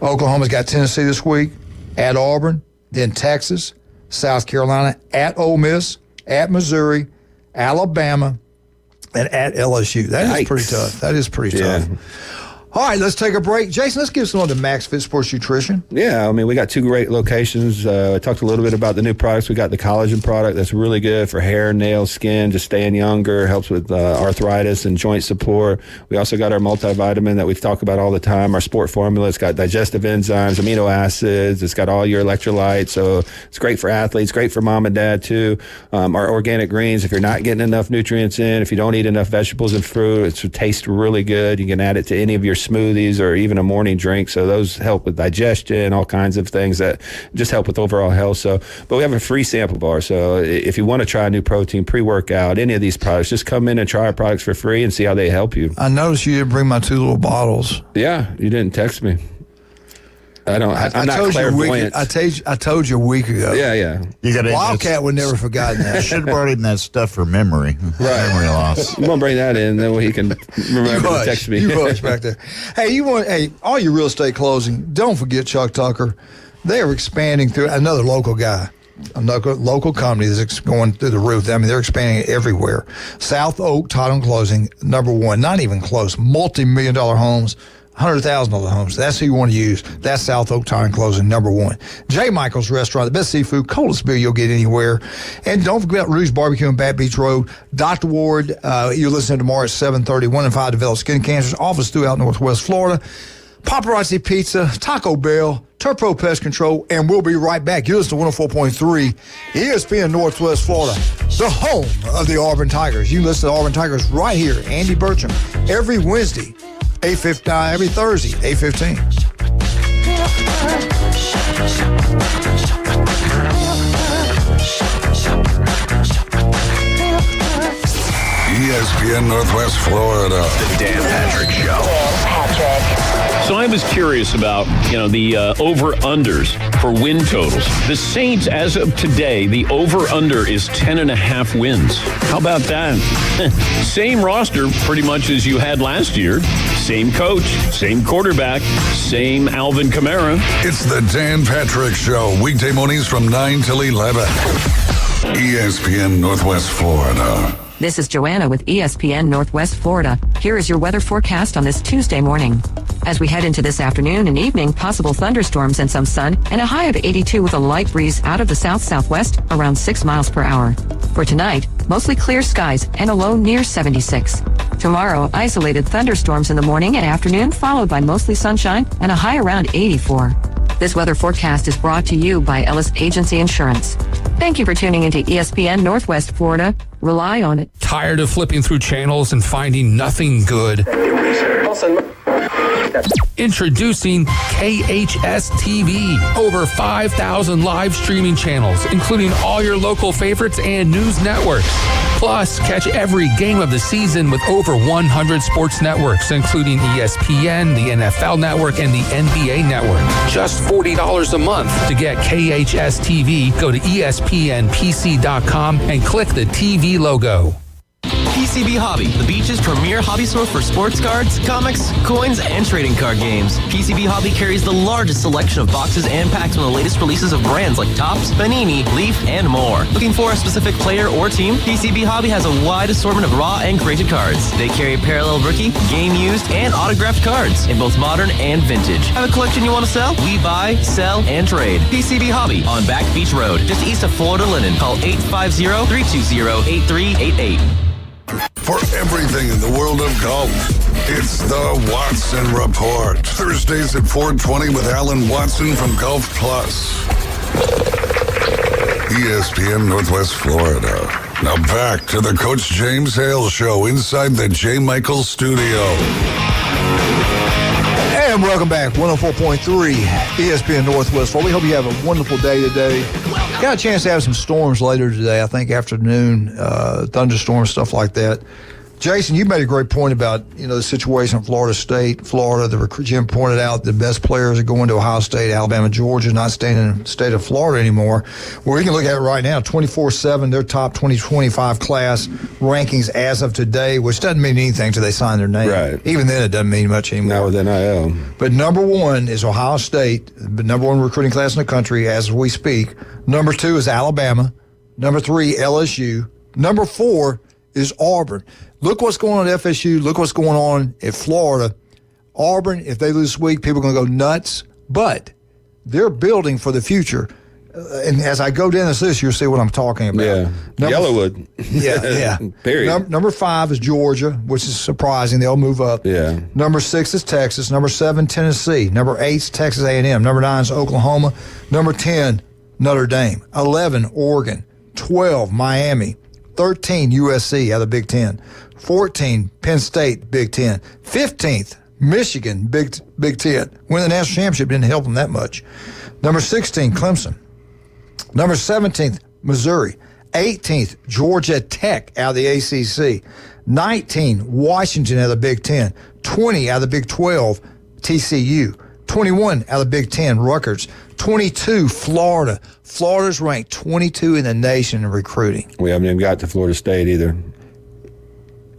Oklahoma's got Tennessee this week, at Auburn, then Texas, South Carolina, at Ole Miss, at Missouri, Alabama, and at LSU. That is pretty tough. That is pretty tough. All right, let's take a break. Jason, let's give some on to Max Fit Sports Nutrition. Yeah, I mean, we got 2 great locations. I talked a little bit about the new products. We got the collagen product that's really good for hair, nails, skin, just staying younger, helps with arthritis and joint support. We also got our multivitamin that we talk about all the time, our sport formula. It's got digestive enzymes, amino acids. It's got all your electrolytes, so it's great for athletes, great for mom and dad, too. Our organic greens, if you're not getting enough nutrients in, if you don't eat enough vegetables and fruit, it tastes really good. You can add it to any of your smoothies or even a morning drink. So those help with digestion, all kinds of things that just help with overall health. But we have a free sample bar. So if you want to try a new protein, pre-workout, any of these products, just come in and try our products for free and see how they help you. I noticed you didn't bring my 2 little bottles. Yeah, you didn't text me. I'm not clairvoyant. I told you a week ago. Yeah. You got Wildcat would never forgotten that. Should have brought in that stuff for memory. Right. Memory loss. I'm gonna bring that in, then he can remember to text me. You hush back there. Hey, all your real estate closing, don't forget Chuck Tucker. They are expanding through another local guy. A local company that's going through the roof. I mean, they're expanding everywhere. South Oak Title and Closing, number 1, not even close, multi-million-dollar homes. $100,000 homes. That's who you want to use. That's South Oak Tire and Closing, number 1. J. Michael's Restaurant, the best seafood, coldest beer you'll get anywhere. And don't forget Rouge Barbecue on Bat Beach Road. Dr. Ward, you're listening tomorrow at 7:30. 1 in 5 develop skin cancers. Office throughout Northwest Florida. Paparazzi Pizza, Taco Bell, Turpro Pest Control, and we'll be right back. You're listening to 104.3 ESPN Northwest Florida, the home of the Auburn Tigers. You can listen to the Auburn Tigers right here, Andy Burcham, every Wednesday. 8:59 every Thursday, 8:15. ESPN Northwest Florida. The Dan Patrick Show. So I was curious about, the over-unders for win totals. The Saints, as of today, the over-under is 10.5 wins. How about that? Same roster pretty much as you had last year. Same coach, same quarterback, same Alvin Kamara. It's the Dan Patrick Show, weekday mornings from 9 till 11. ESPN Northwest Florida. This is Joanna with ESPN Northwest Florida. Here is your weather forecast on this Tuesday morning. As we head into this afternoon and evening, possible thunderstorms and some sun, and a high of 82 with a light breeze out of the south-southwest around 6 miles per hour. For tonight, mostly clear skies and a low near 76. Tomorrow, isolated thunderstorms in the morning and afternoon, followed by mostly sunshine and a high around 84. This weather forecast is brought to you by Ellis Agency Insurance. Thank you for tuning into ESPN Northwest Florida. Rely on it. Tired of flipping through channels and finding nothing good? Introducing KHS TV. Over 5,000 live streaming channels, including all your local favorites and news networks. Plus, catch every game of the season with over 100 sports networks, including ESPN, the NFL Network, and the NBA Network. Just $40 a month to get KHS TV. Go to ESPNPC.com and click the TV logo. PCB Hobby, the beach's premier hobby store for sports cards, comics, coins, and trading card games. PCB Hobby carries the largest selection of boxes and packs from the latest releases of brands like Topps, Panini, Leaf, and more. Looking for a specific player or team? PCB Hobby has a wide assortment of raw and graded cards. They carry parallel rookie, game used, and autographed cards in both modern and vintage. Have a collection you want to sell? We buy, sell, and trade. PCB Hobby on Back Beach Road, just east of Florida Linen. Call 850-320-8388. For everything in the world of golf, it's the Watson Report. Thursdays at 4:20 with Alan Watson from Golf Plus. ESPN Northwest Florida. Now back to the Coach James Hale Show inside the J. Michael Studio. And welcome back, 104.3 ESPN Northwest Florida. We hope you have a wonderful day today. Got a chance to have some storms later today, I think afternoon, thunderstorms, stuff like that. Jason, you made a great point about, the situation in Florida State, Florida. Jim pointed out the best players are going to Ohio State, Alabama, Georgia, not staying in the state of Florida anymore. Well, we can look at it right now, 24/7, their top 2025 class rankings as of today, which doesn't mean anything until they sign their name. Right. Even then, it doesn't mean much anymore. Not with NIL. But number one is Ohio State, the number one recruiting class in the country as we speak. Number two is Alabama. Number three, LSU. Number four is Auburn. Look what's going on at FSU. Look what's going on at Florida. Auburn, if they lose this week, people are going to go nuts. But they're building for the future. And as I go down this list, you'll see what I'm talking about. Yeah. Yellowwood. Yeah. Period. Number 5 is Georgia, which is surprising. They'll move up. Yeah. Number 6 is Texas. Number 7, Tennessee. Number 8 is Texas A&M. Number 9 is Oklahoma. Number 10, Notre Dame. 11, Oregon. 12, Miami. 13, USC out of the Big Ten. 14, Penn State, Big Ten. 15th, Michigan, Big Ten. Winning the national championship didn't help them that much. Number 16, Clemson. Number 17th, Missouri. 18th, Georgia Tech out of the ACC. 19, Washington out of the Big Ten. 20 out of the Big 12, TCU. 21 out of the Big Ten, Rutgers. 22, Florida. Florida's ranked 22 in the nation in recruiting. We haven't even got to Florida State either.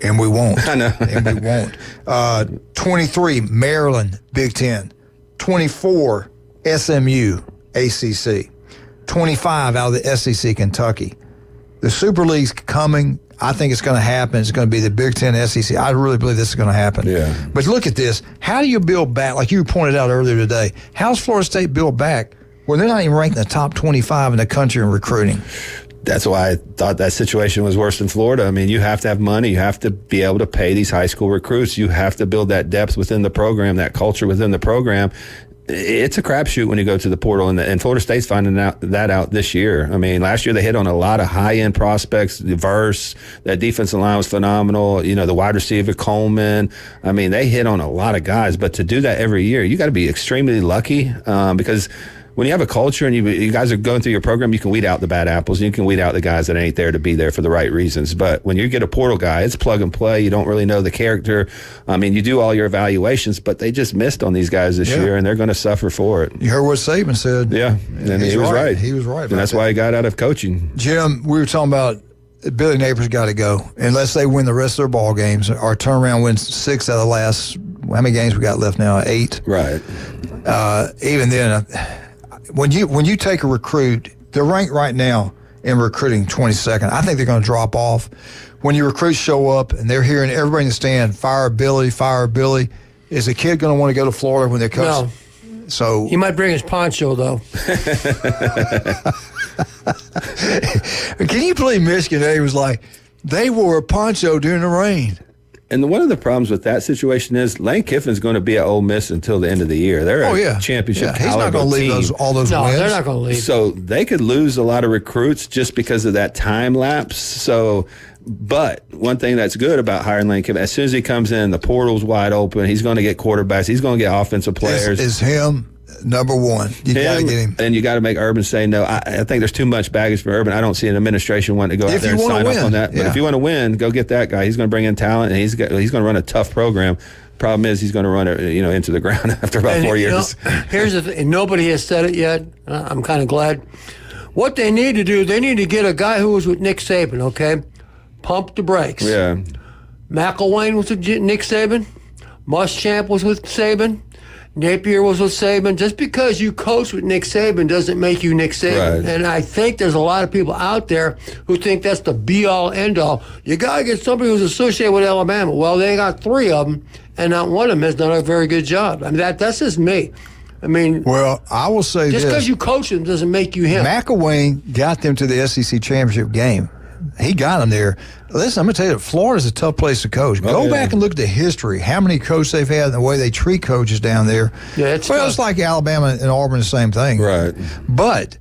And we won't. I know. And we won't. 23, Maryland, Big Ten. 24, SMU, ACC. 25 out of the SEC, Kentucky. The Super League's coming. I think it's going to happen. It's going to be the Big Ten, SEC. I really believe this is going to happen. Yeah. But look at this. How do you build back? Like you pointed out earlier today, how's Florida State build back when they're not even ranked in the top 25 in the country in recruiting? That's why I thought that situation was worse than Florida. I mean, you have to have money. You have to be able to pay these high school recruits. You have to build that depth within the program, that culture within the program. It's a crapshoot when you go to the portal, and Florida State's finding that out this year. I mean, last year they hit on a lot of high-end prospects, diverse. That defensive line was phenomenal. The wide receiver, Coleman. I mean, they hit on a lot of guys. But to do that every year, you got to be extremely lucky because when you have a culture and you guys are going through your program, you can weed out the bad apples. And you can weed out the guys that ain't there to be there for the right reasons. But when you get a portal guy, it's plug and play. You don't really know the character. I mean, you do all your evaluations, but they just missed on these guys this year, and they're going to suffer for it. You heard what Saban said. Yeah, and he was right. He was right. And that's why he got out of coaching. Jim, we were talking about Billy Napier's got to go. Unless they win the rest of their ball games or turn around and win 6 out of the last, how many games we got left now? 8. Right. Even then, when you take a recruit, they're ranked right now in recruiting 22nd. I think they're going to drop off. When your recruits show up and they're hearing everybody in the stand, fire Billy, is a kid going to want to go to Florida when they're coaching? No. So he might bring his poncho, though. Can you believe Michigan? He was like, they wore a poncho during the rain. And one of the problems with that situation is Lane Kiffin's going to be at Ole Miss until the end of the year. They're a championship caliber He's not going to leave all those wins. They're not going to leave. So they could lose a lot of recruits just because of that time lapse. So But one thing that's good about hiring Lane Kiffin, as soon as he comes in, the portal's wide open. He's going to get quarterbacks. He's going to get offensive players. Is him number one? You got to get him. And you got to make Urban say no. I think there's too much baggage for Urban. I don't see an administration wanting to go out there and sign off on that. But if you want to win, go get that guy. He's going to bring in talent, and he's going to run a tough program. Problem is, he's going to run it, into the ground after about 4 years. Here's the thing, and nobody has said it yet. I'm kind of glad. What they need to do, they need to get a guy who was with Nick Saban, okay? Pump the brakes. Yeah. McElwain was with Nick Saban. Muschamp was with Saban. Napier was with Saban. Just because you coach with Nick Saban doesn't make you Nick Saban. Right. And I think there's a lot of people out there who think that's the be-all, end-all. You got to get somebody who's associated with Alabama. Well, they got 3 of them, and not one of them has done a very good job. I mean, that's just me. I mean, well, I will say just because you coach them doesn't make you him. McElwain got them to the SEC championship game. He got them there. Listen, I'm going to tell you, Florida's a tough place to coach. Go back and look at the history, how many coaches they've had and the way they treat coaches down there. Yeah, it's like Alabama and Auburn, the same thing. Right. But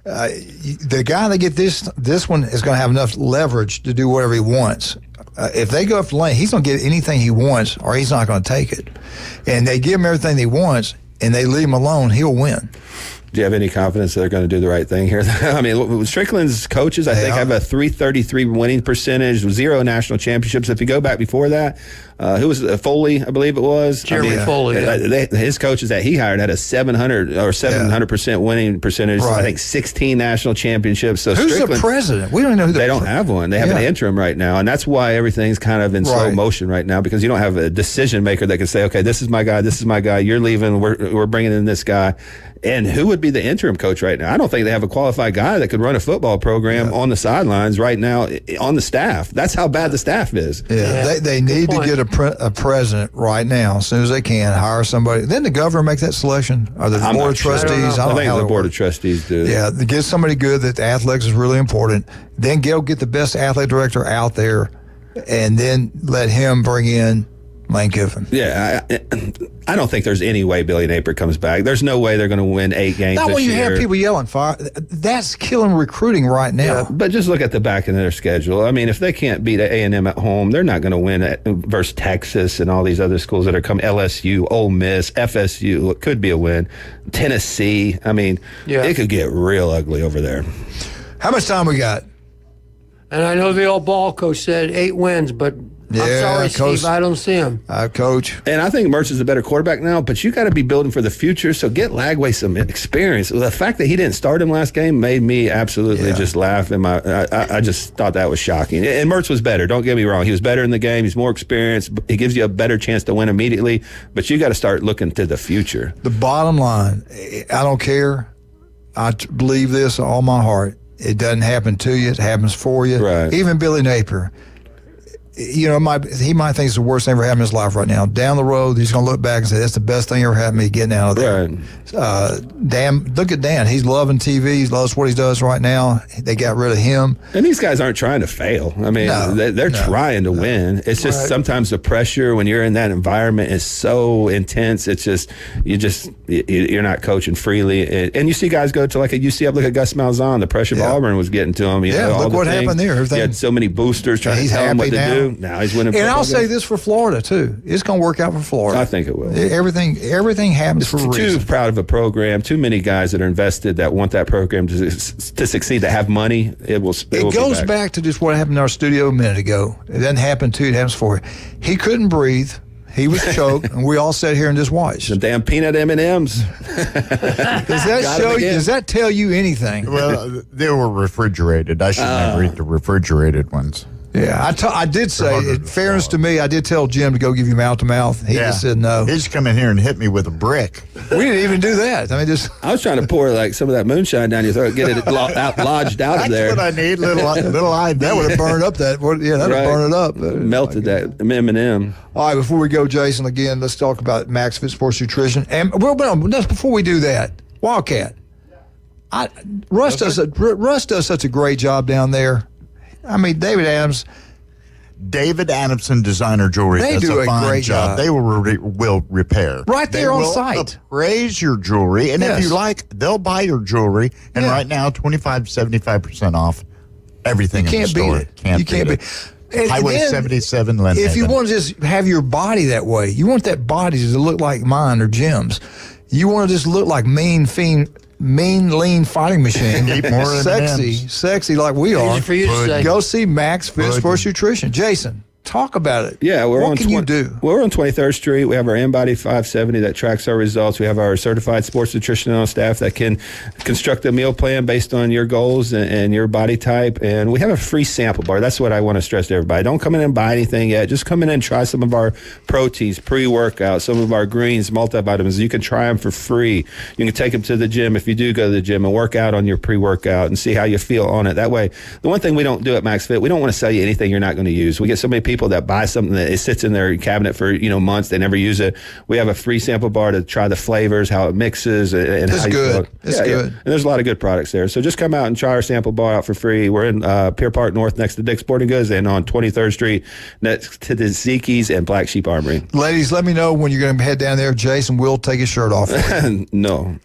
the guy that get this one is going to have enough leverage to do whatever he wants. If they go up the lane, he's going to get anything he wants or he's not going to take it. And they give him everything he wants and they leave him alone, he'll win. Do you have any confidence they're going to do the right thing here? I mean, Strickland's coaches, I think, have a .333 winning percentage, 0 national championships. If you go back before that, who was Foley, I believe it was? Jeremy Foley. His coaches that he hired had a 700% winning percentage. Right. I think 16 national championships. So who's Strickland, the president? We don't even know who they don't have one. They have an interim right now, and that's why everything's kind of in slow motion right now, because you don't have a decision maker that can say, okay, this is my guy, you're leaving, we're bringing in this guy. And who would be the interim coach right now? I don't think they have a qualified guy that could run a football program on the sidelines right now on the staff. That's how bad the staff is. Yeah. They need to get a president right now as soon as they can, hire somebody. Then the governor make that selection, or the board of trustees. I think the board of trustees do. Yeah, get somebody good. That athletics is really important. Then go get the best athletic director out there, and then let him bring in Lane Kiffin. Yeah, I don't think there's any way Billy Napier comes back. There's no way they're going to win 8 games Not this when you year. have people yelling fire. That's killing recruiting right now. Yeah, but just look at the back end of their schedule. I mean, if they can't beat A&M at home, they're not going to win versus Texas and all these other schools that are coming. LSU, Ole Miss, FSU. It could be a win. Tennessee. I mean, it could get real ugly over there. How much time we got? And I know the old ball coach said 8 wins, but I'm sorry, Coach. Steve, I don't see him. Coach. And I think Mertz is a better quarterback now, but you got to be building for the future, so get Lagway some experience. The fact that he didn't start him last game made me absolutely just laugh. I just thought that was shocking. And Mertz was better, don't get me wrong. He was better in the game. He's more experienced. He gives you a better chance to win immediately, but you got to start looking to the future. The bottom line, I don't care. I believe this with all my heart. It doesn't happen to you. It happens for you. Right. Even Billy Napier. He might think it's the worst thing ever happened in his life right now. Down the road, he's going to look back and say, that's the best thing ever happened to me getting out of there. Right. Look at Dan. He's loving TV. He loves what he does right now. They got rid of him. And these guys aren't trying to fail. I mean, they're trying to win. It's just sometimes the pressure when you're in that environment is so intense. It's just you're not coaching freely. And you see guys go to like a UCF, look at Gus Malzahn. The pressure of Auburn was getting to him. Look what happened there. He had so many boosters trying to tell him what to do. Now he's winning. And I'll say this for Florida too. It's going to work out for Florida. I think it will. Everything happens for a reason. Too proud of a program. Too many guys that are invested that want that program to succeed. That have money. It goes back to just what happened in our studio a minute ago. It doesn't happen to you. It happens for you. He couldn't breathe. He was choked, and we all sat here and just watched. The damn peanut M&Ms. Does that tell you anything? Well, they were refrigerated. I should never eat the refrigerated ones. Yeah, I did say, in fairness to me, I did tell Jim to go give you mouth-to-mouth. He just said no. He just come in here and hit me with a brick. We didn't even do that. I mean, I was trying to pour like some of that moonshine down your throat, get it lodged out of there. That's what I need, little ID. That would have burned up that. Yeah, that would have burned it up. Melted that M&M. All right, before we go, Jason, again, let's talk about Max Fit Sports Nutrition. And just before we do that, Wildcat. Russ does such a great job down there. I mean, David Adamson Designer Jewelry does a fine great job. They will repair. Right there on site. Raise your jewelry, and if you like, they'll buy your jewelry. And right now, 25 to 75% off Everything You in the can't beat store. it. You can't beat it. Highway then, 77, Lynn if you Haven. want to just have your body that way, you want that body to look like mine or Jim's. You want to just look like mean, lean fighting machine. Eat more sexy like we are. Easy for you to say. Go see Max Fit Sports Nutrition. Jason, talk about it. Yeah, what can you do? We're on 23rd Street. We have our InBody 570 that tracks our results. We have our certified sports nutrition on staff that can construct a meal plan based on your goals and your body type. And we have a free sample bar. That's what I want to stress to everybody. Don't come in and buy anything yet. Just come in and try some of our proteins, pre-workout, some of our greens, multivitamins. You can try them for free. You can take them to the gym if you do go to the gym and work out on your pre-workout and see how you feel on it. That way, the one thing we don't do at MaxFit, we don't want to sell you anything you're not going to use. We get so many people that buy something that it sits in their cabinet for months, they never use it. We have a free sample bar to try the flavors, how it mixes, and It's how you good. feel. It's good. And there's a lot of good products there. So just come out and try our sample bar out for free. We're in Pier Park North next to Dick's Sporting Goods and on 23rd Street next to the Zeke's and Black Sheep Armory. Ladies, let me know when you're going to head down there. Jason will take his shirt off. No.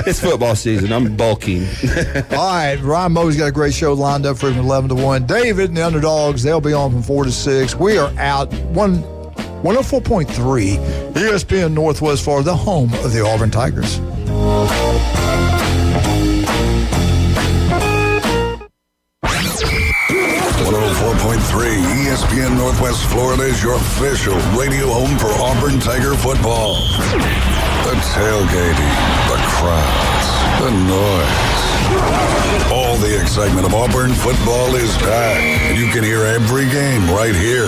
It's football season. I'm bulking. All right. Ryan Moe's got a great show lined up for him from 11 to 1. David and the Underdogs, they'll be on from 4 to 6. We are out 104.3 ESPN Northwest Florida, the home of the Auburn Tigers. 104.3 ESPN Northwest Florida is your official radio home for Auburn Tiger football. The tailgating, the crowds, the noise. All the excitement of Auburn football is back, and you can hear every game right here.